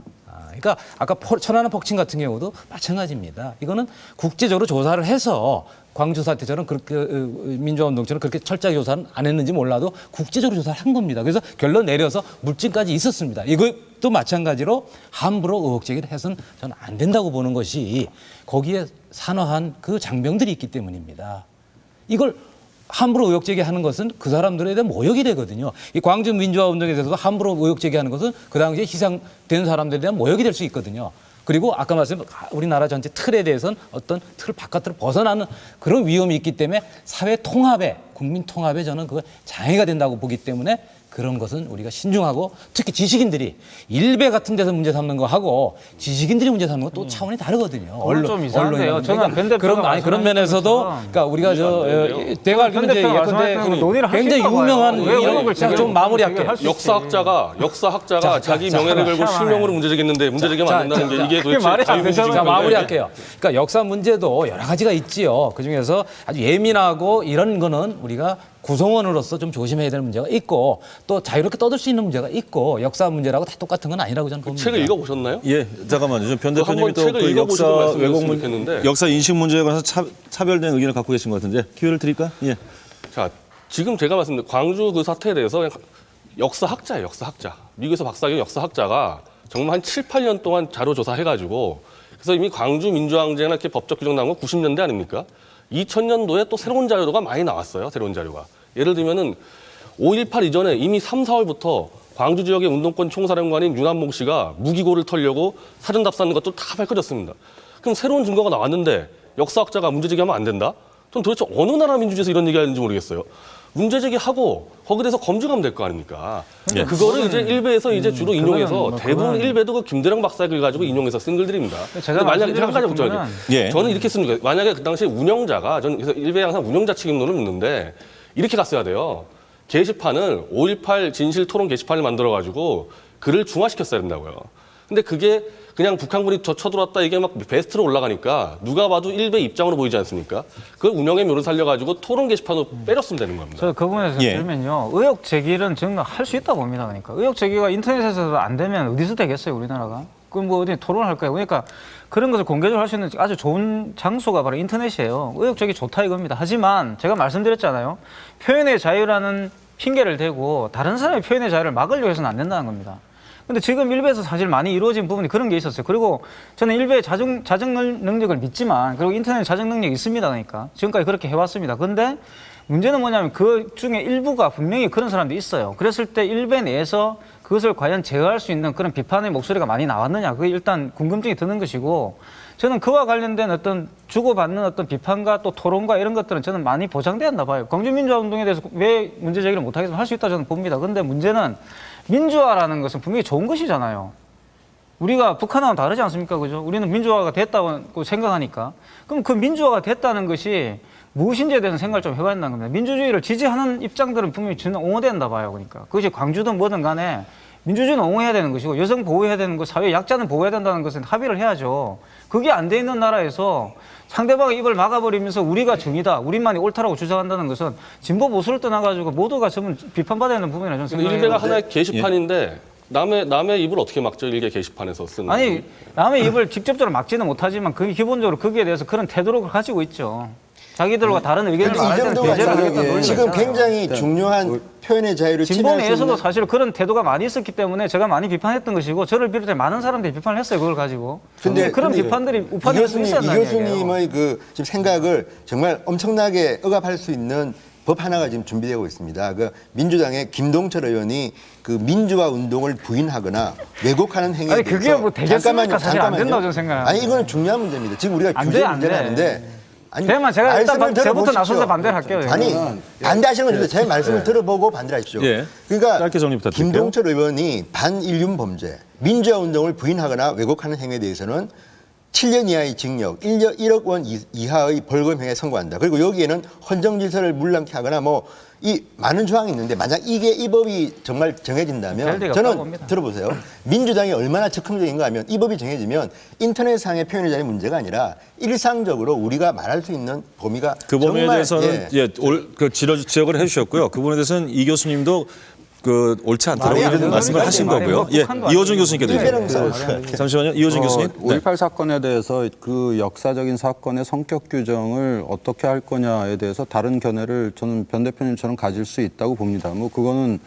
그러니까 아까 천안함 폭침 같은 경우도 마찬가지입니다. 이거는 국제적으로 조사를 해서 광주 사태처럼 그렇게 민주화운동처럼 그렇게 철저하게 조사는 안 했는지 몰라도 국제적으로 조사를 한 겁니다. 그래서 결론 내려서 물증까지 있었습니다. 이것도 마찬가지로 함부로 의혹 제기를 해서는 저는 안 된다고 보는 것이 거기에 산화한 그 장병들이 있기 때문입니다. 이걸 함부로 의혹 제기하는 것은 그 사람들에 대한 모욕이 되거든요. 이 광주 민주화운동에 대해서도 함부로 의혹 제기하는 것은 그 당시에 희생된 사람들에 대한 모욕이 될 수 있거든요. 그리고 아까 말씀드린 우리나라 전체 틀에 대해서는 어떤 틀 바깥으로 벗어나는 그런 위험이 있기 때문에 사회 통합에, 국민 통합에 저는 그거 장애가 된다고 보기 때문에 그런 것은 우리가 신중하고 특히 지식인들이 일베 같은 데서 문제 삼는 거 하고 지식인들이 문제 삼는 건 또 차원이 다르거든요. 좀 이상한데요. 저는 변 대표가 그런 면에서도 그러니까 우리가 내가 알기로 이제 예컨대 굉장히 유명한 이런 좀 마무리할게요. 역사학자가 자기 명예를 걸고 실명으로 문제 제기했는데 문제 제기하면 안 된다는 게 이게 도대체 자유민주주의 자, 마무리할게요. 그러니까 역사 문제도 여러 가지가 있지요. 그중에서 아주 예민하고 이런 거는 우리가 구성원으로서 좀 조심해야 될 문제가 있고 또 자유롭게 떠들 수 있는 문제가 있고 역사 문제라고 다 똑같은 건 아니라고 저는 봅니다. 책을 읽어보셨나요? 예, 잠깐만요. 변 대표님이 한번 또 책을 그 역사 읽어보시고 말씀해 왜곡 주셨으면 문 좋겠는데. 역사 인식 문제에 관해서 차별된 의견을 갖고 계신 것 같은데 기회를 드릴까? 예. 자, 지금 제가 말씀드린 광주 그 사태에 대해서 그냥 역사학자예요, 역사학자. 미국에서 박사학위 역사학자가 정말 한 7, 8년 동안 자료 조사해가지고 그래서 이미 광주 민주항쟁이나 이렇게 법적 규정 나온 건 90년대 아닙니까? 2000년도에 또 새로운 자료가 많이 나왔어요, 새로운 자료가. 예를 들면은 5.18 이전에 이미 3, 4월부터 광주 지역의 운동권 총사령관인 윤한봉 씨가 무기고를 털려고 사전 답사하는 것도 다 밝혀졌습니다. 그럼 새로운 증거가 나왔는데 역사학자가 문제제기하면 안 된다? 전 도대체 어느 나라 민주주의에서 이런 얘기하는지 모르겠어요. 문제제기하고 거기에 대해서 검증하면 될 거 아닙니까? 예. 그거를 이제 일베에서 이제 주로 인용해서 뭐 대부분 그거는- 일베도 그 김대령 박사 글 가지고 인용해서 쓴 글들입니다. 제가 근데 만약에 말씀드리고 한 가지 싶은 걱정해요. 거는 예. 저는 이렇게 씁니다. 만약에 그 당시 운영자가 저는 그래서 일베 항상 운영자 책임론을 묻는데 이렇게 갔어야 돼요. 게시판을 5.18 진실 토론 게시판을 만들어 가지고 글을 중화시켰어야 된다고요. 근데 그게 그냥 북한군이 쳐들어왔다 이게 막 베스트로 올라가니까 누가 봐도 일베 입장으로 보이지 않습니까? 그걸 운영의 묘를 살려가지고 토론 게시판으로 빼렸으면 되는 겁니다. 저 그 부분에서 예. 들면요, 의혹 제기는 저는 할 수 있다고 봅니다. 그러니까 의혹 제기가 인터넷에서도 안 되면 어디서 되겠어요, 우리나라가? 그럼 뭐 어디 토론할 거예요. 그러니까 그런 것을 공개적으로 할 수 있는 아주 좋은 장소가 바로 인터넷이에요. 의혹 제기 좋다 이겁니다. 하지만 제가 말씀드렸잖아요, 표현의 자유라는 핑계를 대고 다른 사람의 표현의 자유를 막으려고 해서는 안 된다는 겁니다. 근데 지금 일베에서 사실 많이 이루어진 부분이 그런 게 있었어요. 그리고 저는 일베의 자정 능력을 믿지만, 그리고 인터넷 자정 능력이 있습니다. 그러니까 지금까지 그렇게 해왔습니다. 근데 문제는 뭐냐면 그 중에 일부가 분명히 그런 사람들이 있어요. 그랬을 때 일베 내에서 그것을 과연 제어할 수 있는 그런 비판의 목소리가 많이 나왔느냐, 그게 일단 궁금증이 드는 것이고, 저는 그와 관련된 어떤 주고받는 어떤 비판과 또 토론과 이런 것들은 저는 많이 보장돼야 한다 봐요. 광주민주화운동에 대해서 왜 문제 제기를 못하겠으면 할 수 있다 저는 봅니다. 근데 문제는 민주화라는 것은 분명히 좋은 것이잖아요. 우리가 북한하고는 다르지 않습니까? 그죠? 우리는 민주화가 됐다고 생각하니까. 그럼 그 민주화가 됐다는 것이 무엇인지에 대해서 생각을 좀 해봐야 된다는 겁니다. 민주주의를 지지하는 입장들은 분명히 저는 옹호된다 봐요. 그러니까. 그것이 광주든 뭐든 간에 민주주의는 옹호해야 되는 것이고, 여성 보호해야 되는 것, 사회 약자는 보호해야 된다는 것은 합의를 해야죠. 그게 안 돼 있는 나라에서 상대방의 입을 막아버리면서 우리가 정의다, 우리만이 옳다라고 주장한다는 것은 진보 보수를 떠나가지고 모두가 전부 비판받아야 하는 부분이라고 저는 근데 생각해요. 일베가 하나의 게시판인데 남의 입을 어떻게 막죠? 일개 게시판에서 쓰는. 아니, 남의 입을 직접적으로 막지는 못하지만 그게 기본적으로 거기에 대해서 그런 태도를 가지고 있죠. 자기들과 다른 의견을 근데 이 말할 때는 정도가 배제를 하겠다는 아니라 논리가 지금 있잖아요. 굉장히 중요한 표현의 자유를 진보 침해할 수 내에서도 있는 사실 그런 태도가 많이 있었기 때문에 제가 많이 비판했던 것이고, 저를 비롯해 많은 사람들이 비판을 했어요, 그걸 가지고. 근데 그런 비판들이 우파될 수 있어야 이 한다는 얘기예요. 교수님의 그 지금 생각을 정말 엄청나게 억압할 수 있는 법 하나가 지금 준비되고 있습니다. 그 민주당의 김동철 의원이 그 민주화 운동을 부인하거나 왜곡하는 행위에 아니, 그게 대해서 뭐 되겠습니까? 사실 안 된다고 저는 생각합니다. 아니, 이거는 중요한 문제입니다. 지금 우리가 안 규제 돼, 안 문제를 돼. 하는데 아니, 그러면 제가 일단 말씀을 저부터 들어보십시오. 나서서 반대를 할게요. 제가. 아니, 반대하시는 건데 제 말씀을 들어보고 반대를 하십시오. 예. 그러니까 짧게 정리 부탁드릴게요. 김동철 의원이 반인륜 범죄, 민주화 운동을 부인하거나 왜곡하는 행위에 대해서는 7년 이하의 징역, 1억 원 이하의 벌금형에 선고한다. 그리고 여기에는 헌정 질서를 물랑케 하거나 뭐 이 많은 조항이 있는데, 만약 이게 이 법이 정말 정해진다면 될 리가 저는 없다고 봅니다. 들어보세요. 민주당이 얼마나 적극적인가 하면 이 법이 정해지면 인터넷상의 표현의 자유 문제가 아니라 일상적으로 우리가 말할 수 있는 범위가 그 부분에 정말, 대해서는 그 지적을 해주셨고요. 그 부분에 대해서는 이 교수님도 그 옳지 않다고 말이 안 이런 되는 말씀을 하신 말이 거고요. 뭐 예, 북한도 이호준 아니고 교수님께 일베랑 드리겠습니다. 싸우는 잠시만요, 이호준 교수님. 네. 5.18 사건에 대해서 그 역사적인 사건의 성격 규정을 어떻게 할 거냐에 대해서 다른 견해를 저는 변 대표님처럼 가질 수 있다고 봅니다. 뭐 그거는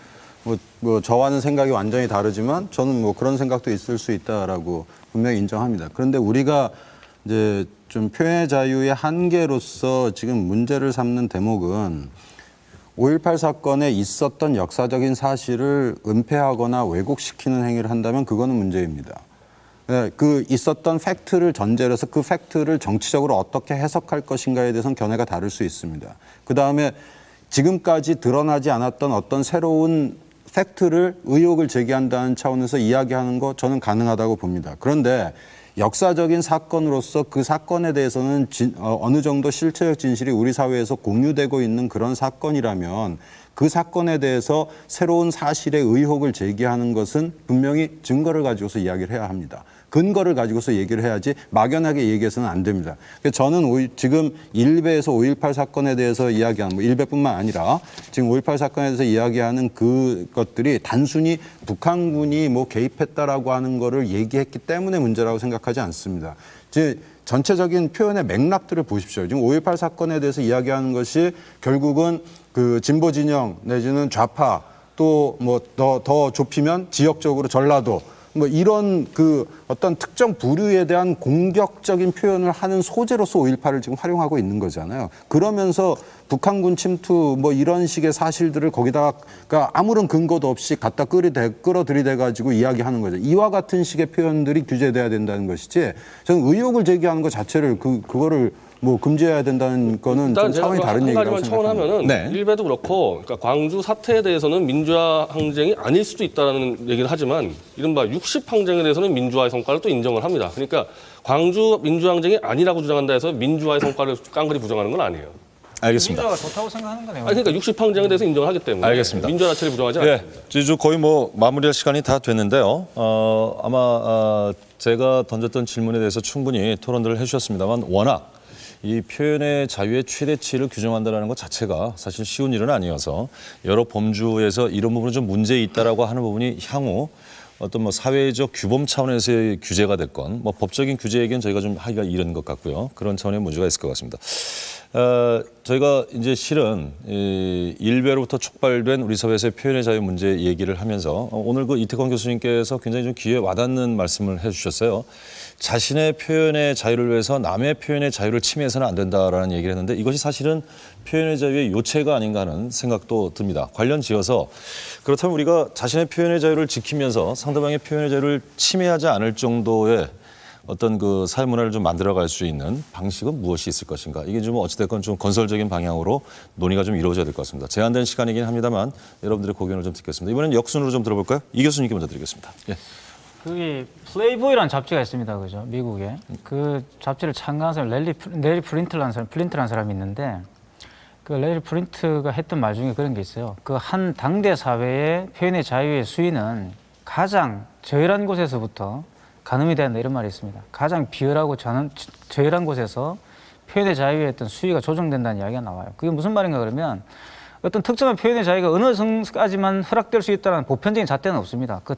뭐 저와는 생각이 완전히 다르지만 저는 뭐 그런 생각도 있을 수 있다라고 분명히 인정합니다. 그런데 우리가 이제 좀 표현의 자유의 한계로서 지금 문제를 삼는 대목은 5.18 사건에 있었던 역사적인 사실을 은폐하거나 왜곡시키는 행위를 한다면 그거는 문제입니다. 그 있었던 팩트를 전제로 해서 그 팩트를 정치적으로 어떻게 해석할 것인가에 대해서는 견해가 다를 수 있습니다. 그다음에 지금까지 드러나지 않았던 어떤 새로운 팩트를 의혹을 제기한다는 차원에서 이야기하는 거 저는 가능하다고 봅니다. 그런데 역사적인 사건으로서 그 사건에 대해서는 어느 정도 실체적 진실이 우리 사회에서 공유되고 있는 그런 사건이라면 그 사건에 대해서 새로운 사실의 의혹을 제기하는 것은 분명히 증거를 가지고서 이야기를 해야 합니다. 근거를 가지고서 얘기를 해야지 막연하게 얘기해서는 안 됩니다. 그래서 저는 지금 일베에서 5.18 사건에 대해서 이야기하는, 뭐 일베뿐만 아니라 지금 5.18 사건에 대해서 이야기하는 그것들이 단순히 북한군이 뭐 개입했다라고 하는 거를 얘기했기 때문에 문제라고 생각하지 않습니다. 전체적인 표현의 맥락들을 보십시오. 지금 5.18 사건에 대해서 이야기하는 것이 결국은 그 진보 진영 내지는 좌파 또 뭐 더 좁히면 지역적으로 전라도 뭐 이런 그 어떤 특정 부류에 대한 공격적인 표현을 하는 소재로서 5.18을 지금 활용하고 있는 거잖아요. 그러면서 북한군 침투 뭐 이런 식의 사실들을 거기다가 그러니까 아무런 근거도 없이 갖다 끌어들이대 가지고 이야기하는 거죠. 이와 같은 식의 표현들이 규제돼야 된다는 것이지 저는 의혹을 제기하는 것 자체를 그거를 뭐 금지해야 된다는 거는 좀 차원이 다른 얘기라고 한 가지만 생각합니다. 청원하면은 네. 일베도 그렇고 그러니까 광주 사태에 대해서는 민주화 항쟁이 아닐 수도 있다라는 얘기를 하지만 이른바 60 항쟁에 대해서는 민주화의 성과를 또 인정을 합니다. 그러니까 광주 민주화 항쟁이 아니라고 주장한다 해서 민주화의 성과를 깡그리 부정하는 건 아니에요. 알겠습니다. 민주화가 좋다고 생각하는 거네요. 아니, 그러니까 60 항쟁에 대해서 인정을 하기 때문에 알겠습니다. 민주화 자체를 부정하지 예, 않습니다. 이제 거의 뭐 마무리할 시간이 다 됐는데요. 아마 제가 던졌던 질문에 대해서 충분히 토론들을 해주셨습니다만 워낙 이 표현의 자유의 최대치를 규정한다는 것 자체가 사실 쉬운 일은 아니어서 여러 범주에서 이런 부분은 좀 문제 있다라고 하는 부분이 향후 어떤 뭐 사회적 규범 차원에서의 규제가 됐건 뭐 법적인 규제에겐 저희가 좀 하기가 이른 것 같고요. 그런 차원의 문제가 있을 것 같습니다. 저희가 이제 실은 일베로부터 촉발된 우리 사회에서의 표현의 자유 문제 얘기를 하면서 오늘 그 이태권 교수님께서 굉장히 좀 귀에 와닿는 말씀을 해주셨어요. 자신의 표현의 자유를 위해서 남의 표현의 자유를 침해해서는 안 된다라는 얘기를 했는데 이것이 사실은 표현의 자유의 요체가 아닌가 하는 생각도 듭니다. 관련 지어서 그렇다면 우리가 자신의 표현의 자유를 지키면서 상대방의 표현의 자유를 침해하지 않을 정도의 어떤 그 사회 문화를 좀 만들어갈 수 있는 방식은 무엇이 있을 것인가. 이게 좀 어찌됐건 좀 건설적인 방향으로 논의가 좀 이루어져야 될 것 같습니다. 제한된 시간이긴 합니다만 여러분들의 고견을 좀 듣겠습니다. 이번엔 역순으로 좀 들어볼까요? 이 교수님께 먼저 드리겠습니다. 예. 그게 플레이보이라는 잡지가 있습니다, 그죠? 미국에 그 잡지를 창간한 사람 레리 플린트라는 사람이 있는데 그 레리 플린트가 했던 말 중에 그런 게 있어요. 그 한 당대 사회의 표현의 자유의 수위는 가장 저열한 곳에서부터 가늠이 된다 이런 말이 있습니다. 가장 비열하고 저열한 곳에서 표현의 자유의 어떤 수위가 조정된다는 이야기가 나와요. 그게 무슨 말인가 그러면 어떤 특정한 표현의 자유가 어느 선까지만 허락될 수 있다는 보편적인 잣대는 없습니다. 그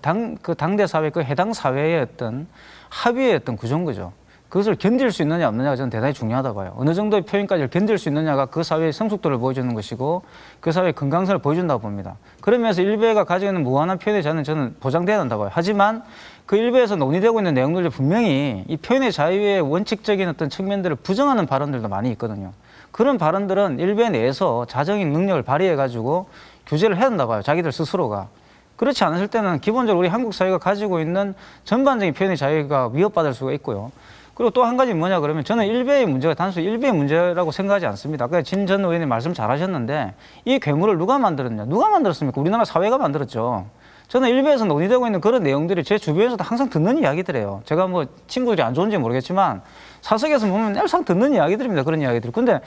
당대 사회, 그 해당 사회의 어떤 합의의 어떤 구조인 거죠. 그것을 견딜 수 있느냐 없느냐가 저는 대단히 중요하다 봐요. 어느 정도의 표현까지 견딜 수 있느냐가 그 사회의 성숙도를 보여주는 것이고 그 사회의 건강성을 보여준다고 봅니다. 그러면서 일베가 가지고 있는 무한한 표현의 자유는 저는 보장돼야 한다고 봐요. 하지만 그 일베에서 논의되고 있는 내용들 분명히 이 표현의 자유의 원칙적인 어떤 측면들을 부정하는 발언들도 많이 있거든요. 그런 발언들은 일베 내에서 자정인 능력을 발휘해가지고 규제를 해야 된다고 봐요. 자기들 스스로가. 그렇지 않았을 때는 기본적으로 우리 한국 사회가 가지고 있는 전반적인 표현의 자유가 위협받을 수가 있고요. 그리고 또 한 가지 뭐냐 그러면 저는 일베의 문제가 단순히 일베의 문제라고 생각하지 않습니다. 아까 진 전 의원님 말씀 잘하셨는데 이 괴물을 누가 만들었냐? 누가 만들었습니까? 우리나라 사회가 만들었죠. 저는 일베에서 논의되고 있는 그런 내용들이 제 주변에서도 항상 듣는 이야기들이에요. 제가 뭐 친구들이 안 좋은지 모르겠지만 사석에서 보면 항상 듣는 이야기들입니다. 그런 이야기들. 근데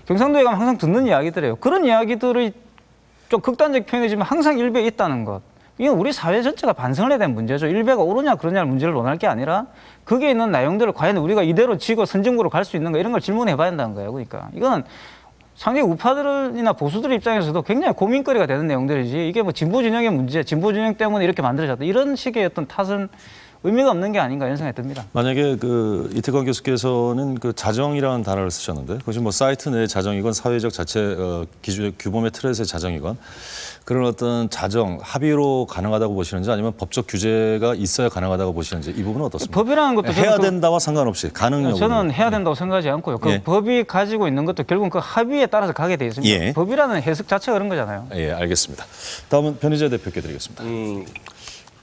경상도에 가면 항상 듣는 이야기들이에요. 그런 이야기들이 좀 극단적 표현이지만 항상 일베에 있다는 것. 이건 우리 사회 전체가 반성을 해야 되는 문제죠. 일베가 옳으냐 그러냐를 문제를 논할 게 아니라 거기에 있는 내용들을 과연 우리가 이대로 지고 선진국으로 갈 수 있는가 이런 걸 질문해 봐야 한다는 거예요. 그러니까 이거는 상당히 우파들이나 보수들 입장에서도 굉장히 고민거리가 되는 내용들이지 이게 뭐 진보 진영의 문제, 진보 진영 때문에 이렇게 만들어졌다 이런 식의 어떤 탓은 의미가 없는 게 아닌가 이런 생각이 듭니다. 만약에 그 이태권 교수께서는 그 자정이라는 단어를 쓰셨는데 그것이 뭐 사이트 내 자정이건 사회적 자체 기준의 규범의 틀에서의 자정이건 그런 어떤 자정 합의로 가능하다고 보시는지 아니면 법적 규제가 있어야 가능하다고 보시는지 이 부분은 어떻습니까? 법이라는 것도 해야 된다와 상관없이 가능 여부. 저는 해야 된다고 생각하지 않고요. 그 예. 법이 가지고 있는 것도 결국은 그 합의에 따라서 가게 돼 있습니다. 예. 법이라는 해석 자체가 그런 거잖아요. 예, 알겠습니다. 다음은 변희재 대표께 드리겠습니다.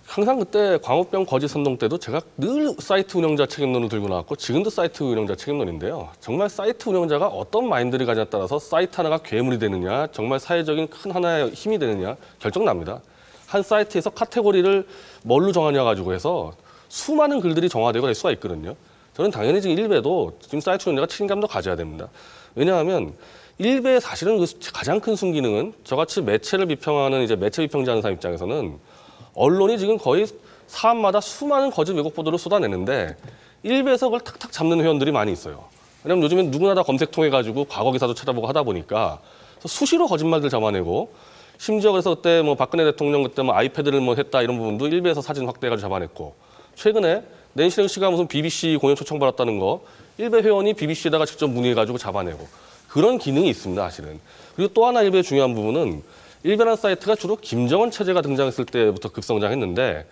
항상 그때 광우병 거짓 선동 때도 제가 늘 사이트 운영자 책임론을 들고 나왔고 지금도 사이트 운영자 책임론인데요. 정말 사이트 운영자가 어떤 마인드를 가지냐에 따라서 사이트 하나가 괴물이 되느냐 정말 사회적인 큰 하나의 힘이 되느냐 결정납니다. 한 사이트에서 카테고리를 뭘로 정하냐 가지고 해서 수많은 글들이 정화되고 될 수가 있거든요. 저는 당연히 지금 일베도 지금 사이트 운영자가 책임감도 가져야 됩니다. 왜냐하면 일베의 사실은 그 가장 큰 순기능은 저같이 매체를 비평하는 이제 매체 비평자하는 사람 입장에서는 언론이 지금 거의 사안마다 수많은 거짓 왜곡 보도를 쏟아내는데 일베에서 그걸 탁탁 잡는 회원들이 많이 있어요. 왜냐하면 요즘엔 누구나 다 검색 통해가지고 과거 기사도 찾아보고 하다 보니까 수시로 거짓말들 잡아내고 심지어 그래서 그때 뭐 박근혜 대통령 그때 뭐 아이패드를 뭐 했다 이런 부분도 일베에서 사진 확대해가지고 잡아냈고 최근에 낸시 씨가 무슨 BBC 공연 초청받았다는 거 일베 회원이 BBC에다가 직접 문의해가지고 잡아내고 그런 기능이 있습니다 사실은. 그리고 또 하나 일베의 중요한 부분은 일베라는 사이트가 주로 김정은 체제가 등장했을 때부터 급성장했는데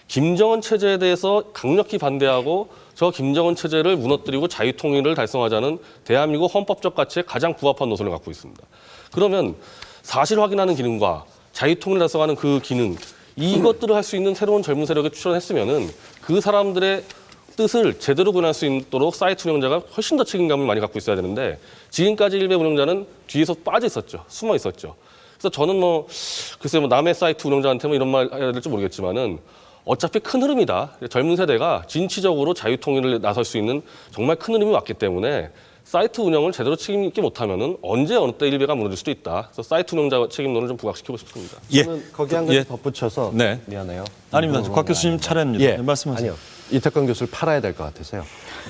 김정은 체제에 대해서 강력히 반대하고 저 김정은 체제를 무너뜨리고 자유통일을 달성하자는 대한민국 헌법적 가치에 가장 부합한 노선을 갖고 있습니다. 그러면 사실 확인하는 기능과 자유통일을 달성하는 그 기능, 이것들을 할 수 있는 새로운 젊은 세력에 추천했으면은 그 사람들의 뜻을 제대로 구현할 수 있도록 사이트 운영자가 훨씬 더 책임감을 많이 갖고 있어야 되는데 지금까지 일베 운영자는 뒤에서 빠져 있었죠. 숨어 있었죠. 그래서 저는 글쎄 남의 사이트 운영자한테 이런 말 해야 될지 모르겠지만은 어차피 큰 흐름이다. 젊은 세대가 진취적으로 자유통일을 나설 수 있는 정말 큰 흐름이 왔기 때문에 사이트 운영을 제대로 책임 있게 못하면은 언제 어느 때 일베가 무너질 수도 있다. 그래서 사이트 운영자 책임론을 좀 부각시키고 싶습니다. 저는 거기 한 가지 예. 덧붙여서 네. 미안해요. 아닙니다. 곽 교수님 차례입니다. 예. 말씀하세요. 아니요. 이태권 교수를 팔아야 될 것 같아서요.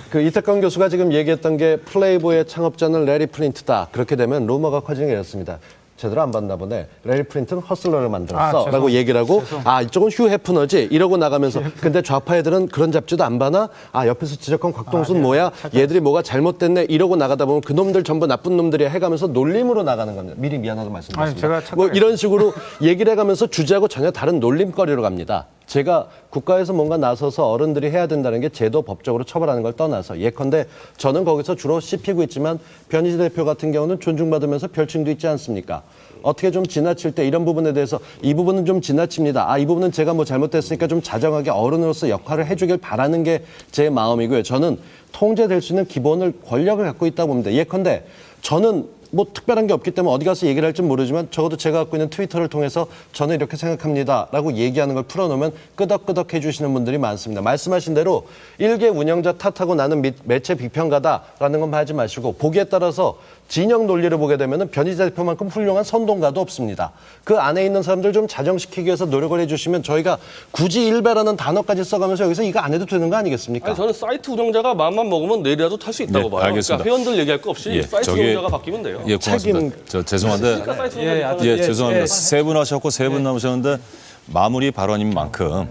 그 이태권 교수가 지금 얘기했던 게 플레이보이의 창업자는 레리 플린트다. 그렇게 되면 루머가 커지는 게 이렇습니다. 제대로 안 봤나 보네. 레리 플린트는 허슬러를 만들었어. 라고 얘기를 하고 이쪽은 휴 해프너지. 이러고 나가면서 근데 좌파 애들은 그런 잡지도 안 봐나? 옆에서 지적한 곽동수는 뭐야? 얘들이 뭐가 잘못됐네. 이러고 나가다 보면 그놈들 전부 나쁜 놈들이야 해가면서 놀림으로 나가는 겁니다. 미리 미안하다고 말씀드렸습니다. 뭐 이런 식으로 얘기를 해가면서 주제하고 전혀 다른 놀림거리로 갑니다. 제가 국가에서 뭔가 나서서 어른들이 해야 된다는 게 제도 법적으로 처벌하는 걸 떠나서 예컨대 저는 거기서 주로 씹히고 있지만 변희재 대표 같은 경우는 존중받으면서 별칭도 있지 않습니까? 어떻게 좀 지나칠 때 이런 부분에 대해서 이 부분은 좀 지나칩니다. 이 부분은 제가 뭐 잘못됐으니까 좀 자정하게 어른으로서 역할을 해주길 바라는 게 제 마음이고요. 저는 통제될 수 있는 기본을 권력을 갖고 있다고 봅니다. 예컨대 저는 뭐 특별한 게 없기 때문에 어디 가서 얘기를 할지 모르지만 적어도 제가 갖고 있는 트위터를 통해서 저는 이렇게 생각합니다 라고 얘기하는 걸 풀어놓으면 끄덕끄덕 해주시는 분들이 많습니다. 말씀하신 대로 일개 운영자 탓하고 나는 매체 비평가다라는 건 하지 마시고 보기에 따라서 진영 논리를 보게 되면 변희재 대표만큼 훌륭한 선동가도 없습니다. 그 안에 있는 사람들 좀 자정시키기 위해서 노력을 해주시면 저희가 굳이 일베라는 단어까지 써가면서 여기서 이거 안 해도 되는 거 아니겠습니까? 아니, 저는 사이트 운영자가 마음만 먹으면 내일이라도 탈 수 있다고 네, 봐요. 알겠습니다. 그러니까 회원들 얘기할 거 없이 사이트 운영자가 바뀌면 돼요. 예, 고맙습니다. 저 죄송한데 사이트 예, 운영자 예, 죄송합니다. 세 분 하셨고 세 분 남으셨는데 마무리 발언인 만큼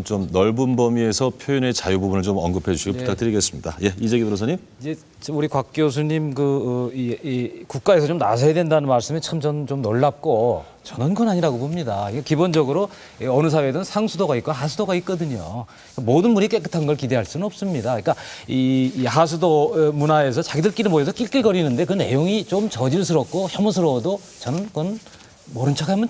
좀 넓은 범위에서 표현의 자유 부분을 좀 언급해 주시기 부탁드리겠습니다. 예, 이재기 변호사님. 이제 우리 곽 교수님 이 국가에서 좀 나서야 된다는 말씀이 참 저는 좀 놀랍고 저는 그건 아니라고 봅니다. 이게 기본적으로 어느 사회든 상수도가 있고 하수도가 있거든요. 모든 물이 깨끗한 걸 기대할 수는 없습니다. 그러니까 이 하수도 문화에서 자기들끼리 모여서 낄낄거리는데 그 내용이 좀 저질스럽고 혐오스러워도 저는 그건 모른 척하면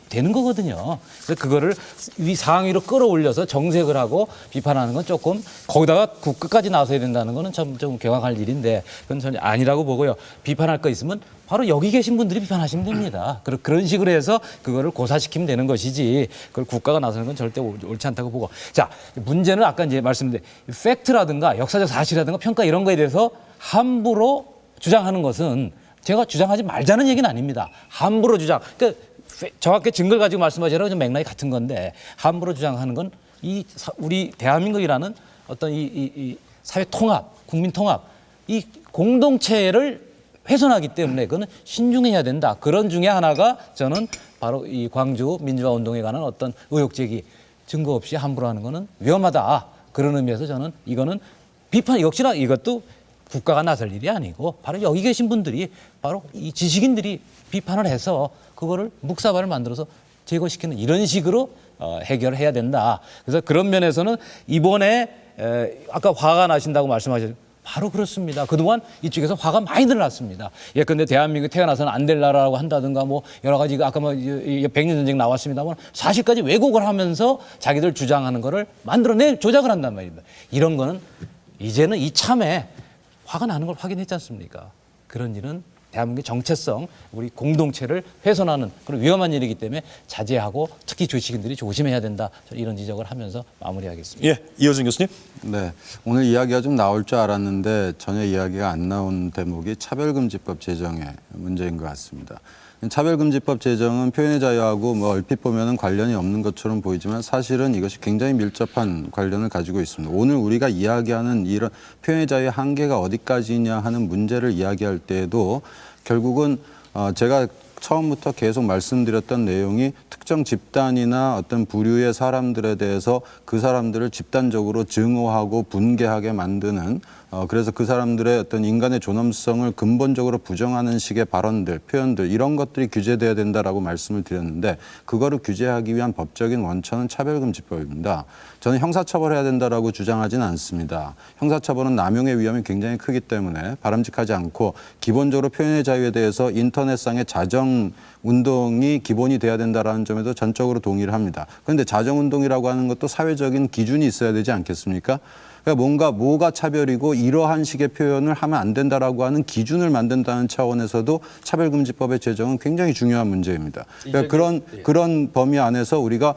되는 거거든요. 그래서 그거를 위 상위로 끌어올려서 정색을 하고 비판하는 건 조금 거기다가 끝까지 나서야 된다는 거는 좀 경악할 일인데 그건 전혀 아니라고 보고요. 비판할 거 있으면 바로 여기 계신 분들이 비판하시면 됩니다. 그런 식으로 해서 그거를 고사시키면 되는 것이지 그걸 국가가 나서는 건 절대 옳지 않다고 보고. 자, 문제는 아까 이제 말씀드린 팩트라든가 역사적 사실이라든가 평가 이런 거에 대해서 함부로 주장하는 것은 제가 주장하지 말자는 얘기는 아닙니다. 함부로 주장. 그러니까 정확히 증거를 가지고 말씀하시라고 좀 맥락이 같은 건데 함부로 주장하는 건 우리 대한민국이라는 어떤 이 사회 통합, 국민 통합, 이 공동체를 훼손하기 때문에 그거는 신중해야 된다. 그런 중에 하나가 저는 바로 이 광주 민주화 운동에 관한 어떤 의혹 제기 증거 없이 함부로 하는 거는 위험하다. 그런 의미에서 저는 이거는 비판 역시나 이것도 국가가 나설 일이 아니고 바로 여기 계신 분들이 바로 이 지식인들이 비판을 해서 그거를 묵사발을 만들어서 제거시키는 이런 식으로 해결해야 된다. 그래서 그런 면에서는 이번에 아까 화가 나신다고 말씀하셨죠. 바로 그렇습니다. 그동안 이쪽에서 화가 많이 늘어났습니다. 예컨대 대한민국이 태어나서는 안 될 나라라고 한다든가 뭐 여러 가지 아까 뭐 백년전쟁 나왔습니다만 사실까지 왜곡을 하면서 자기들 주장하는 거를 만들어낼 조작을 한단 말입니다. 이런 거는 이제는 이참에 화가 나는 걸 확인했지 않습니까? 그런 일은 대한민국의 정체성, 우리 공동체를 훼손하는 그런 위험한 일이기 때문에 자제하고 특히 주식인들이 조심해야 된다. 이런 지적을 하면서 마무리하겠습니다. 예, 이호진 교수님. 네, 오늘 이야기가 좀 나올 줄 알았는데 전혀 이야기가 안 나온 대목이 차별금지법 제정의 문제인 것 같습니다. 차별금지법 제정은 표현의 자유하고 뭐 얼핏 보면은 관련이 없는 것처럼 보이지만 사실은 이것이 굉장히 밀접한 관련을 가지고 있습니다. 오늘 우리가 이야기하는 이런 표현의 자유의 한계가 어디까지냐 하는 문제를 이야기할 때에도 결국은 제가 처음부터 계속 말씀드렸던 내용이 특정 집단이나 어떤 부류의 사람들에 대해서 그 사람들을 집단적으로 증오하고 분개하게 만드는 그래서 그 사람들의 어떤 인간의 존엄성을 근본적으로 부정하는 식의 발언들, 표현들 이런 것들이 규제돼야 된다라고 말씀을 드렸는데 그거를 규제하기 위한 법적인 원천은 차별금지법입니다. 저는 형사처벌해야 된다라고 주장하지는 않습니다. 형사처벌은 남용의 위험이 굉장히 크기 때문에 바람직하지 않고 기본적으로 표현의 자유에 대해서 인터넷상의 자정 운동이 기본이 돼야 된다라는 점에도 전적으로 동의를 합니다. 그런데 자정 운동이라고 하는 것도 사회적인 기준이 있어야 되지 않겠습니까? 그러니까 뭐가 차별이고 이러한 식의 표현을 하면 안 된다라고 하는 기준을 만든다는 차원에서도 차별금지법의 제정은 굉장히 중요한 문제입니다. 그러니까 그런 범위 안에서 우리가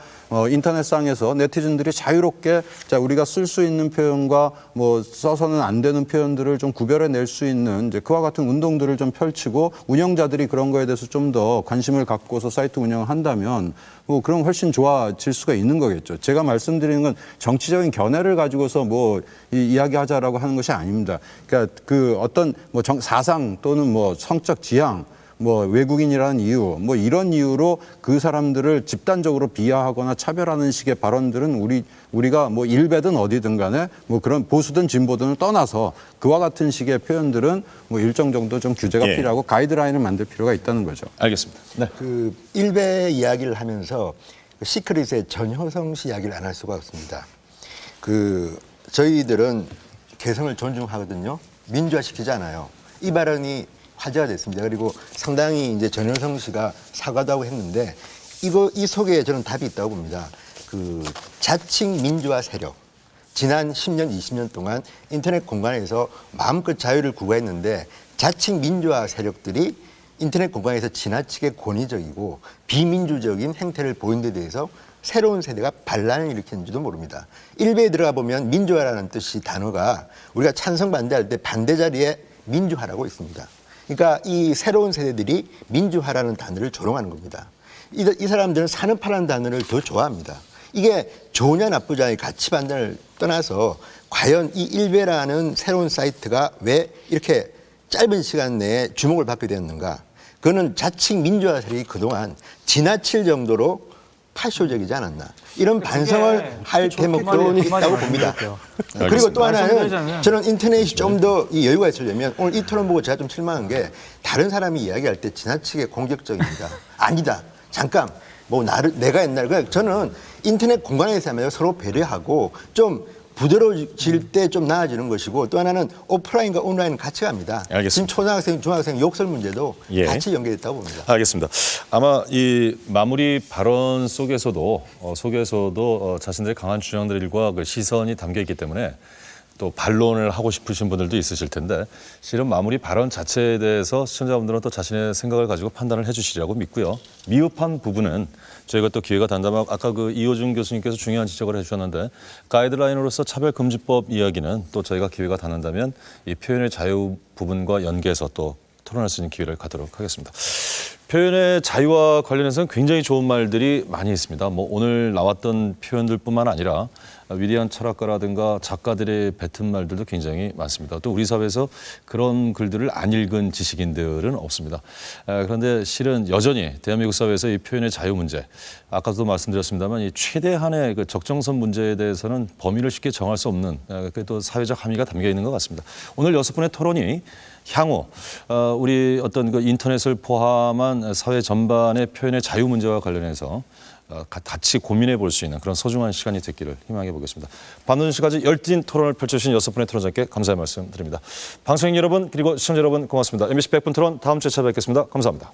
인터넷상에서 네티즌들이 자유롭게 우리가 쓸 수 있는 표현과 뭐 써서는 안 되는 표현들을 좀 구별해낼 수 있는 이제 그와 같은 운동들을 좀 펼치고 운영자들이 그런 거에 대해서 좀 더 관심을 갖고서 사이트 운영을 한다면 뭐 그럼 훨씬 좋아질 수가 있는 거겠죠. 제가 말씀드리는 건 정치적인 견해를 가지고서 뭐 이야기하자라고 하는 것이 아닙니다. 그러니까 그 어떤 뭐 사상 또는 뭐 성적 지향, 뭐 외국인이라는 이유, 뭐 이런 이유로 그 사람들을 집단적으로 비하하거나 차별하는 식의 발언들은 우리가 뭐 일베든 어디든 간에 뭐 그런 보수든 진보든 떠나서 그와 같은 식의 표현들은 뭐 일정 정도 좀 규제가 필요하고 가이드라인을 만들 필요가 있다는 거죠. 알겠습니다. 네. 그 일베 이야기를 하면서 시크릿의 전효성 씨 이야기를 안 할 수가 없습니다. 그 저희들은 개성을 존중하거든요. 민주화시키지 않아요. 이 발언이 화제가 됐습니다. 그리고 상당히 이제 전효성 씨가 사과도 하고 했는데 이 속에 저는 답이 있다고 봅니다. 그 자칭 민주화 세력. 지난 10년, 20년 동안 인터넷 공간에서 마음껏 자유를 구가했는데 자칭 민주화 세력들이 인터넷 공간에서 지나치게 권위적이고 비민주적인 행태를 보인 데 대해서 새로운 세대가 반란을 일으켰는지도 모릅니다. 일베에 들어가 보면 민주화라는 뜻이 단어가 우리가 찬성 반대할 때 반대 자리에 민주화라고 있습니다. 그러니까 이 새로운 세대들이 민주화라는 단어를 조롱하는 겁니다. 이 사람들은 산업화라는 단어를 더 좋아합니다. 이게 좋으냐 나쁘냐의 가치 판단을 떠나서 과연 이 일베라는 새로운 사이트가 왜 이렇게 짧은 시간 내에 주목을 받게 되었는가. 그거는 자칭 민주화 세력이 그동안 지나칠 정도로 파쇼적이지 않았나. 이런 반성을 할 대목도 있다고 봅니다. 그리고 또 하나는 저는 인터넷이 좀 더 여유가 있으려면 오늘 이 토론 보고 제가 좀 실망한 게 다른 사람이 이야기할 때 지나치게 공격적입니다. 아니다. 잠깐. 뭐 내가 옛날에 저는 인터넷 공간에서 하면 서로 배려하고 좀 부드러워질 때 좀 나아지는 것이고 또 하나는 오프라인과 온라인은 같이 갑니다. 알겠습니다. 지금 초등학생, 중학생 욕설 문제도 같이 연결됐다고 봅니다. 알겠습니다. 아마 이 마무리 발언 속에서도 자신들의 강한 주장들과 그 시선이 담겨 있기 때문에 또 반론을 하고 싶으신 분들도 있으실 텐데 실은 마무리 발언 자체에 대해서 시청자분들은 또 자신의 생각을 가지고 판단을 해주시리라고 믿고요. 미흡한 부분은 저희가 또 기회가 된다면 아까 그 이호준 교수님께서 중요한 지적을 해주셨는데 가이드라인으로서 차별금지법 이야기는 또 저희가 기회가 닿는다면 이 표현의 자유 부분과 연계해서 또 토론할 수 있는 기회를 갖도록 하겠습니다. 표현의 자유와 관련해서는 굉장히 좋은 말들이 많이 있습니다. 뭐 오늘 나왔던 표현들뿐만 아니라 위대한 철학가라든가 작가들의 뱉은 말들도 굉장히 많습니다. 또 우리 사회에서 그런 글들을 안 읽은 지식인들은 없습니다. 그런데 실은 여전히 대한민국 사회에서 이 표현의 자유 문제, 아까도 말씀드렸습니다만 이 최대한의 그 적정선 문제에 대해서는 범위를 쉽게 정할 수 없는 또 사회적 함의가 담겨 있는 것 같습니다. 오늘 6분의 토론이 향후 우리 어떤 그 인터넷을 포함한 사회 전반의 표현의 자유 문제와 관련해서 같이 고민해 볼 수 있는 그런 소중한 시간이 됐기를 희망해 보겠습니다. 밤늦은 시까지 열띤 토론을 펼쳐주신 6분의 토론자께 감사의 말씀 드립니다. 방송인 여러분 그리고 시청자 여러분 고맙습니다. MBC 100분 토론 다음 주에 찾아뵙겠습니다. 감사합니다.